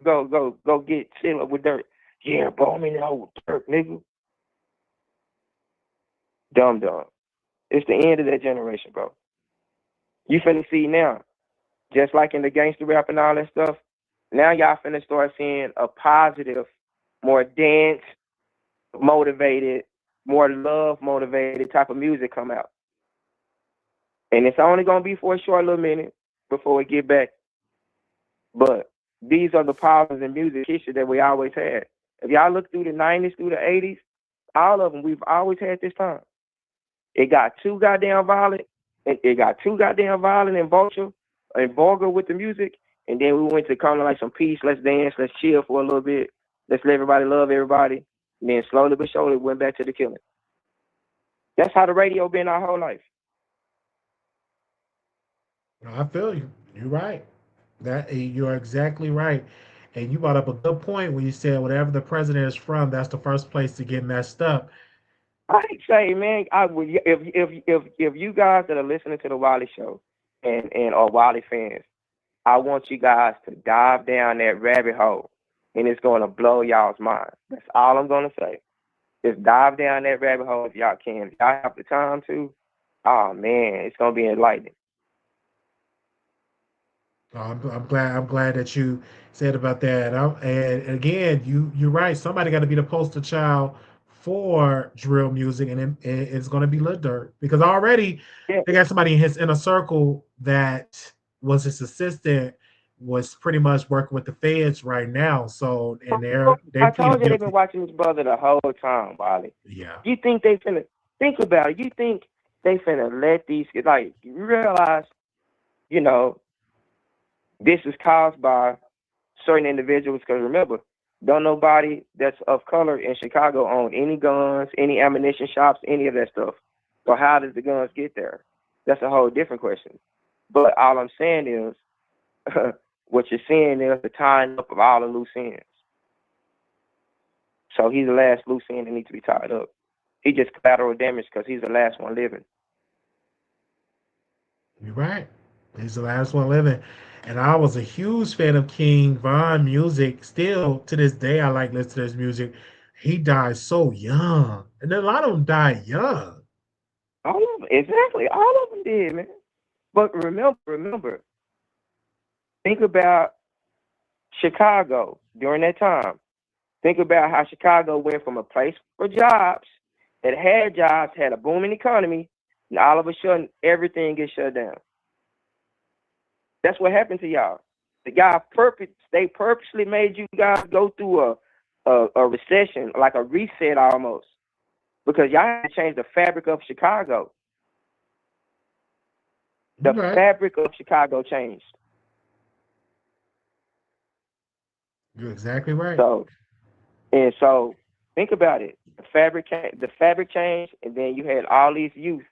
go get chill up with Dirk. Yeah, bro, I'm in the old Dirk, nigga. Dumb. It's the end of that generation, bro. You finna see now, just like in the gangster rap and all that stuff, now y'all finna start seeing a positive, more dance motivated, more love motivated type of music come out. And it's only gonna be for a short little minute before we get back. But these are the powers in music history that we always had. If y'all look through the 90s, through the 80s, all of them, we've always had this time. It got too goddamn violent. And vulgar with the music. And then we went to kind of like some peace. Let's dance. Let's chill for a little bit. Let's let everybody love everybody. And then slowly but surely went back to the killing. That's how the radio been our whole life. I feel you. You're right. You're exactly right. And you brought up a good point when you said whatever the president is from, that's the first place to get messed up. I say, man, if you guys that are listening to the Wiley show and are Wiley fans, I want you guys to dive down that rabbit hole, and it's going to blow y'all's mind. That's all I'm going to say. Just dive down that rabbit hole if y'all can. If y'all have the time to, oh man, it's going to be enlightening. I'm glad that you said about that. And again, you're right. Somebody got to be the poster child for drill music, and it's going to be Lil Durk because already they got somebody in his inner circle that was his assistant, was pretty much working with the feds right now. So and I told you they've been watching his brother the whole time, Wiley. Yeah. You think they finna think about it? You think they finna let these, like, you realize, you know, This is caused by certain individuals, because remember, don't nobody that's of color in Chicago own any guns, any ammunition shops, any of that stuff. So how does the guns get there? That's a whole different question. But all I'm saying is, what you're seeing is the tying up of all the loose ends. So he's the last loose end that needs to be tied up. He just collateral damage because he's the last one living. You're right. He's the last one living. And I was a huge fan of King Von music. Still to this day, I like listening to his music. He died so young. And then a lot of them died young. All of them, exactly. All of them did, man. But remember, think about Chicago during that time. Think about how Chicago went from a place for jobs, that had jobs, had a booming economy, and all of a sudden everything gets shut down. That's what happened to y'all. They purposely made you guys go through a recession, like a reset almost, because y'all had to change the fabric of Chicago. The fabric of Chicago changed. You're exactly right. So think about it. The fabric changed, and then you had all these youth.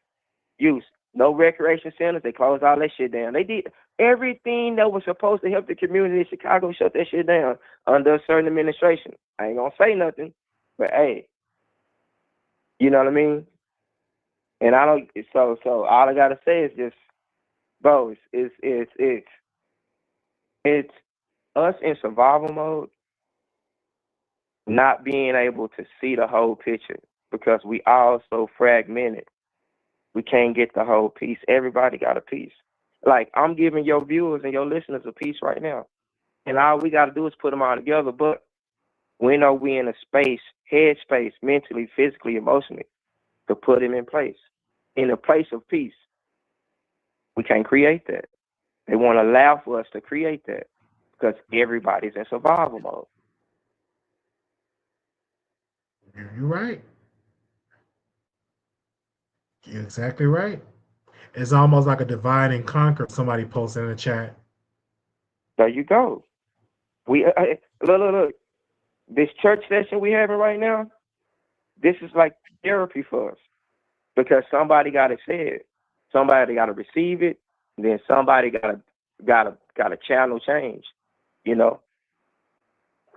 No recreation centers. They closed all that shit down. They did everything that was supposed to help the community in Chicago, shut that shit down under a certain administration. I ain't gonna say nothing, but hey, you know what I mean? And I don't. So all I gotta say is just, bro, it's us in survival mode, not being able to see the whole picture because we all so fragmented. We can't get the whole piece. Everybody got a piece. Like, I'm giving your viewers and your listeners a piece right now. And all we got to do is put them all together. But we know we in a space, head space, mentally, physically, emotionally, to put them in place. In a place of peace. We can't create that. They won't allow for us to create that because everybody's in survival mode. You're right. You're exactly right. It's almost like a divide and conquer. Somebody posted in the chat. There you go. We look. This church session we having right now, this is like therapy for us because somebody got to say it, somebody got to receive it, and then somebody got to channel change. You know.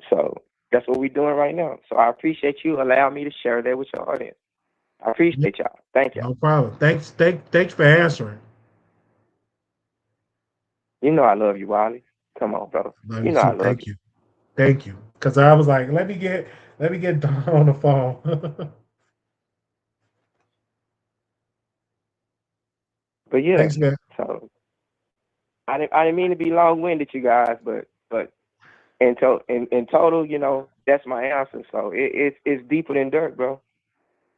So that's what we're doing right now. So I appreciate you allowing me to share that with your audience. I appreciate y'all. Thank y'all. No problem. Thanks for answering. You know I love you, Wiley. Come on, bro. You know I love Thank you. Thank you. Because I was like, let me get Don on the phone. But yeah, Thanks, man. so I didn't mean to be long-winded, you guys, but in total, you know, that's my answer. So it's deeper than dirt, bro.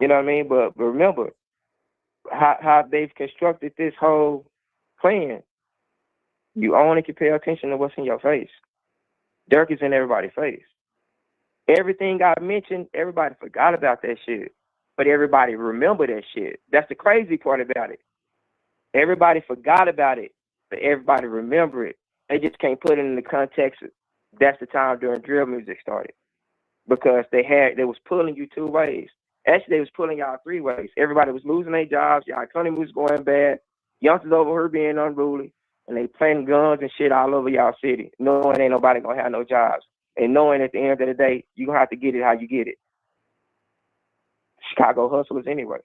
You know what I mean? But remember how they've constructed this whole plan. You only can pay attention to what's in your face. Dirk is in everybody's face. Everything I mentioned, everybody forgot about that shit. But everybody remember that shit. That's the crazy part about it. Everybody forgot about it, but everybody remember it. They just can't put it in the context. That's the time during drill music started. Because they was pulling you two ways. Actually, they was pulling y'all three ways. Everybody was losing their jobs. Y'all economy was going bad. Youngsters over here being unruly. And they planting guns and shit all over y'all city, knowing ain't nobody gonna have no jobs. And knowing at the end of the day, you're gonna have to get it how you get it. Chicago hustlers anyway.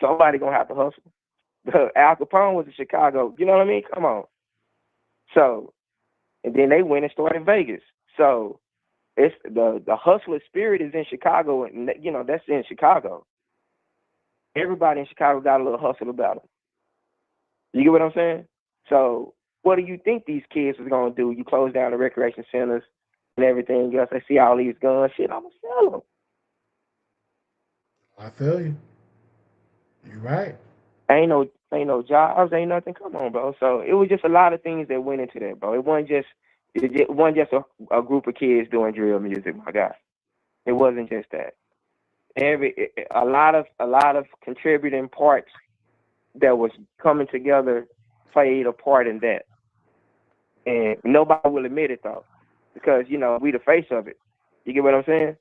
Somebody gonna have to hustle. Al Capone was in Chicago. You know what I mean? Come on. So, and then they went and started Vegas. So it's the hustler spirit is in Chicago, and you know that's in Chicago. Everybody in Chicago got a little hustle about them. You get what I'm saying? So what do you think these kids was gonna do? You close down the recreation centers and everything else. They see all these guns, shit. I'm gonna sell them. I feel you. You're right. Ain't no jobs, ain't nothing. Come on, bro. So it was just a lot of things that went into that, bro. It wasn't just a group of kids doing drill music, my guy. It wasn't just that. A lot of contributing parts that was coming together played a part in that. And nobody will admit it though, because we the face of it. You get what I'm saying?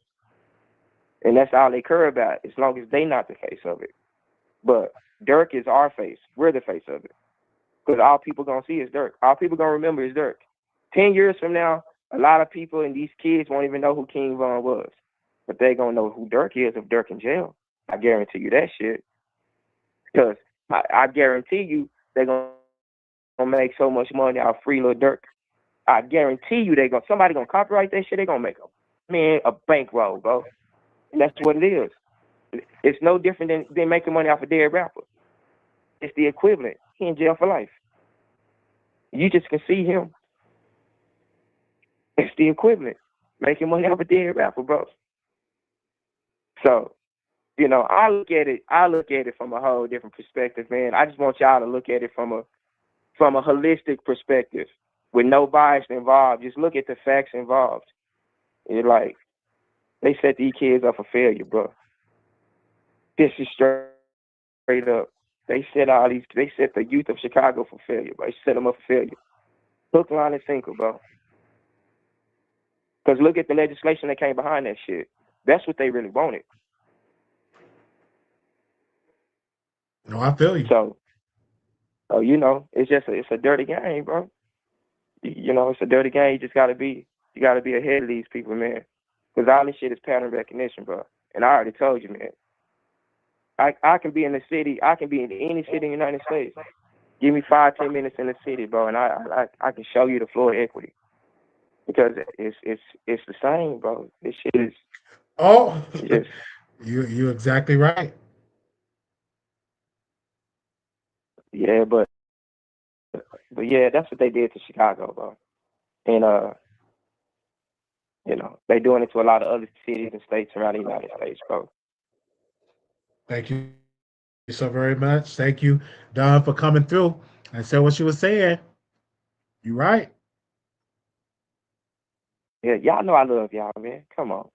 And that's all they care about, as long as they not the face of it. But Dirk is our face. We're the face of it. Because all people gonna see is Dirk. All people gonna remember is Dirk. 10 years from now, a lot of people and these kids won't even know who King Von was. But they gonna know who Dirk is if Dirk in jail. I guarantee you that shit. Because I guarantee you they're gonna make so much money out of free Lil Durk. I guarantee you somebody gonna copyright that shit, they gonna make a bankroll, bro. And that's what it is. It's no different than making money off a dead rapper. It's the equivalent. He in jail for life. You just can see him. It's the equivalent. Making money off a dead rapper, bro. So, I look at it from a whole different perspective, man. I just want y'all to look at it from a holistic perspective with no bias involved. Just look at the facts involved. It's like they set these kids up for failure, bro. This is straight up. They set the youth of Chicago for failure, bro. They set them up for failure. Hook, line, and sinker, bro. Because look at the legislation that came behind that shit. That's what they really wanted. No, I feel you. So it's a dirty game, bro. It's a dirty game. You gotta be ahead of these people, man. Because all this shit is pattern recognition, bro. And I already told you, man. I can be in the city. I can be in any city in the United States. Give me 5-10 minutes in the city, bro, and I can show you the floor equity. Because it's the same, bro. This shit is. Oh, you're exactly right. Yeah, but yeah, that's what they did to Chicago, bro. And they doing it to a lot of other cities and states around the United States, bro. Thank you so very much. Thank you, Don, for coming through and say what you were saying. You're right. Yeah, y'all know I love y'all, man. Come on.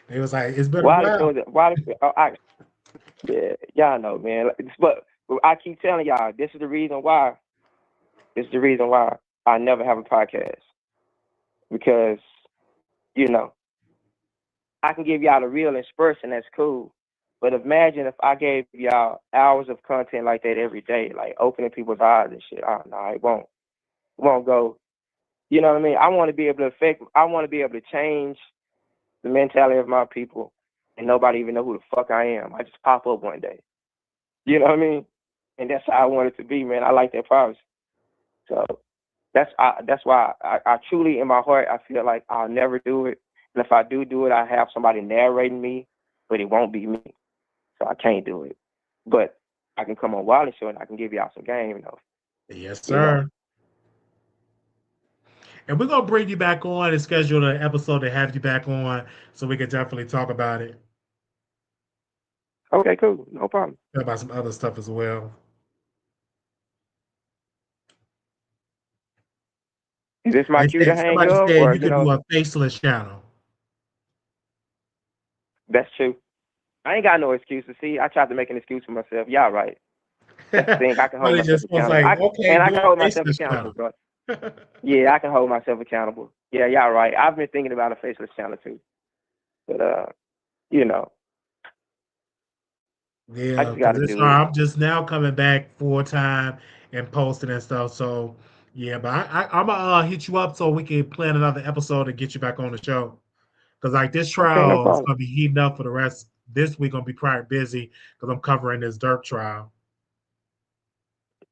It was like, it's been a while. Yeah, y'all know, man. But I keep telling y'all, this is the reason why. This is the reason why I never have a podcast. Because, I can give y'all the real inspiration, that's cool. But imagine if I gave y'all hours of content like that every day, like opening people's eyes and shit. Oh, no, it won't. It won't go. You know what I mean? I want to be able to change the mentality of my people and nobody even know who the fuck I am. I just pop up one day. You know what I mean? And that's how I want it to be, man. I like that privacy. So that's why I truly, in my heart, I feel like I'll never do it. And if I do it, I have somebody narrating me, but it won't be me. So I can't do it. But I can come on Wiley Show and I can give y'all some game, Yes, sir. And we're going to bring you back on and schedule an episode to have you back on so we can definitely talk about it. Okay, cool. No problem. Talk about some other stuff as well. Is this my cue to hang up? Somebody Or, said you could do a faceless channel. That's true. I ain't got no excuses. See, I tried to make an excuse for myself. Y'all right. That's the thing. I can hold myself accountable. I can hold myself accountable, bro. Yeah, I can hold myself accountable. Yeah, y'all right. I've been thinking about a faceless channel too. But Yeah, I'm just now coming back full time and posting and stuff. So yeah, but I'm gonna hit you up so we can plan another episode and get you back on the show. Because like this trial is gonna be heating up for the rest. This week gonna be quite busy because I'm covering this Durk trial.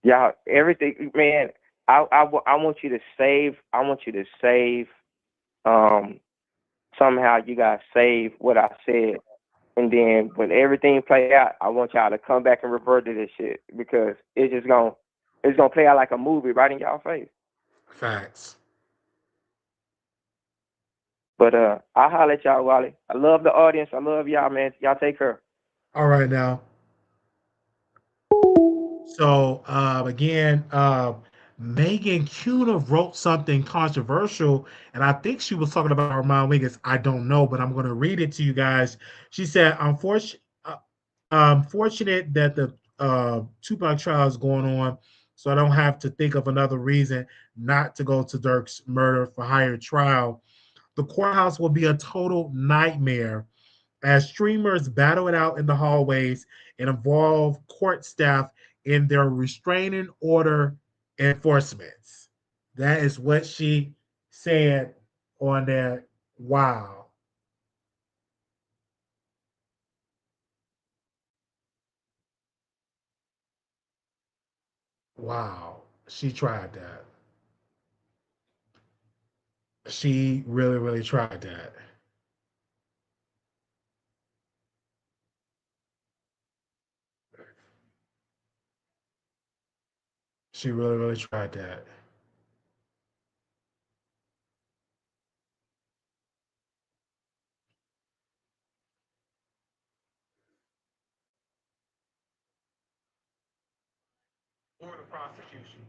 Yeah, everything, man. I want you to save. I want you to save. Somehow you guys save what I said, and then when everything play out, I want y'all to come back and revert to this shit because it's gonna play out like a movie right in y'all face. Facts. But I'll holler at y'all, Wally. I love the audience. I love y'all, man. Y'all take care. All right now. So again, Megan Kuna wrote something controversial, and I think she was talking about Armand Wiggins. I don't know, but I'm going to read it to you guys. She said, "I'm fortunate that the Tupac trial is going on, so I don't have to think of another reason not to go to Dirk's murder for hire trial. The courthouse will be a total nightmare as streamers battle it out in the hallways and involve court staff in their restraining order enforcements. That is what she said on that. Wow. Wow. She tried that. She really, really tried that. She really, really tried that. Or the prosecution.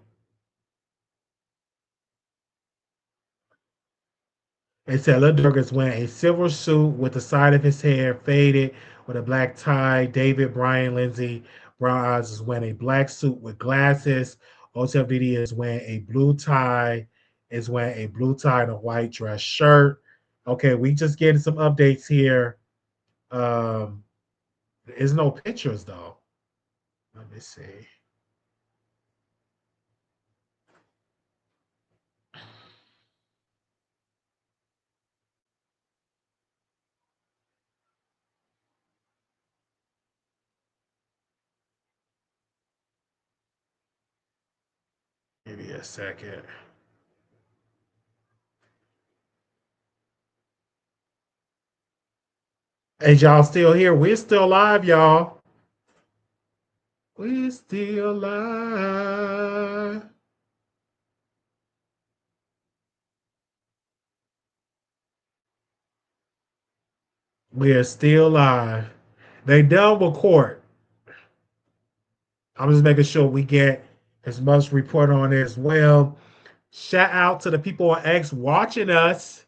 It said Lil Durk is wearing a silver suit with the side of his hair faded with a black tie. David Brian Lindsay Brown Eyes is wearing a black suit with glasses. OTFDD is wearing a blue tie, is wearing a blue tie and a white dress shirt. Okay, we just getting some updates here. There's no pictures though. Let me see. Give me a second. Hey, y'all still here? We're still live, y'all. We're still live. We are still live. They done with court. I'm just making sure we get as much report on it as well. Shout out to the people on X watching us.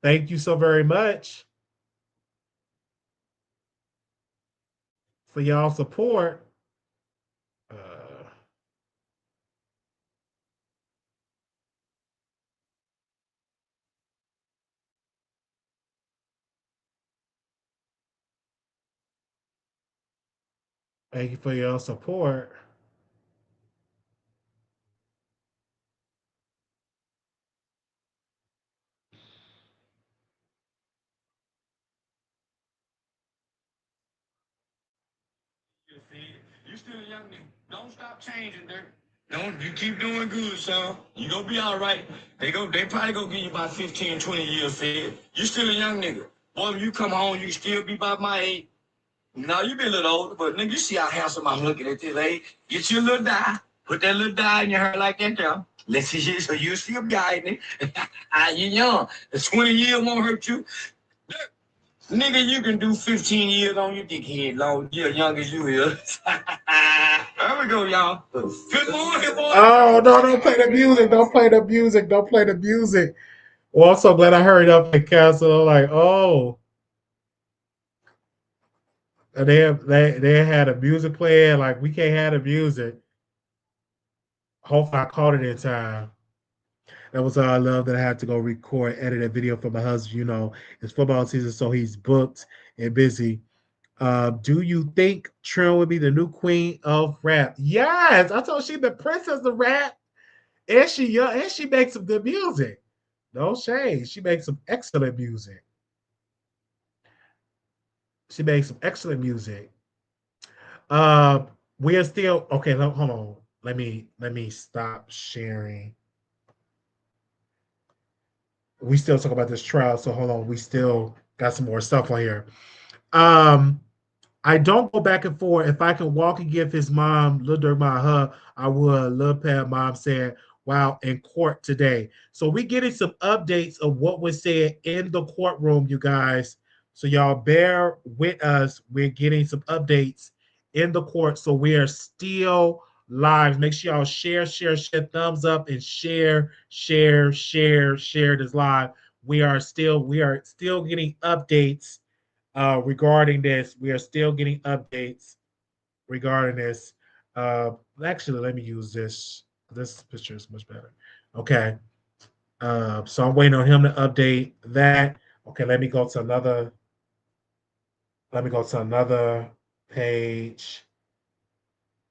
Thank you so very much for y'all support. Uh, Thank you for your support. You still a young nigga. Don't stop changing, Dirk. Don't you keep doing good, son. You gonna be all right. They probably gonna give you about 15, 20 years fed. You still a young nigga. Boy, when you come home, you still be about my age. Now you be a little older, but nigga, you see how handsome I'm looking at this age. Get you a little dye. Put that little dye in your hair like that there. Let's see so you still be all right, nigga. You young. The 20 years won't hurt you. Nigga, you can do 15 years on your dickhead long. You're young as you is. There we go, y'all. Good morning, boy. Oh, no, don't play the music. Don't play the music. Don't play the music. Well, I'm so glad I hurried up and canceled. Like, oh. And they had a music playing. Like, we can't have the music. Hopefully I caught it in time. That was all I love that I had to go record, edit a video for my husband. You know, it's football season, so he's booked and busy. Do you think Trill would be the new queen of rap? Yes, I told she the princess of rap, and she young, and she makes some good music. No shade, she makes some excellent music. She makes some excellent music. Uh, we are still okay. Hold on. Let me stop sharing. We still talk about this trial, so hold on. We still got some more stuff on here. Um, I don't go back and forth. If I can walk and give his mom, Lil Durk, my hug, I would. Lil Pat mom said, wow, in court today. So we getting some updates of what was said in the courtroom, you guys. So y'all bear with us. We're getting some updates in the court. So we are still live. Make sure y'all share, thumbs up, and share this live. We are still getting updates regarding this. We are still getting updates regarding this. Actually, let me use this. This picture is much better. Okay. So I'm waiting on him to update that. Okay, let me go to another. Let me go to another page.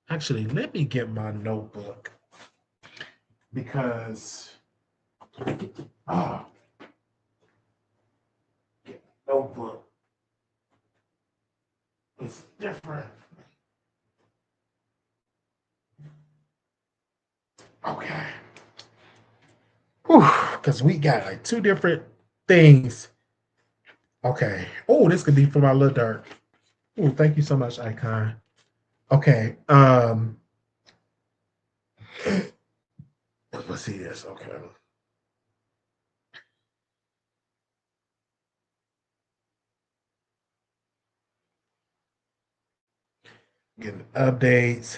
Actually, let me get my notebook because oh, notebook is different. Okay. Because we got like two different things. Okay. Oh, this could be for my little dark. Oh, thank you so much, Icon. Okay. Let's see this. Okay. Getting updates.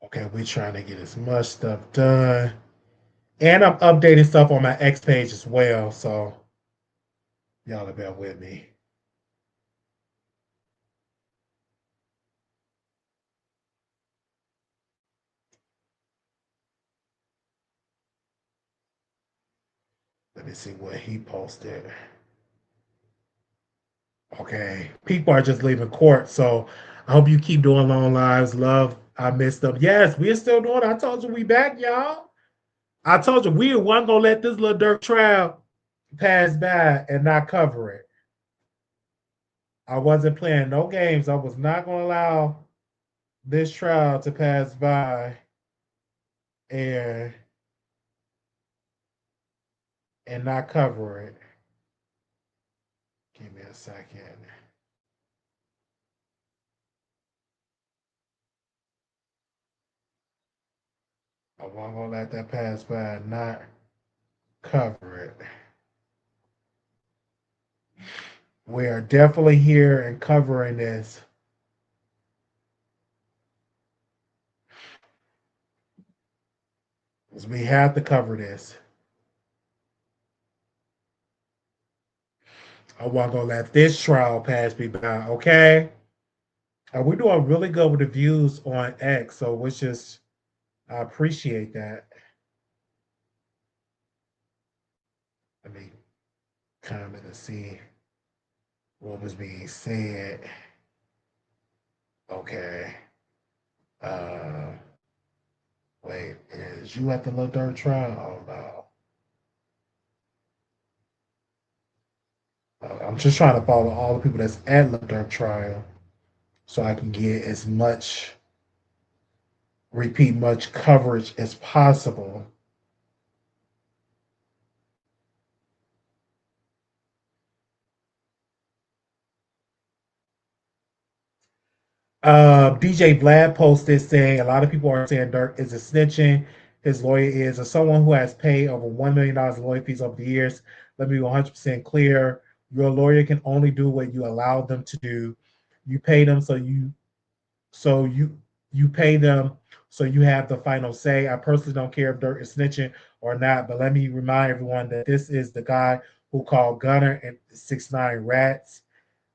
Okay, we're trying to get as much stuff done. And I'm updating stuff on my X page as well. So y'all bear with me. Let me see what he posted. Okay. People are just leaving court. So I hope you keep doing long lives. Love. I missed them. Yes, we're still doing it. I told you we back, y'all. I told you we weren't gonna let this little Dirk trial pass by and not cover it. I wasn't playing no games. I was not gonna allow this trial to pass by and not cover it. Give me a second. I wasn't gonna let that pass by and not cover it. We are definitely here and covering this. Because we have to cover this. I wasn't gonna let this trial pass me by, okay? We're doing really good with the views on X, so which is I appreciate that. Let me comment and see what was being said. Okay. Uh wait, is you at the little dirt trial? Oh no. I'm just trying to follow all the people that's at the dirt trial so I can get as much repeat much coverage as possible. DJ Vlad posted saying a lot of people are saying Dirk is a snitching. His lawyer is, as someone who has paid over $1 million in lawyer fees over the years. Let me be 100% clear. Your lawyer can only do what you allow them to do. You pay them so you pay them so you have the final say. I personally don't care if Dirk is snitching or not, but let me remind everyone that this is the guy who called Gunner and 6ix9ine rats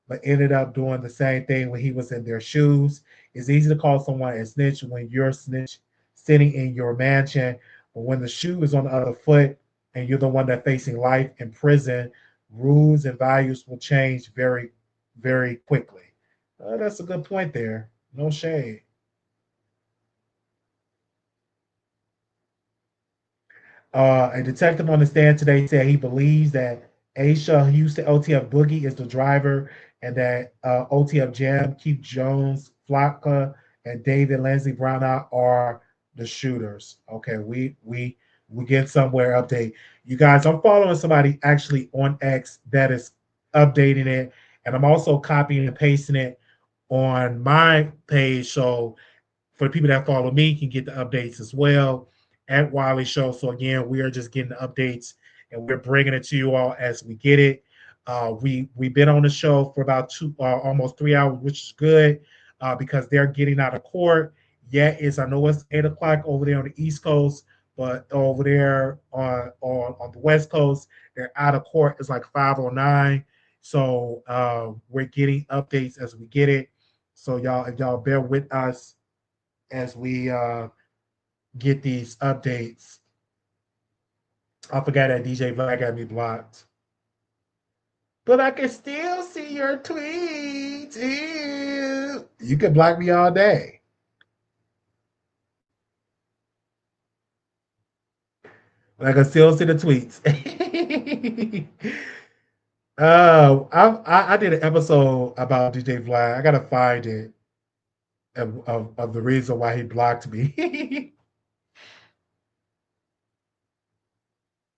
but ended up doing the same thing when he was in their shoes. It's easy to call someone a snitch when you're snitch sitting in your mansion, but when the shoe is on the other foot and you're the one that's facing life in prison, rules and values will change very, very quickly. That's a good point there. No shade. A detective on the stand today said he believes that Aisha Houston OTF Boogie is the driver and that OTF Jam, Keith Jones, Flocka, and David Lindsey Brown are the shooters. Okay, we get somewhere update. You guys, I'm following somebody actually on X that is updating it, and I'm also copying and pasting it on my page. So for the people that follow me can get the updates as well at Wiley Show. So again, we are just getting the updates and we're bringing it to you all as we get it. We've been on the show for about almost 3 hours, which is good because they're getting out of court. Yeah, I know it's 8 o'clock over there on the East Coast, but over there on the West Coast, they're out of court. It's like 5:09. So we're getting updates as we get it. So y'all bear with us as we get these updates. I forgot that DJ Black got me blocked. But I can still see your tweets. Ew. You can block me all day. But I can still see the tweets. I did an episode about DJ Vlad. I gotta find it of the reason why he blocked me.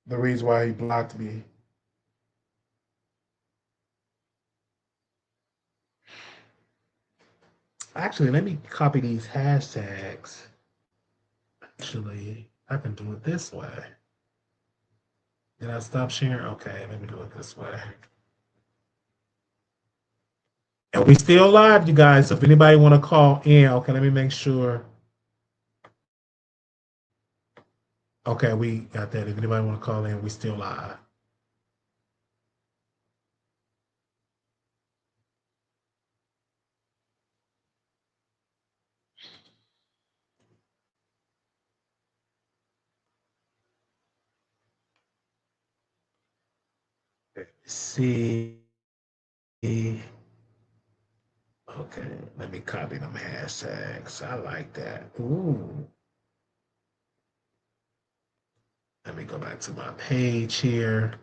The reason why he blocked me. Actually, let me copy these hashtags. Actually, I can do it this way. Did I stop sharing? Okay, let me do it this way. And we still live, you guys. So if anybody want to call in, okay, let me make sure. Okay, we got that. If anybody want to call in, we still live. Let's see. Okay, let me copy them hashtags. I like that. Ooh. Let me go back to my page here.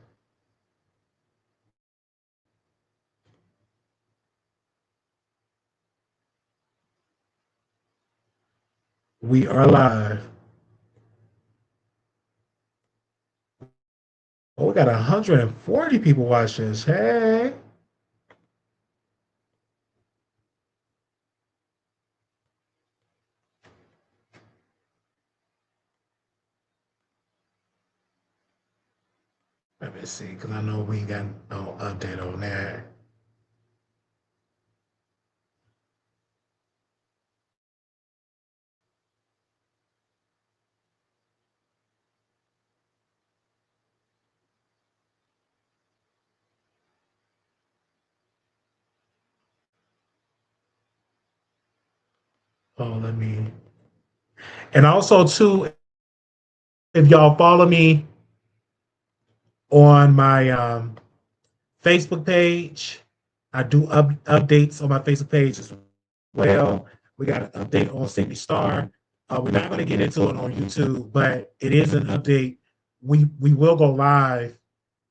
We are live. Oh, we got 140 people watching this. Hey. Let me see, because I know we ain't got no update on that. Oh, let me. And also, too, if y'all follow me on my Facebook page, I do updates on my Facebook page as well. We got an update on Sydney Star. We're not going to get into it on YouTube, but it is an update. We will go live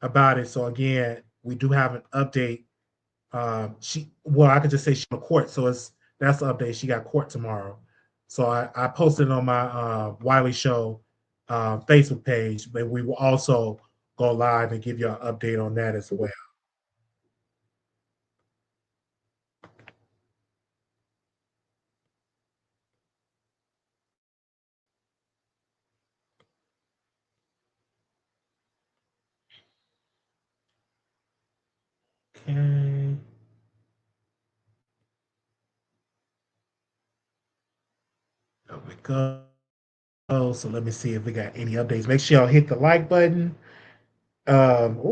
about it. So again, we do have an update. I could just say she's on court. So that's the update. She got court tomorrow. So I posted it on my Wiley Show Facebook page, but we will also go live and give you an update on that as well. Okay. There we go. So let me see if we got any updates. Make sure y'all hit the like button.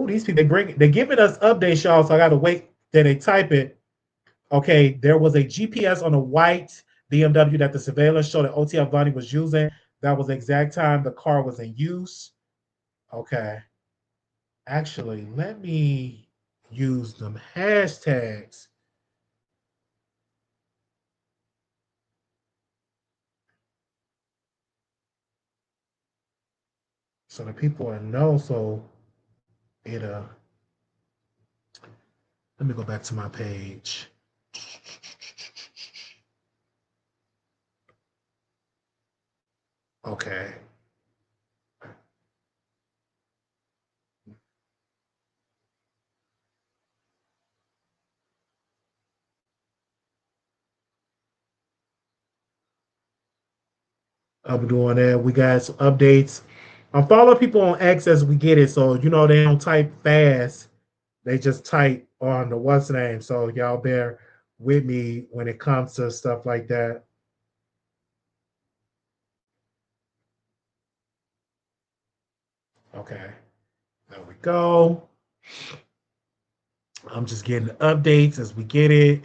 These people they're giving us updates, y'all. So I gotta wait that they type it. Okay, there was a GPS on a white BMW that the surveillance showed that OTF Bunny was using. That was the exact time the car was in use. Okay. Actually, let me use them hashtags. So the people know, so it let me go back to my page. Okay. I'll be doing that. We got some updates. I'm following people on X as we get it. So, they don't type fast. They just type on the what's name. So y'all bear with me when it comes to stuff like that. Okay, there we go. I'm just getting updates as we get it.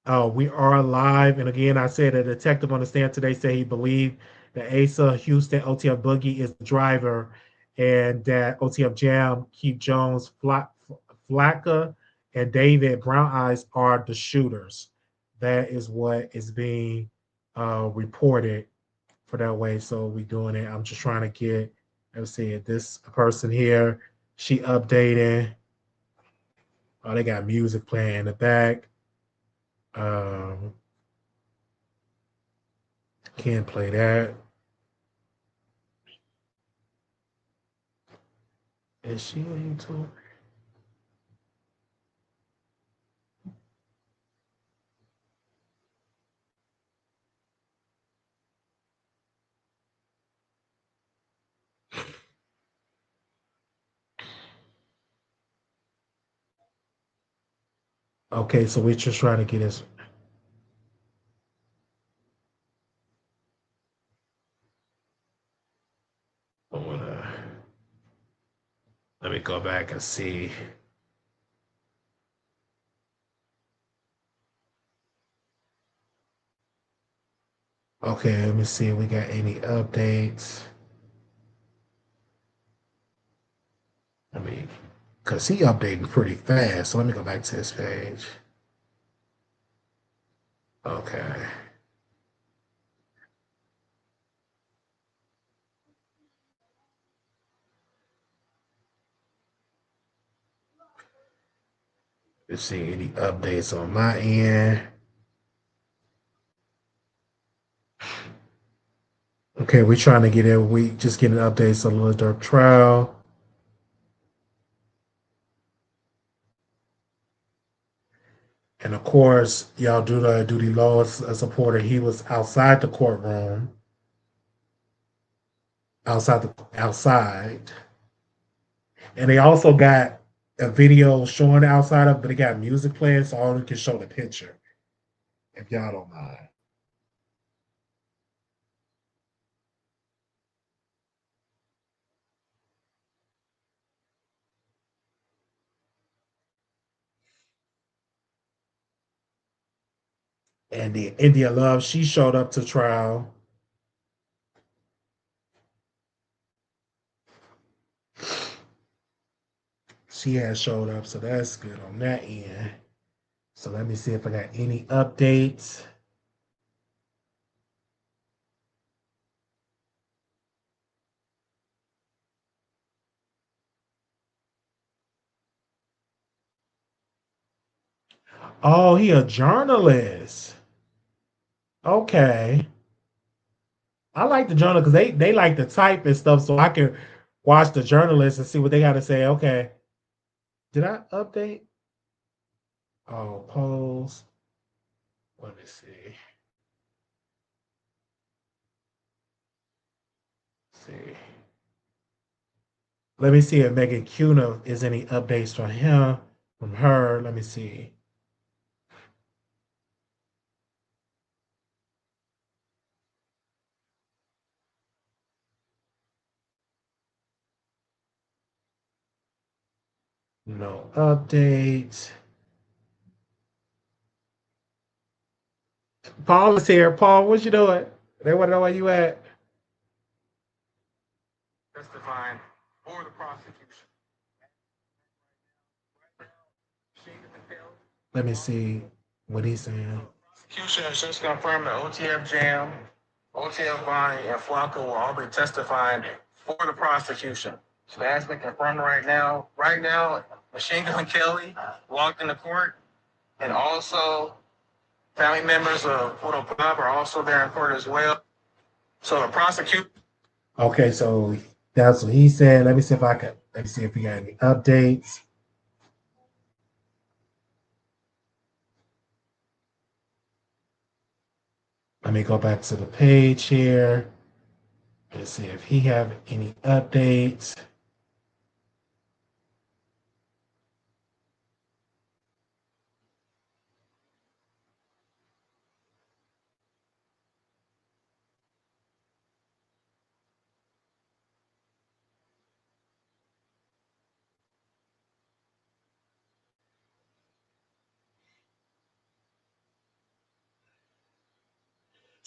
Oh, we are live. And again, I said a detective on the stand today said he believed that Asa Houston OTF Boogie is the driver and that OTF Jam, Keith Jones, Flacca, and David Brown Eyes are the shooters. That is what is being reported for that way. So we doing it. I'm just trying to get, let's see, this person here, she updated. Oh, they got music playing in the back. Um, Can't play that. Is she on YouTube? Okay, so we're just trying to get this. Let me go back and see. Okay, let me see if we got any updates. I mean, because he updating pretty fast. So let me go back to this page. Okay. Let's see any updates on my end. Okay, we're trying to get every week, just getting updates on the LIL DURK trial. And of course, y'all do the Duty Low as a supporter. He was outside the courtroom, outside. And they also got a video showing the outside of, but they got music playing, so I only can show the picture, if y'all don't mind. And the India Love, she showed up to trial. She has showed up, so that's good on that end. So let me see if I got any updates. Oh, he a journalist. Okay. I like the journal because they like to type and stuff, so I can watch the journalists and see what they got to say. Okay. Did I update? Oh, polls. Let me see. See. Let me see if Megan Cuna is any updates from him, from her. Let me see. No updates. Paul is here. Paul, what you doing? They want to know where you at. Testifying for the prosecution. Let me see what he's saying. Prosecution has just confirmed that OTF Jam, OTF Bonnie, and Flocka will all be testifying for the prosecution. So that's been confirmed right now. Right now, Machine Gun Kelly walked into court, and also family members of Photo Bob are also there in court as well. So the prosecution. Okay, so that's what he said. Let me see if I can. Let me see if we got any updates. Let me go back to the page here. Let's see if he have any updates.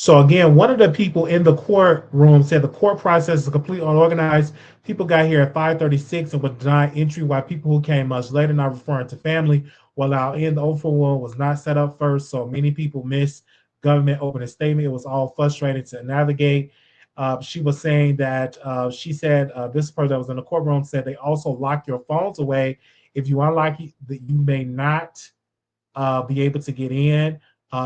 So again, one of the people in the courtroom said the court process is completely unorganized. People got here at 5:36 and were denied entry, while people who came much later, not referring to family, were allowed in. The overflow was not set up first, so many people missed government opening statement. It was all frustrating to navigate. She was saying that she said this person that was in the courtroom said they also lock your phones away. If you unlock it, that you may not be able to get in.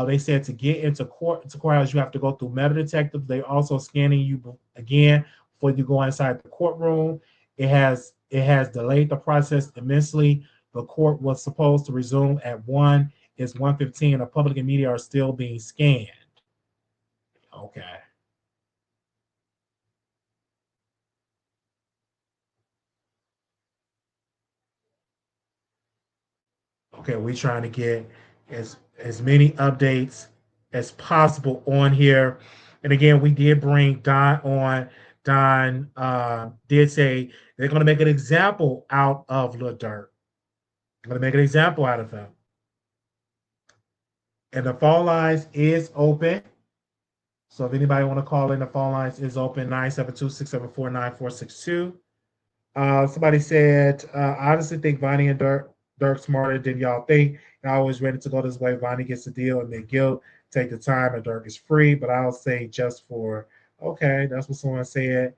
They said to get into courthouse, you have to go through metal detectors. They also scanning you again before you go inside the courtroom. It has delayed the process immensely. The court was supposed to resume at 1. It's 1:15. The public and media are still being scanned. Okay. Okay, we're trying to get as many updates as possible on here. And again, we did bring Don on. Don did say they're going to make an example out of Lil Durk. I'm going to make an example out of him. And the phone lines is open. So if anybody want to call in, the phone lines is open, 972-674-9462. Somebody said, I honestly think Vonnie and Dirk smarter than y'all think. And always ready to go this way. Vonnie gets the deal and then Gil take the time and Dirk is free. But I'll say just for, okay, that's what someone said.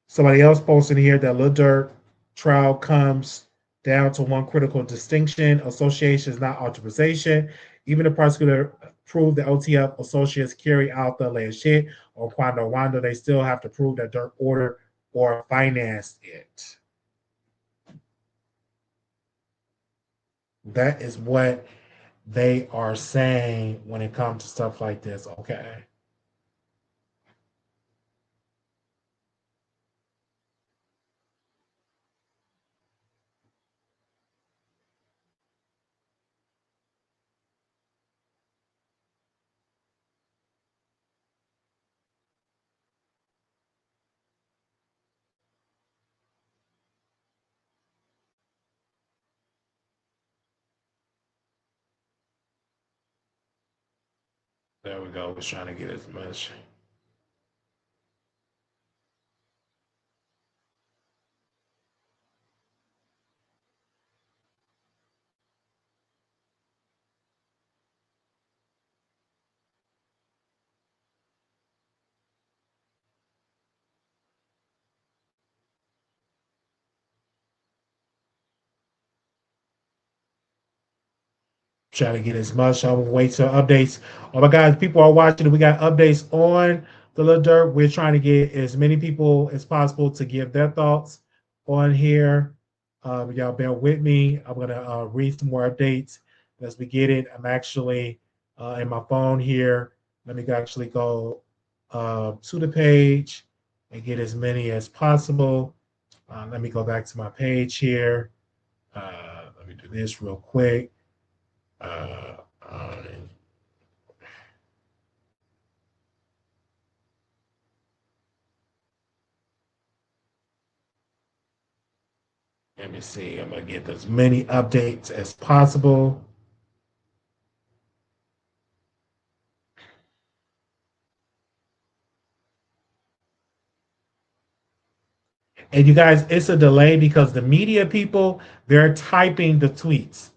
Somebody else posted here that Lil Durk trial comes down to one critical distinction. Association is not authorization. Even the prosecutor proved the OTF associates carry out the alleged shit or Quando Wando, they still have to prove that Durk ordered or financed it. That is what they are saying when it comes to stuff like this. Okay. There we go. We're trying to get as much. Try to get as much. I'm gonna wait till updates. Oh my God, people are watching. We got updates on the Lil Durk. We're trying to get as many people as possible to give their thoughts on here. Y'all bear with me. I'm gonna read some more updates as we get it. I'm actually in my phone here. Let me actually go to the page and get as many as possible. Let me go back to my page here. Let me do this real quick. Uh, uh, Let me see. I'm gonna get as many updates as possible. And you guys, it's a delay because the media people, they're typing the tweets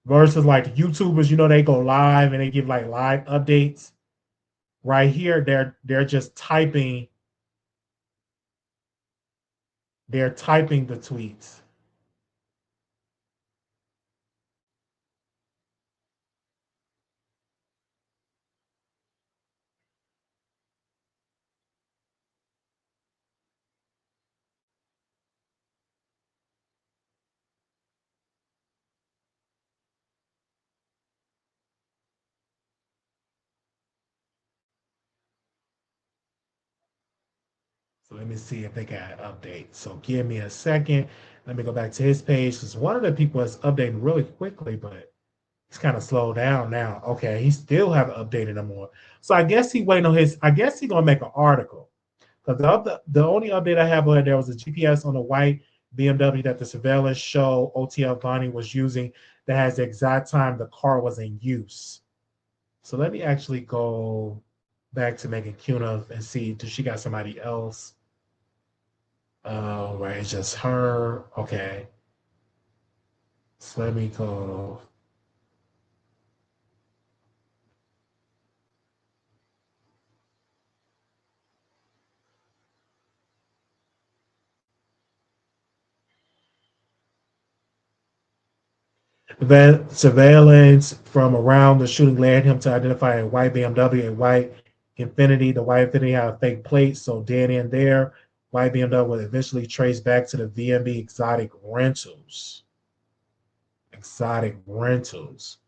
versus like YouTubers, they go live and they give like live updates. Right here, they're just typing, they're typing the tweets. So let me see if they got updates. So give me a second. Let me go back to his page because one of the people is updating really quickly, but he's kind of slowed down now. Okay, he still haven't updated no more. So I guess he waiting on his. I guess he's gonna make an article because the only update I have on there was a GPS on a white BMW that the surveillance show OTF Bonnie was using that has the exact time the car was in use. So let me actually go back to Megan Cuna and see, does she got somebody else? Right, it's just her. Okay. So let me go. Surveillance from around the shooting led him to identify a white BMW, a white Infinity. The white Infinity had a fake plate, so dead in there. White BMW was eventually traced back to the VMB Exotic Rentals. Exotic Rentals.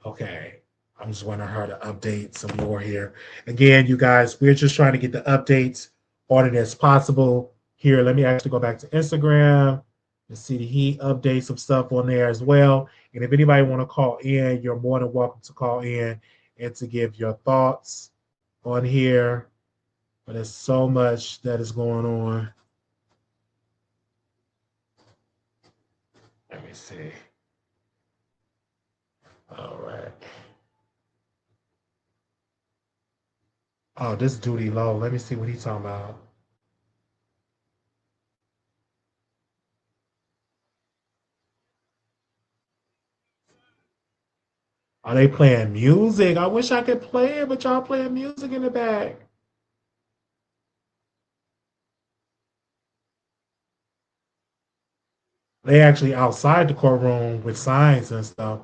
Okay. I'm just wanting her to update some more here. Again, you guys, we're just trying to get the updates on it as possible. Here, let me actually go back to Instagram and see that he updates some stuff on there as well. And if anybody want to call in, you're more than welcome to call in and to give your thoughts on here. But there's so much that is going on. Let me see. All right. Oh, this duty low. Let me see what he's talking about. Are they playing music? I wish I could play it, but y'all playing music in the back. They actually outside the courtroom with signs and stuff.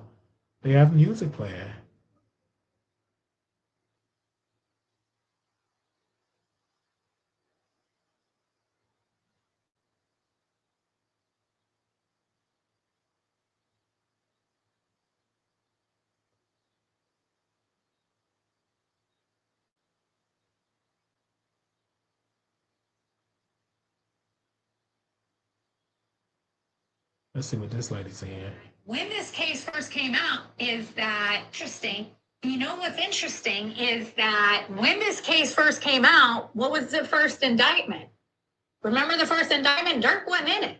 They have music playing. Let's see what this lady's saying. When this case first came out, is that interesting? You know what's interesting is that when this case first came out, what was the first indictment? Remember the first indictment? Dirk wasn't in it.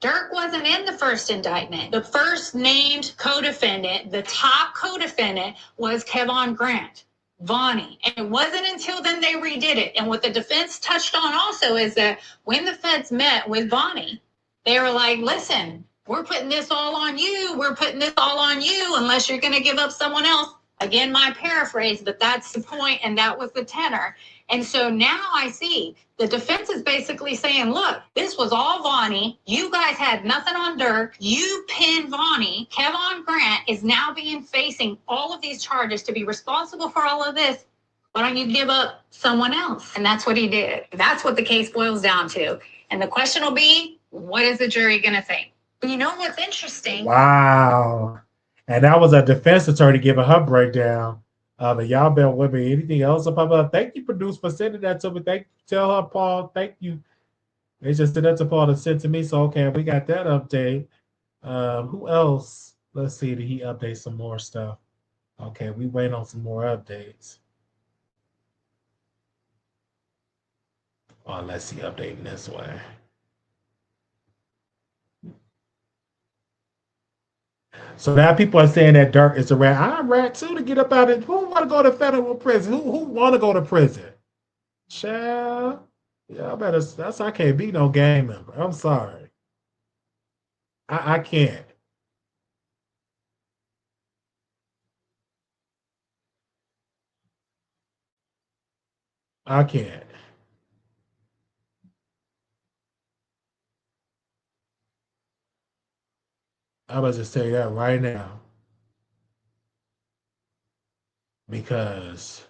Dirk wasn't in the first indictment. The first named co-defendant, the top co-defendant, was Kevon Grant, Vonnie. And it wasn't until then they redid it. And what the defense touched on also is that when the feds met with Vonnie, they were like, listen, we're putting this all on you. We're putting this all on you unless you're going to give up someone else. Again, my paraphrase, but that's the point, and that was the tenor. And so now I see the defense is basically saying, look, this was all Vonnie. You guys had nothing on Dirk. You pinned Vonnie. Kevon Grant is now facing all of these charges to be responsible for all of this. Why don't you give up someone else? And that's what he did. That's what the case boils down to. And the question will be, what is the jury going to think? But you know what's interesting? Wow. And that was a defense attorney giving her breakdown. And y'all bear with me. Anything else about that? Thank you, producer, for sending that to me. Tell her, Paul, thank you. They just sent that to Paul to send to me. So, okay, we got that update. Who else? Let's see. Did he update some more stuff? Okay, we wait on some more updates. Oh, let's see, updating this way. So now people are saying that Dirk is a rat. I'm a rat too to get up out of it. Who want to go to federal prison? Who want to go to prison? Child. Yeah, I can't be no gang member. I'm sorry. I can't. I can't. I'm about to just tell you that right now. Because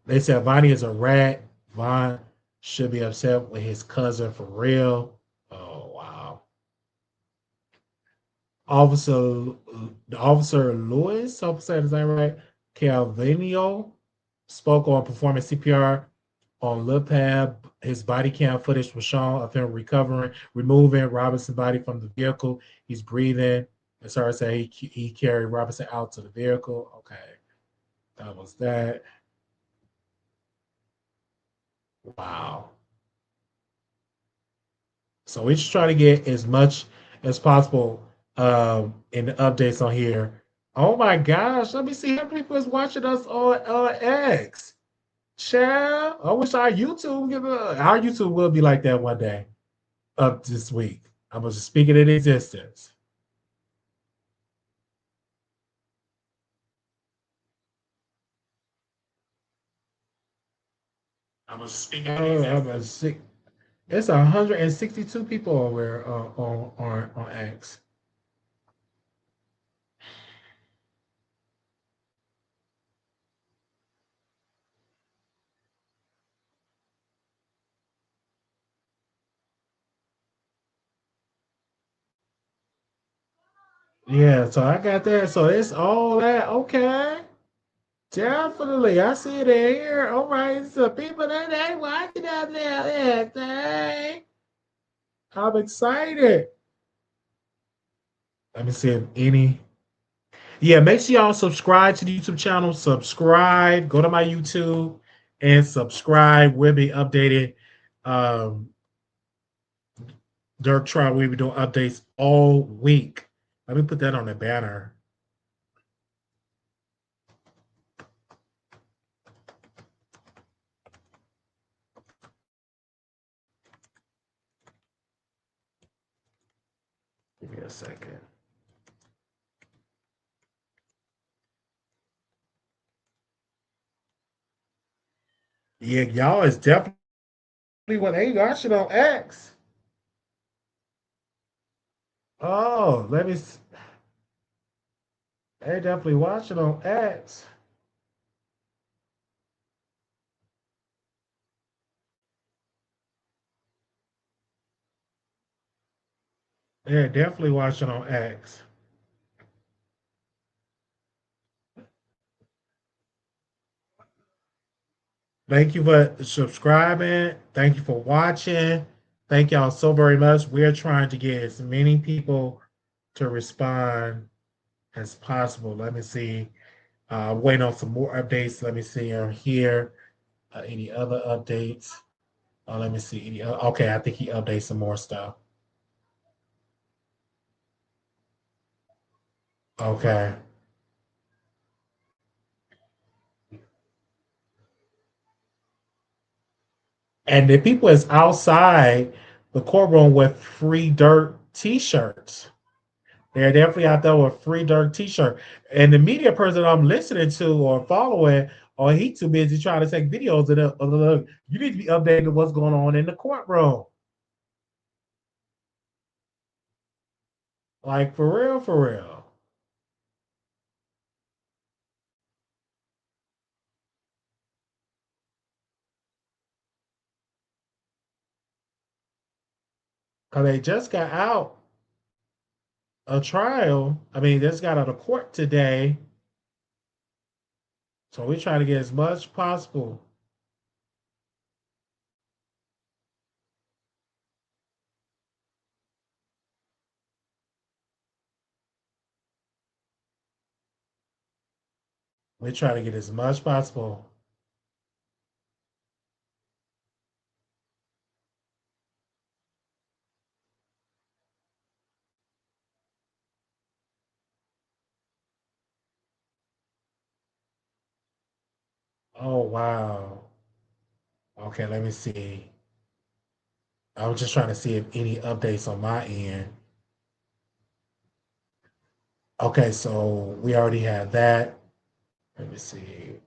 they said Vonnie is a rat. Von should be upset with his cousin for real. Oh, wow. Officer Lewis, hope I said his name right, Calvinio, spoke on performing CPR on Lipab. His body cam footage was shown of him removing Robinson's body from the vehicle. He's breathing. As far as say he carried Robinson out to the vehicle. Okay, that was that. Wow. So we just try to get as much as possible in the updates on here. Oh my gosh, let me see how many people is watching us on X. Child, I wish our YouTube will be like that one day. Up this week. I'm just speaking in existence. I'm just speaking in existence. It's 162 people over on X. Yeah, so I got that. So it's all that. Okay. Definitely. I see it in here. All right. So people that ain't watching out there. Dang. I'm excited. Let me see if any. Yeah, make sure y'all subscribe to the YouTube channel. Subscribe. Go to my YouTube and subscribe. We'll be updated. Um, Dirk Trial, we'll be doing updates all week. Let me put that on the banner. Give me a second. Yeah, y'all is definitely what they watching on X. Oh, let me. They definitely watching on X. They're definitely watching on X. Thank you for subscribing. Thank you for watching. Thank y'all so very much. We're trying to get as many people to respond as possible. Let me see. Waiting on some more updates. Let me see here. Any other updates? Let me see. Okay, I think he updates some more stuff. Okay. And the people is outside the courtroom with free dirt t-shirts. They're definitely out there with free dirt t-shirt. And the media person I'm listening to or following, or he too busy trying to take videos of the you need to be updated to what's going on in the courtroom. Like for real, for real. Cause they just got out a trial. I mean, just got out of court today. So we try to get as much possible. We try to get as much possible. Oh wow. Okay, let me see. I was just trying to see if any updates on my end. Okay, so we already had that. Let me see.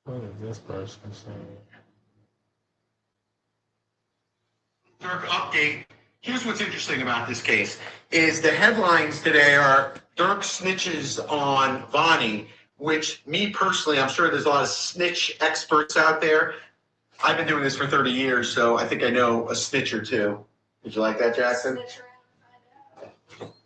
What is this person saying? Dirk update. Here's what's interesting about this case is the headlines today are Dirk snitches on Vonnie, which me personally, I'm sure there's a lot of snitch experts out there. I've been doing this for 30 years, so I think I know a snitch or two. Did you like that, Jackson?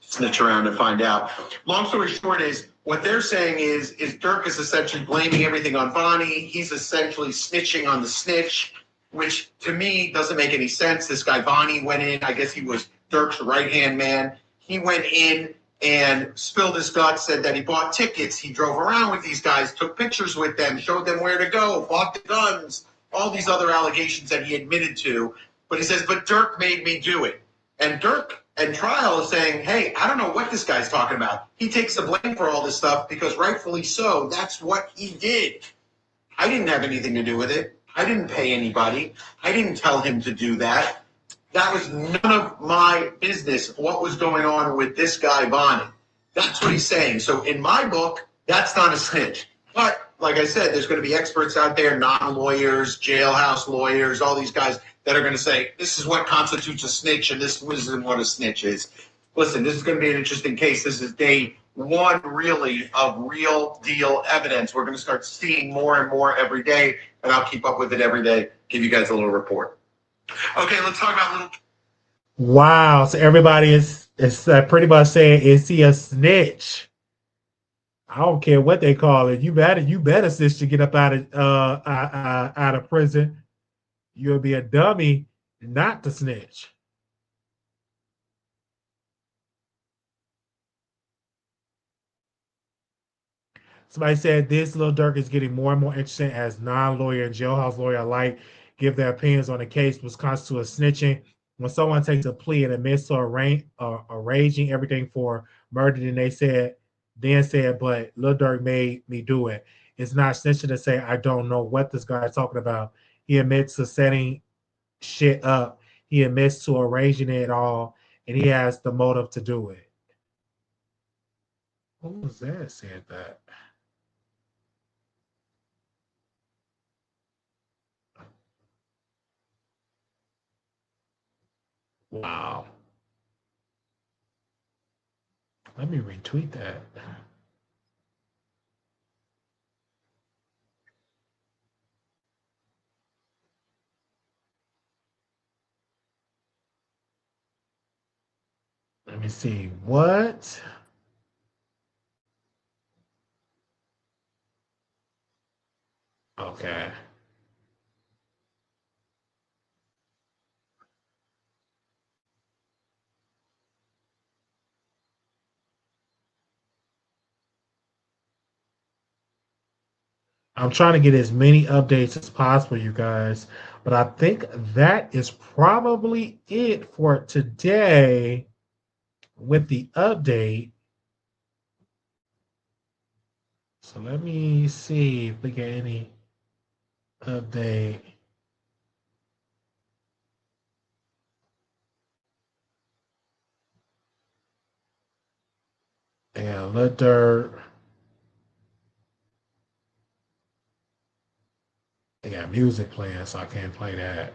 Snitch around and find out. Long story short is what they're saying is Dirk is essentially blaming everything on Vonnie. He's essentially snitching on the snitch, which to me doesn't make any sense. This guy Vonnie went in. I guess he was Dirk's right-hand man. He went in and spilled his guts, said that he bought tickets. He drove around with these guys, took pictures with them, showed them where to go, bought the guns, all these other allegations that he admitted to. But he says, but Dirk made me do it. And Dirk and trial is saying, hey, I don't know what this guy's talking about. He takes the blame for all this stuff because rightfully so, that's what he did. I didn't have anything to do with it. I didn't pay anybody. I didn't tell him to do that. That was none of my business what was going on with this guy, Bonnie. That's what he's saying. So in my book, that's not a snitch. But like I said, there's going to be experts out there, non-lawyers, jailhouse lawyers, all these guys that are going to say, this is what constitutes a snitch and this isn't what a snitch is. Listen, this is going to be an interesting case. This is day one, really, of real deal evidence. We're going to start seeing more and more every day, and I'll keep up with it every day, give you guys a little report. Okay, let's talk about little. Wow. So everybody is pretty much saying, is he a snitch? I don't care what they call it. You better snitch to get up out of prison. You'll be a dummy not to snitch. Somebody said this Lil Durk is getting more and more interesting as non-lawyer and jailhouse lawyer alike give their opinions on the case, which constitutes snitching. When someone takes a plea and admits to arranging everything for murder, then said, but Lil Durk made me do it. It's not snitching to say, I don't know what this guy is talking about. He admits to setting shit up. He admits to arranging it all, and he has the motive to do it. Who was that said that? Wow. Let me retweet that. Let me see. What? Okay. I'm trying to get as many updates as possible, you guys. But I think that is probably it for today with the update. So let me see if we get any update. Yeah, Lil Durk. They got music playing, so I can't play that.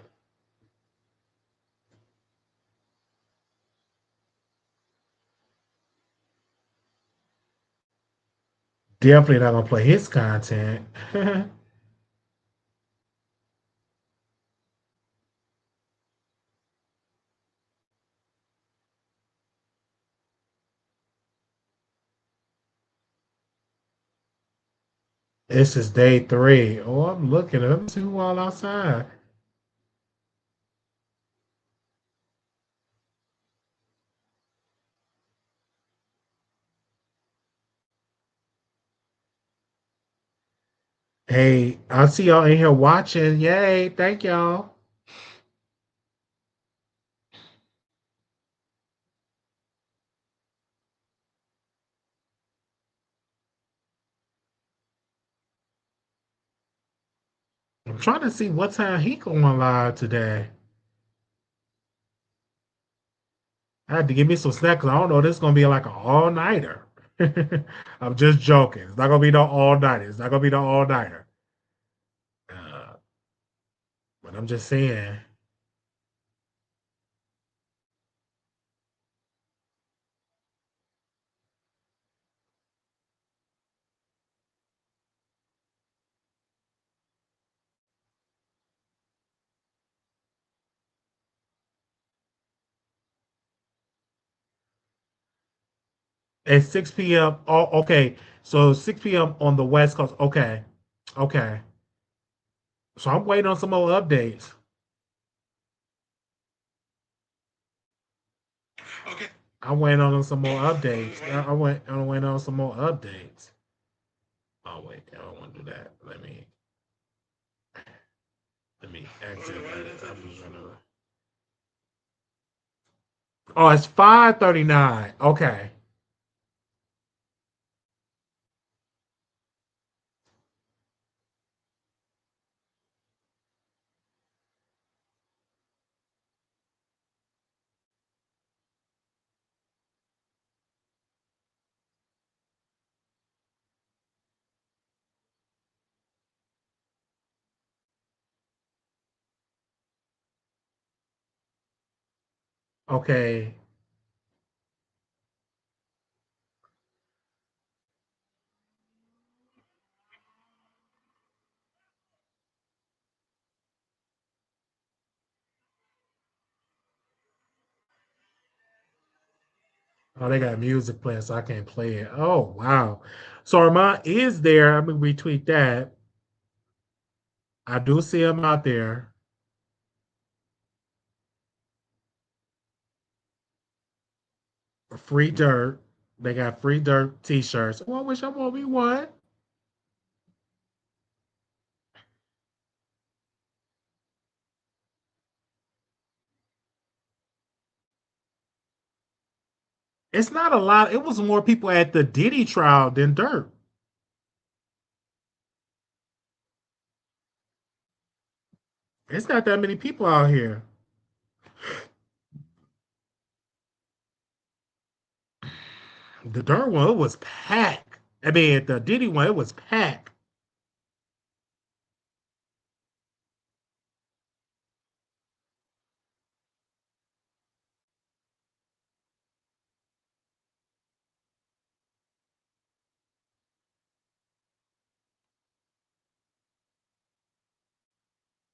Definitely not gonna play his content. This is day 3. Oh, I'm looking. Let me see who all outside. Hey, I see y'all in here watching. Yay, thank y'all. I'm trying to see what time he going live today. I had to give me some snacks. I don't know. This is gonna be like an all-nighter. I'm just joking. It's not gonna be no all-nighter. It's not gonna be no all-nighter. Uh, but I'm just saying. At 6 p.m. Oh, okay. So 6 p.m. on the West Coast. Okay. Okay. So I'm waiting on some more updates. Okay. I'm waiting on some more updates. I'm waiting on some more updates. Oh wait, I don't want to do that. Let me exit. I'm just gonna Oh, it's 5:39. Okay. Okay. Oh, they got music playing, so I can't play it. Oh, wow. So Armand is there. I'm gonna retweet that. I do see him out there. Free dirt. They got free dirt t-shirts. Oh, I wish I want me one. It's not a lot. It was more people at the Diddy trial than Dirt. It's not that many people out here. The Dirt one, it was packed. I mean, the Diddy one, it was packed.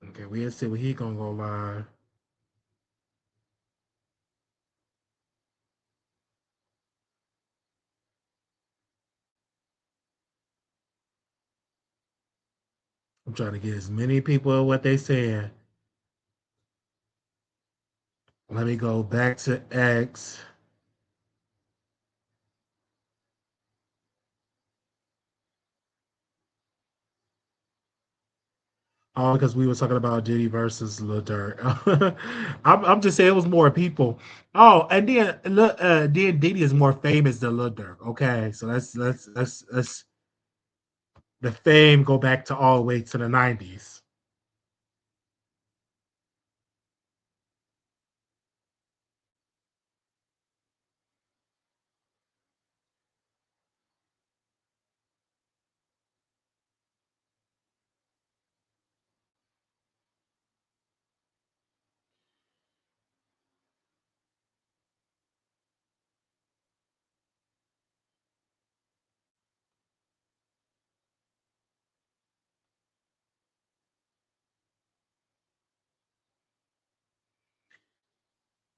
Okay, we'll see what he gonna go live. I'm trying to get as many people what they saying. Let me go back to X. All because we were talking about Diddy versus Lil Durk. I'm just saying it was more people. Oh, and then Diddy is more famous than Lil Durk. Okay, so let's the fame go back to all the way to the 90s.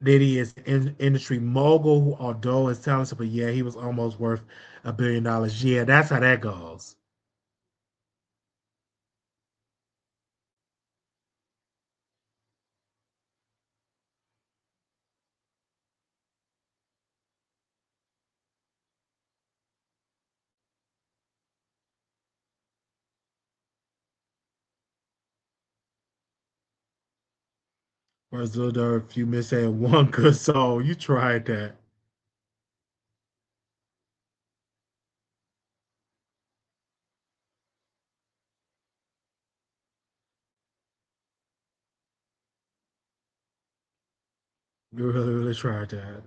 Diddy is an industry mogul who, although is talented, but yeah, he was almost worth $1 billion. Yeah, that's how that goes. Whereas Lil Durk, you miss that one good song. You tried that. You really, really tried that.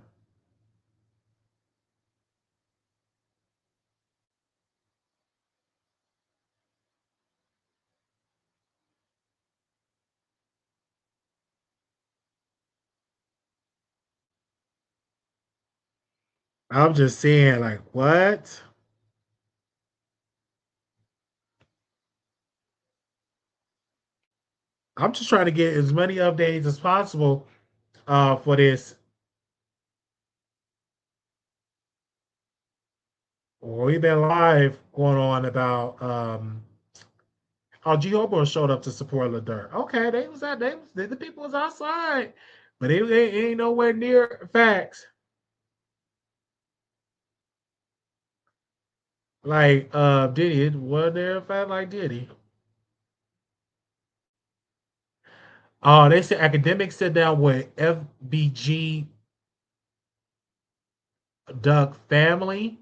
I'm just saying, like, what? I'm just trying to get as many updates as possible for this. We've been live going on about how Jehovah showed up to support Ladur. Okay, they was at they was the people was outside, but it ain't nowhere near facts. Like Diddy, it wasn't there a fact like Diddy. They said academics sit down with FBG Duck family,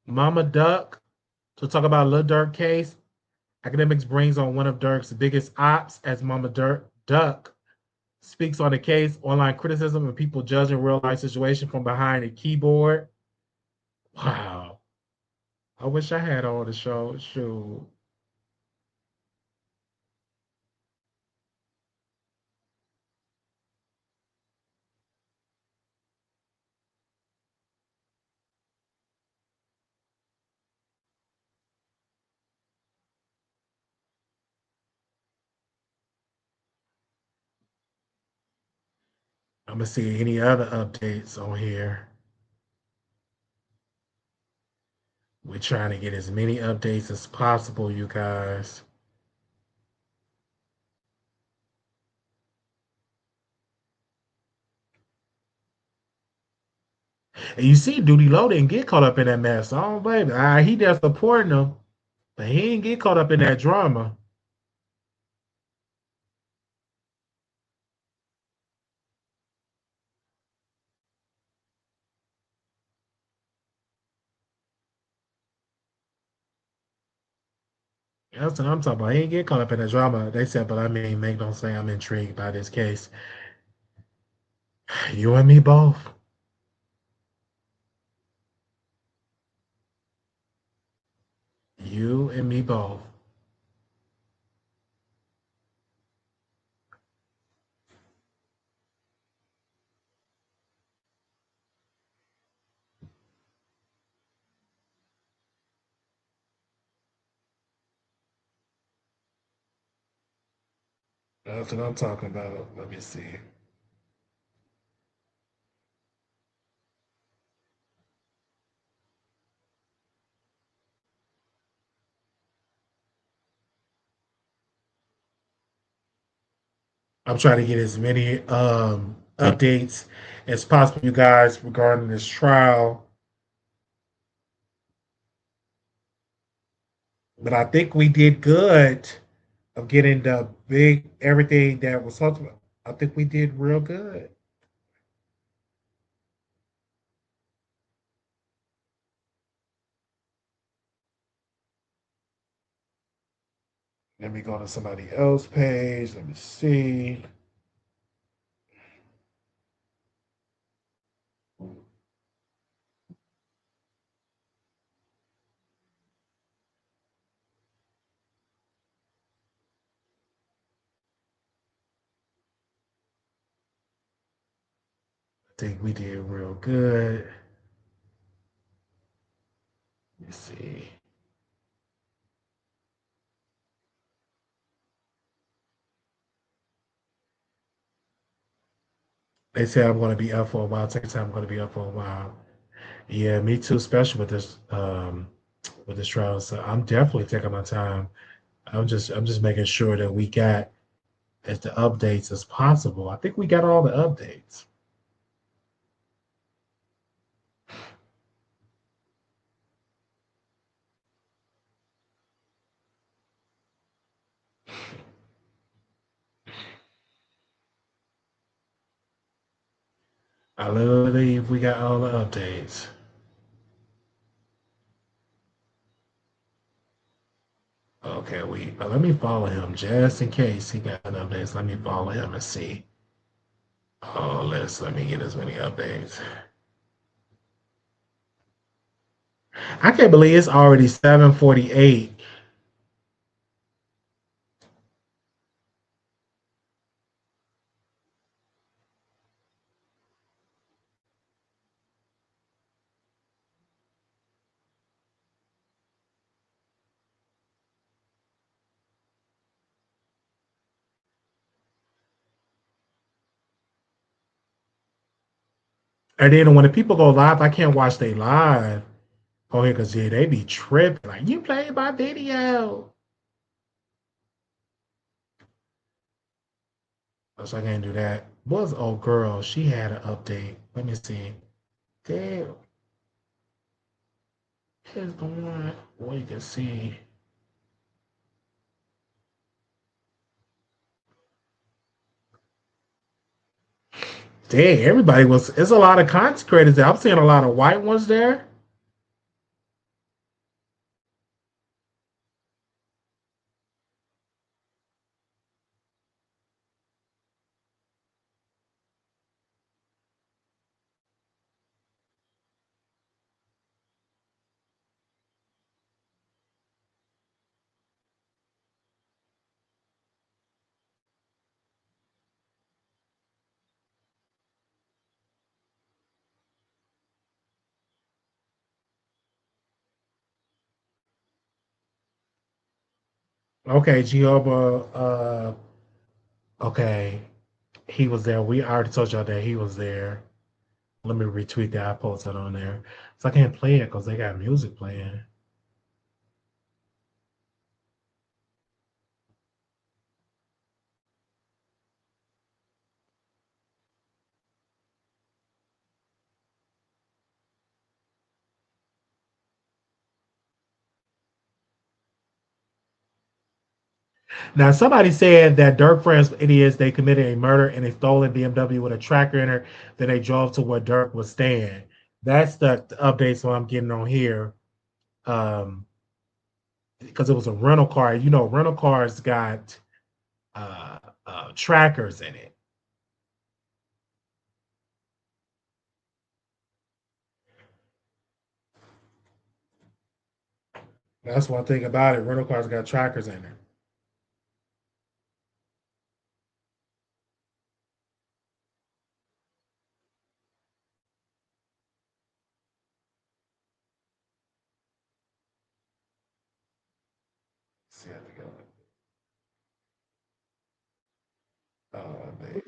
Mama Duck, to talk about Lil Durk case. Academics brings on one of Durk's biggest ops as Mama Duck speaks on the case, online criticism, and people judging real life situation from behind a keyboard. Wow. I wish I had all the show. Shoot. I'm gonna see any other updates on here. We're trying to get as many updates as possible, you guys. And you see, Duty Low didn't get caught up in that mess. Oh, baby. He just supporting them, but he didn't get caught up in that drama. That's what I'm talking about. He didn't get caught up in that drama. They said, but I mean, make no say I'm intrigued by this case. You and me both. You and me both. That's what I'm talking about. Let me see. I'm trying to get as many updates as possible, you guys, regarding this trial. But I think we did good of getting the big everything that was talked about. I think we did real good. Let me go to somebody else's page. Let me see. I think we did real good. Let me see. They say I'm going to be up for a while. Take time. I'm going to be up for a while. Yeah, me too. Especially with this trial. So I'm definitely taking my time. I'm just making sure that we got as the updates as possible. I think we got all the updates. I believe we got all the updates. Okay, let me follow him just in case he got updates. Let me follow him and see. Oh, let me get as many updates. I can't believe it's already 7:48. And then when the people go live, I can't watch they live. Oh, yeah, because yeah, they be tripping. Like, you played my video. So I can't do that. Was old girl, she had an update. Let me see. Damn. Here's the one where you can see. Dang, everybody was. It's a lot of content creators there. I'm seeing a lot of white ones there. Okay, Gioba. Okay, he was there. We already told y'all that he was there. Let me retweet that. I posted on there. So I can't play it because they got music playing. Now, somebody said that Dirk friends were idiots. They committed a murder in a stolen BMW with a tracker in it. Then they drove to where Dirk was staying. That's the updates what I'm getting on here. Um, because it was a rental car. You know, rental cars got uh, trackers in it. That's one thing about it. Rental cars got trackers in it. See, I think man.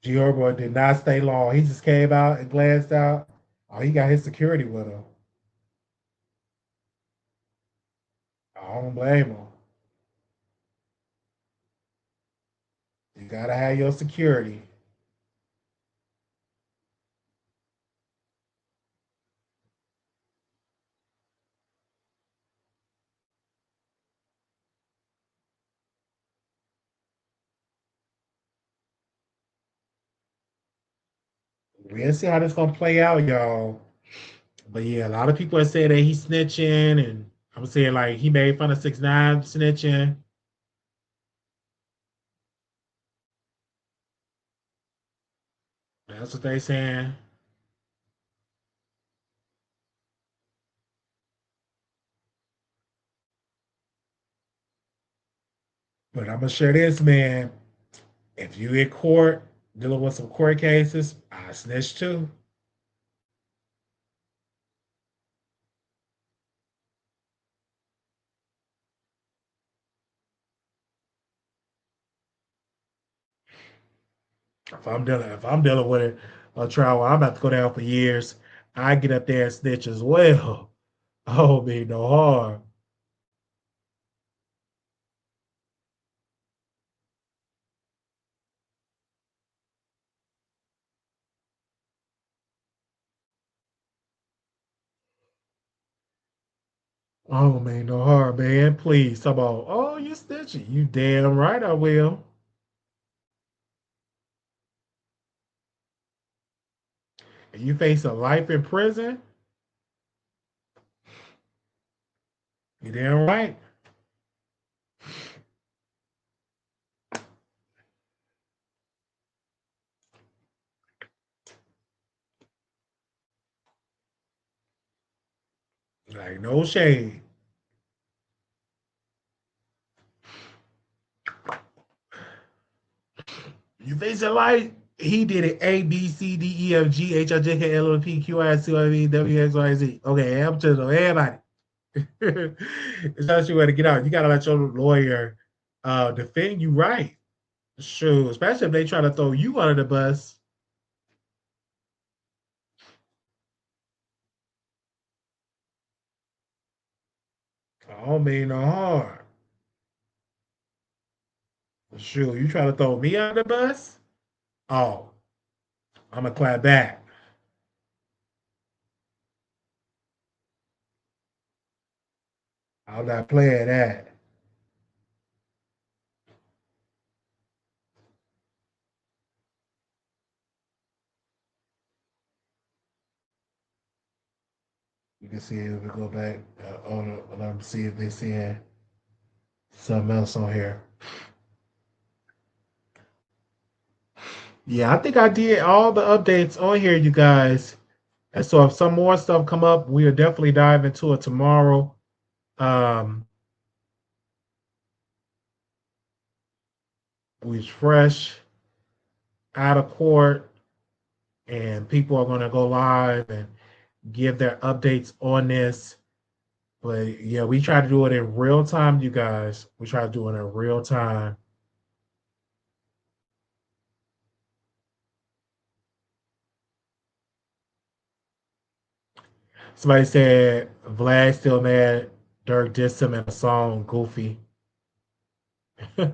Giorbo did not stay long. He just came out and glanced out. Oh, he got his security with him. I don't blame him. You gotta have your security. We'll see how this gonna play out, y'all. But yeah, a lot of people are saying that he's snitching, and I'm saying like he made fun of 6ix9ine snitching. That's what they saying. But I'm gonna share this, man. If you in court dealing with some court cases, I snitch too. If I'm dealing with a trial where I'm about to go down for years, I get up there and snitch as well. Oh, me no harm. Oh, man, no harm, man. Please, talk about, oh, you snitching. You damn right I will. And you face a life in prison, you damn right. Like, no shade. You face a life. He did it A, B, C, D, E, F, G, H, I, J, K, L, M, P, Q, R, S, T, U, V, W, X, Y, Z. Okay, I'm just everybody. It's not you want to get out. You gotta let your lawyer defend you right. Sure, especially if they try to throw you under the bus. I don't mean no harm. Sure, you try to throw me under the bus? Oh, I'm gonna clap back. I'm not playing that. You can see if we go back let them see if they see something else on here. Yeah, I think I did all the updates on here, you guys. And so if some more stuff come up, we'll definitely dive into it tomorrow. Um, we's fresh out of court, and people are going to go live and give their updates on this. But yeah, we try to do it in real time, you guys. We try to do it in real time. Somebody said Vlad still mad. Dirk dissed him in a song, Goofy. A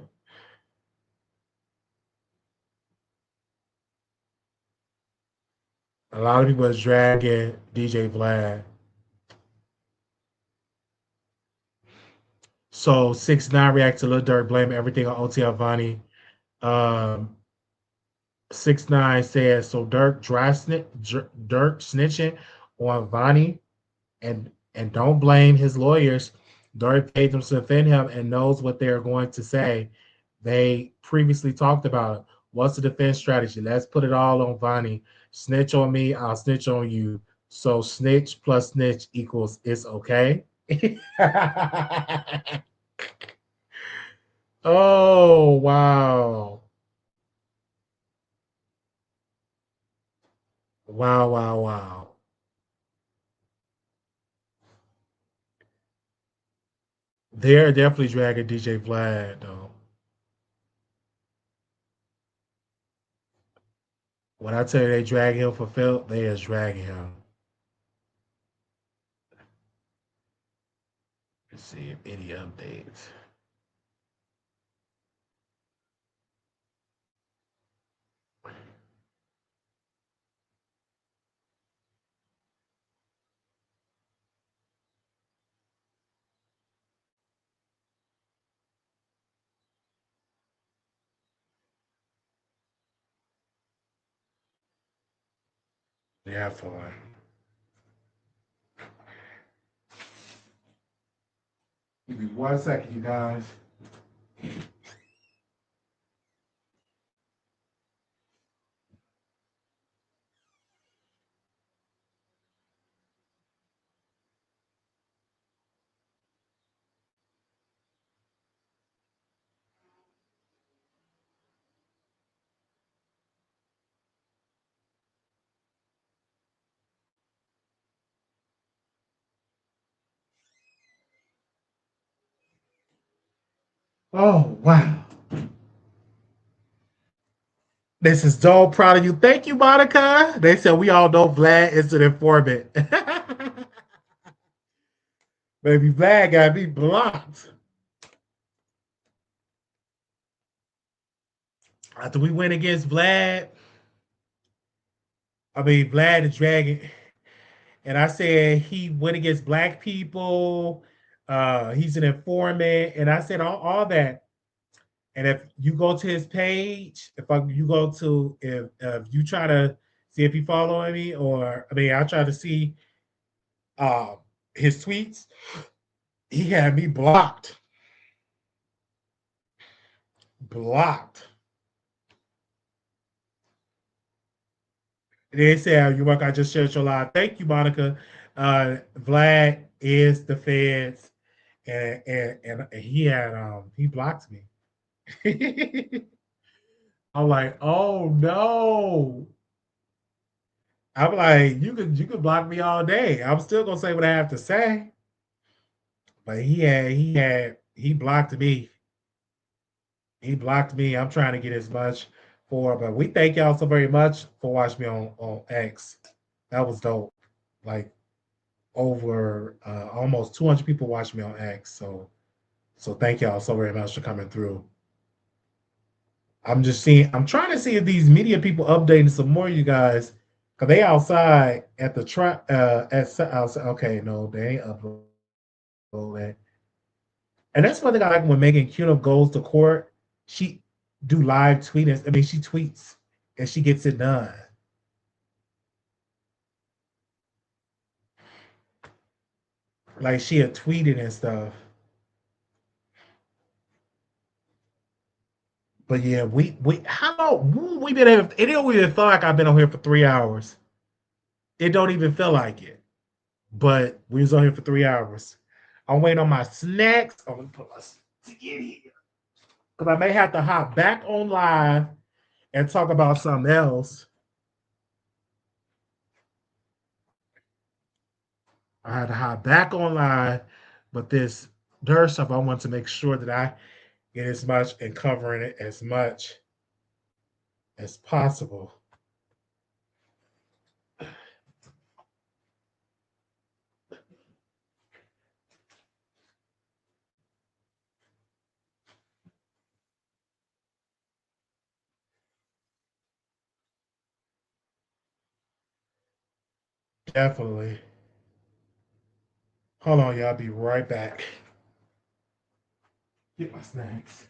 lot of people is dragging DJ Vlad. So 6ix9ine reacts to Lil Durk blaming everything on OTL Vonnie. 6ix9ine says so Dirk Dirk snitching on Vonnie and don't blame his lawyers. Dirk paid them to defend him and knows what they're going to say. They previously talked about it. What's the defense strategy? Let's put it all on Vonnie. Snitch on me, I'll snitch on you. So snitch plus snitch equals it's okay. Oh wow. Wow, wow, wow. They're definitely dragging DJ Vlad though. When I tell you they drag him for filth, they is dragging him. Let's see if any updates. Yeah, fun. Give me 1 second, you guys. Oh wow. This is so proud of you. Thank you, Monica. They said we all know Vlad is an informant. Baby Vlad got me blocked. After we went against Vlad, Vlad the Dragon, and I said he went against black people. He's an informant, and I said all that. And if you go to his page, you go to if you try to see if he following me, or I try to see uh, his tweets. He had me blocked. Blocked. They said, you work, I just shared your live. Thank you, Monica. Vlad is the feds, and he had he blocked me. I'm like, oh no. I'm like, you could block me all day. I'm still gonna say what I have to say. But he blocked me. He blocked me. I'm trying to get as much but we thank y'all so very much for watching me on X. That was dope. Like over almost 200 people watch me on X. So thank y'all so very much for coming through. I'm just seeing. I'm trying to see if these media people updating some more, you guys, because they outside at the trap. Outside. Okay, no, they ain't uploading. And that's one thing I like when Megan Kuno goes to court. She do live tweeting. I mean, she tweets and she gets it done. Like she had tweeted and stuff. But yeah, we how long we been here? It don't even feel like I've been on here for 3 hours. It don't even feel like it. But we was on here for 3 hours. I'm waiting on my snacks. I'm gonna put my to get here. Because I may have to hop back on live and talk about something else. I had to hop back on live, but this dirt stuff, I want to make sure that I get as much and covering it as much as possible. Definitely. Hold on, y'all. I'll be right back. Get my snacks.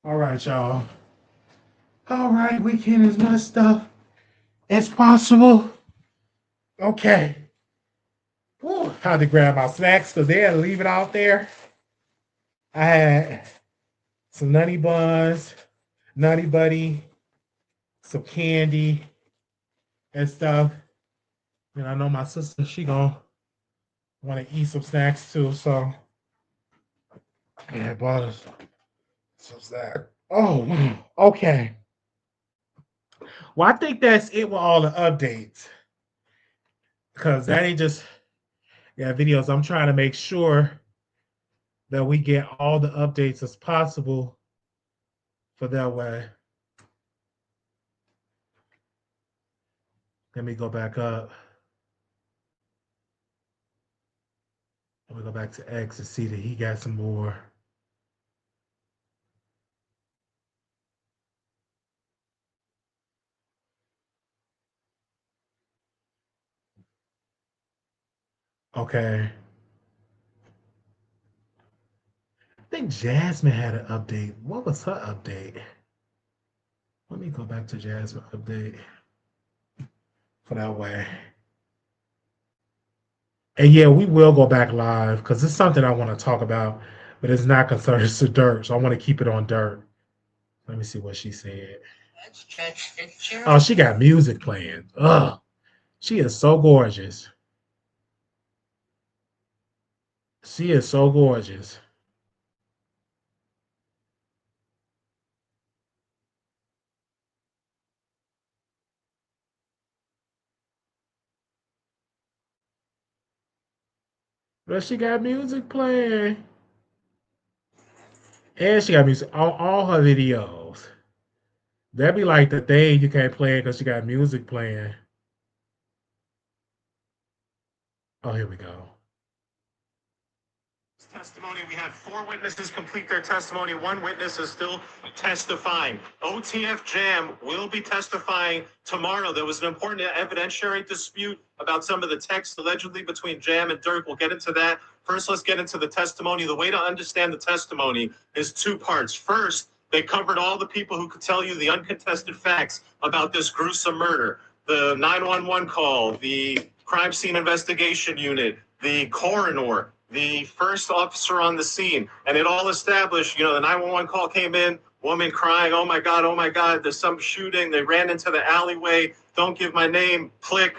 All right, y'all. All right, we can as much stuff as possible. Okay. Whew, had to grab my snacks because they had to leave it out there. I had some nutty buns, nutty buddy, some candy and stuff. And I know my sister, she gonna want to eat some snacks too. So yeah, bought us some snacks. Oh, okay. Well, I think that's it with all the updates. Because that ain't just videos. I'm trying to make sure that we get all the updates as possible for that way. Let me go back up. Let me go back to X and see that he got some more. Okay. I think Jasmine had an update. What was her update? Let me go back to Jasmine update for that way. And yeah, we will go back live because it's something I want to talk about, but it's not concerning to Dirt, so I want to keep it on Dirt. Let me see what she said. Oh, she got music playing. Ugh, she is so gorgeous. She is so gorgeous. But she got music playing. And she got music on all her videos. That'd be like the thing you can't play it because she got music playing. Oh, here we go. Testimony. We had 4 witnesses complete their testimony. 1 witness is still testifying. OTF Jam will be testifying tomorrow. There was an important evidentiary dispute about some of the text allegedly between Jam and Dirk. We'll get into that. First, let's get into the testimony. The way to understand the testimony is 2 parts. First, they covered all the people who could tell you the uncontested facts about this gruesome murder. The 911 call, the crime scene investigation unit, the coroner, the first officer on the scene, and it all established, the 911 call came in, woman crying, oh my God, there's some shooting, they ran into the alleyway, don't give my name, click.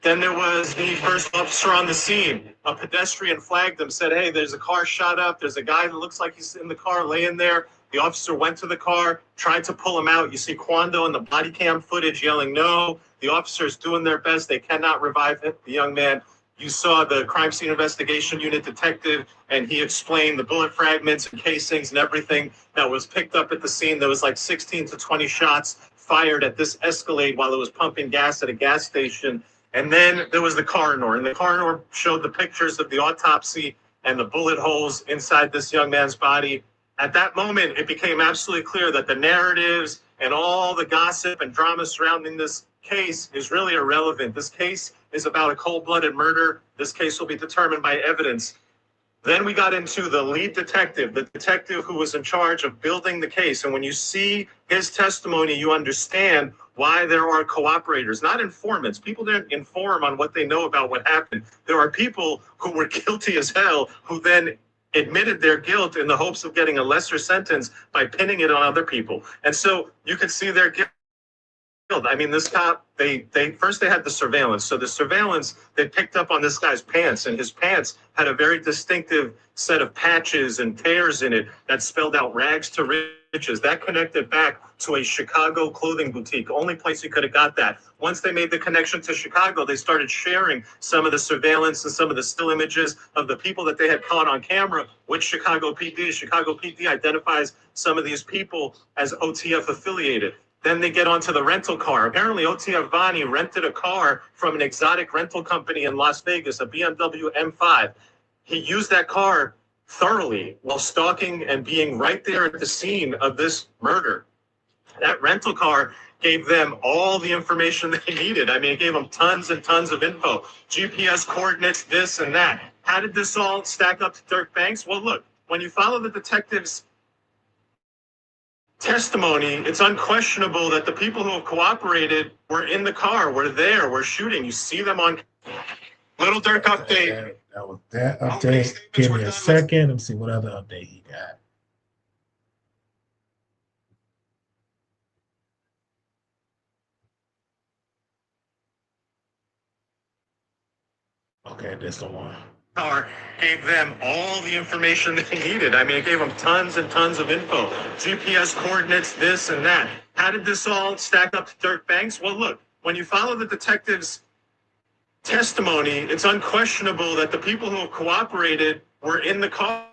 Then there was the first officer on the scene. A pedestrian flagged them, said, hey, there's a car shot up, there's a guy that looks like he's in the car laying there. The officer went to the car, tried to pull him out. You see Quando in the body cam footage yelling no. The officer's doing their best, they cannot revive the young man. You saw the crime scene investigation unit detective, and he explained the bullet fragments and casings and everything that was picked up at the scene. There was like 16 to 20 shots fired at this Escalade while it was pumping gas at a gas station. And then there was the coroner, and the coroner showed the pictures of the autopsy and the bullet holes inside this young man's body. At that moment, it became absolutely clear that the narratives and all the gossip and drama surrounding this case is really irrelevant. This case is about a cold-blooded murder. This case will be determined by evidence. Then we got into the lead detective, the detective who was in charge of building the case. And when you see his testimony, you understand why there are cooperators, not informants. People didn't inform on what they know about what happened. There are people who were guilty as hell who then admitted their guilt in the hopes of getting a lesser sentence by pinning it on other people. And so you could see their guilt. I mean, this cop, they first they had the surveillance. So the surveillance, they picked up on this guy's pants, and his pants had a very distinctive set of patches and tears in it that spelled out rags to riches. That connected back to a Chicago clothing boutique, only place he could have got that. Once they made the connection to Chicago, they started sharing some of the surveillance and some of the still images of the people that they had caught on camera with Chicago PD. Chicago PD identifies some of these people as OTF affiliated. Then they get onto the rental car. Apparently, OTF Vani rented a car from an exotic rental company in Las Vegas, a BMW M5. He used that car thoroughly while stalking and being right there at the scene of this murder. That rental car gave them all the information they needed. I mean, it gave them tons and tons of info, GPS coordinates, this and that. How did this all stack up to Dirk Banks? Well, look, when you follow the detectives' testimony, it's unquestionable that the people who have cooperated were in the car, were there, were shooting. You see them on Little Dirk update. That was that update. Give me a second. Let me see what other update he got. Okay, that's the one. Car gave them all the information they needed. I mean, it gave them tons and tons of info, GPS coordinates, this and that. How did this all stack up to Dirk Banks? Well, look, when you follow the detectives' testimony, it's unquestionable that the people who have cooperated were in the car,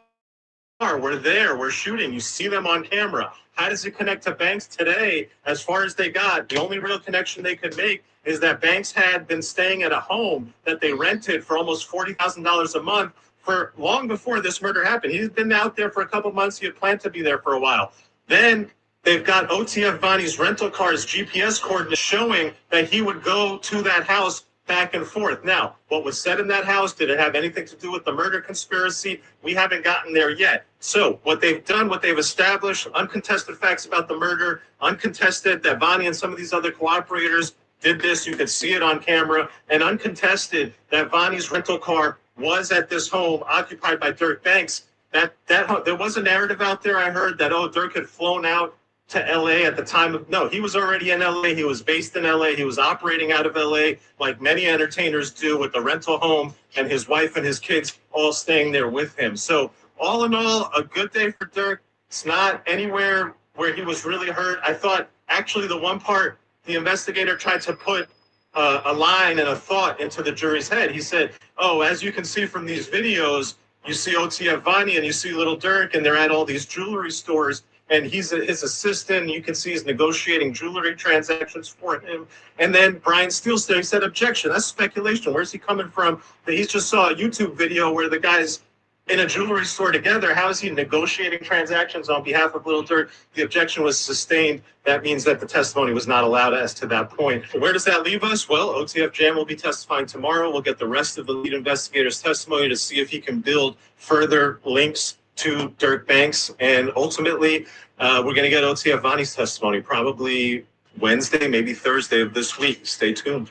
were there, were shooting. You see them on camera. How does it connect to Banks today? As far as they got, the only real connection they could make is that Banks had been staying at a home that they rented for almost $40,000 a month for long before this murder happened. He's been out there for a couple months. He had planned to be there for a while. Then they've got OTF Vani's rental car's GPS coordinates showing that he would go to that house back and forth. Now, what was said in that house, did it have anything to do with the murder conspiracy? We haven't gotten there yet. So what they've done, what they've established, uncontested facts about the murder, uncontested that Vani and some of these other cooperators did this, you could see it on camera, and uncontested that Vani's rental car was at this home occupied by Dirk Banks. That there was a narrative out there I heard that, oh, Dirk had flown out to LA at the time of, no, he was already in LA. He was based in LA. He was operating out of LA like many entertainers do, with a rental home, and his wife and his kids all staying there with him. So all in all, a good day for Dirk. It's not anywhere where he was really hurt. I thought actually the one part the investigator tried to put a line and a thought into the jury's head. He said, oh, as you can see from these videos, you see OTF Vani and you see Little Dirk, and they're at all these jewelry stores, and he's his assistant. You can see he's negotiating jewelry transactions for him. And then Brian Steele's there. He said, objection. That's speculation. Where's he coming from? That he just saw a YouTube video where the guy's in a jewelry store together. How is he negotiating transactions on behalf of Little Dirk? The objection was sustained. That means that the testimony was not allowed as to that point. Where does that leave us? Well, OTF Jam will be testifying tomorrow. We'll get the rest of the lead investigator's testimony to see if he can build further links to Dirk Banks. And ultimately, we're going to get OTF Vani's testimony probably Wednesday, maybe Thursday of this week. Stay tuned.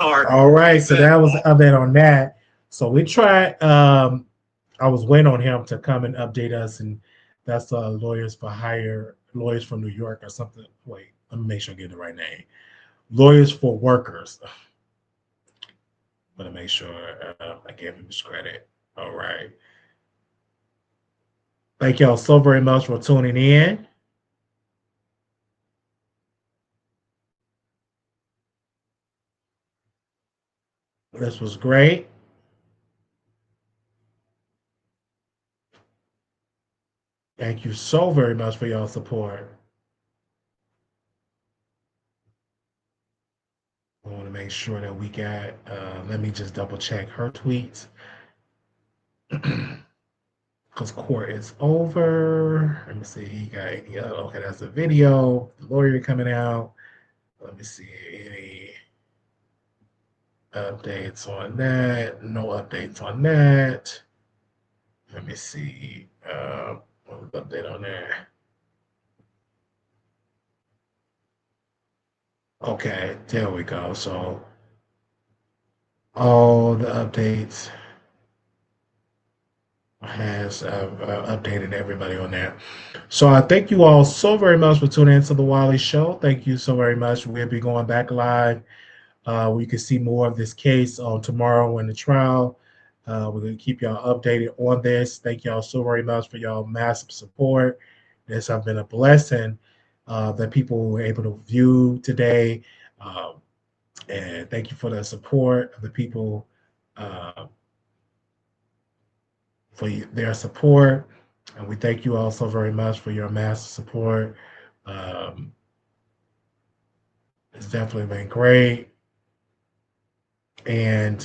All right, so that was an update on that. So we tried, I was waiting on him to come and update us, and that's Lawyers for Hire, Lawyers from New York or something. Wait, let me make sure I get the right name. Lawyers for Workers. I'm going to make sure I give him his credit. All right. Thank y'all so very much for tuning in. This was great. Thank you so very much for your support. I want to make sure that we got, let me just double check her tweets. Because court is over. Let me see, he got any other, okay, that's a video, the lawyer coming out. Let me see, any updates on that? No updates on that. Let me see, what was the update on there? Okay, there we go. So all the updates has updated everybody on that. So I thank you all so very much for tuning into the Wiley Show. Thank you so very much. We'll be going back live. We can see more of this case on tomorrow in the trial. We're going to keep y'all updated on this. Thank y'all so very much for y'all massive support. This has been a blessing that people were able to view today. And thank you for the support of the people, for their support. And we thank you all so very much for your massive support. It's definitely been great. And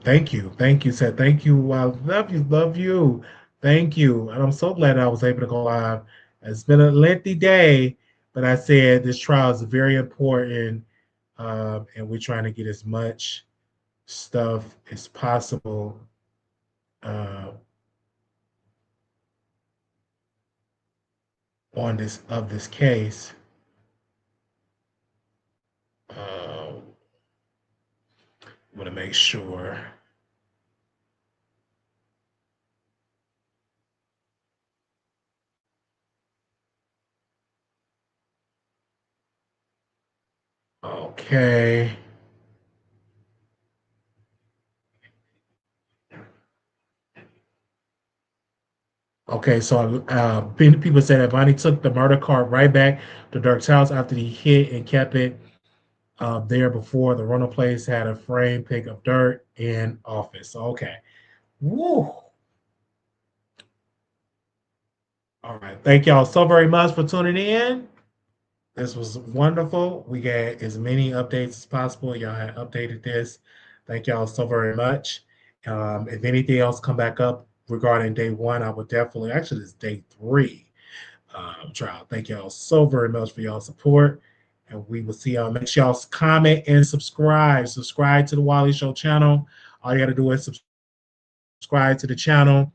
thank you. Said thank you. I love you. Thank you. And I'm so glad I was able to go live. It's been a lengthy day, but I said this trial is very important, and we're trying to get as much stuff as possible on this case. I'm going to make sure. Okay. Okay, so people say that Bonnie took the murder card right back to Dirk's house after he hit and kept it there before the rental place had a frame pick of Dirk in office. Okay. Woo. All right. Thank y'all so very much for tuning in. This was wonderful. We got as many updates as possible. Y'all had updated this. Thank y'all so very much. If anything else come back up regarding day one, I would definitely, actually it's day 3 trial. Thank y'all so very much for y'all support. And we will see y'all. Make sure y'all comment and subscribe. Subscribe to the Wiley Show channel. All you got to do is subscribe to the channel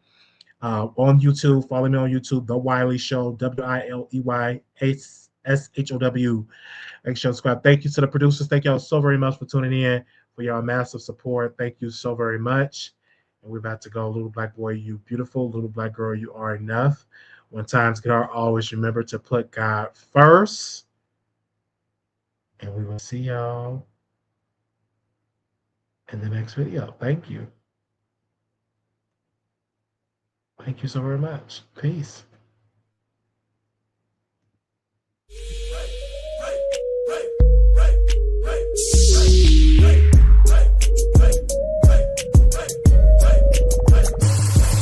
on YouTube. Follow me on YouTube, The Wiley Show, WILEYSHOW. Make sure to subscribe. Thank you to the producers. Thank y'all so very much for tuning in, for y'all massive support. Thank you so very much. And we're about to go. Little black boy, you beautiful. Little black girl, you are enough. When times get hard, always remember to put God first. And we will see y'all in the next video. Thank you. Thank you so very much. Peace.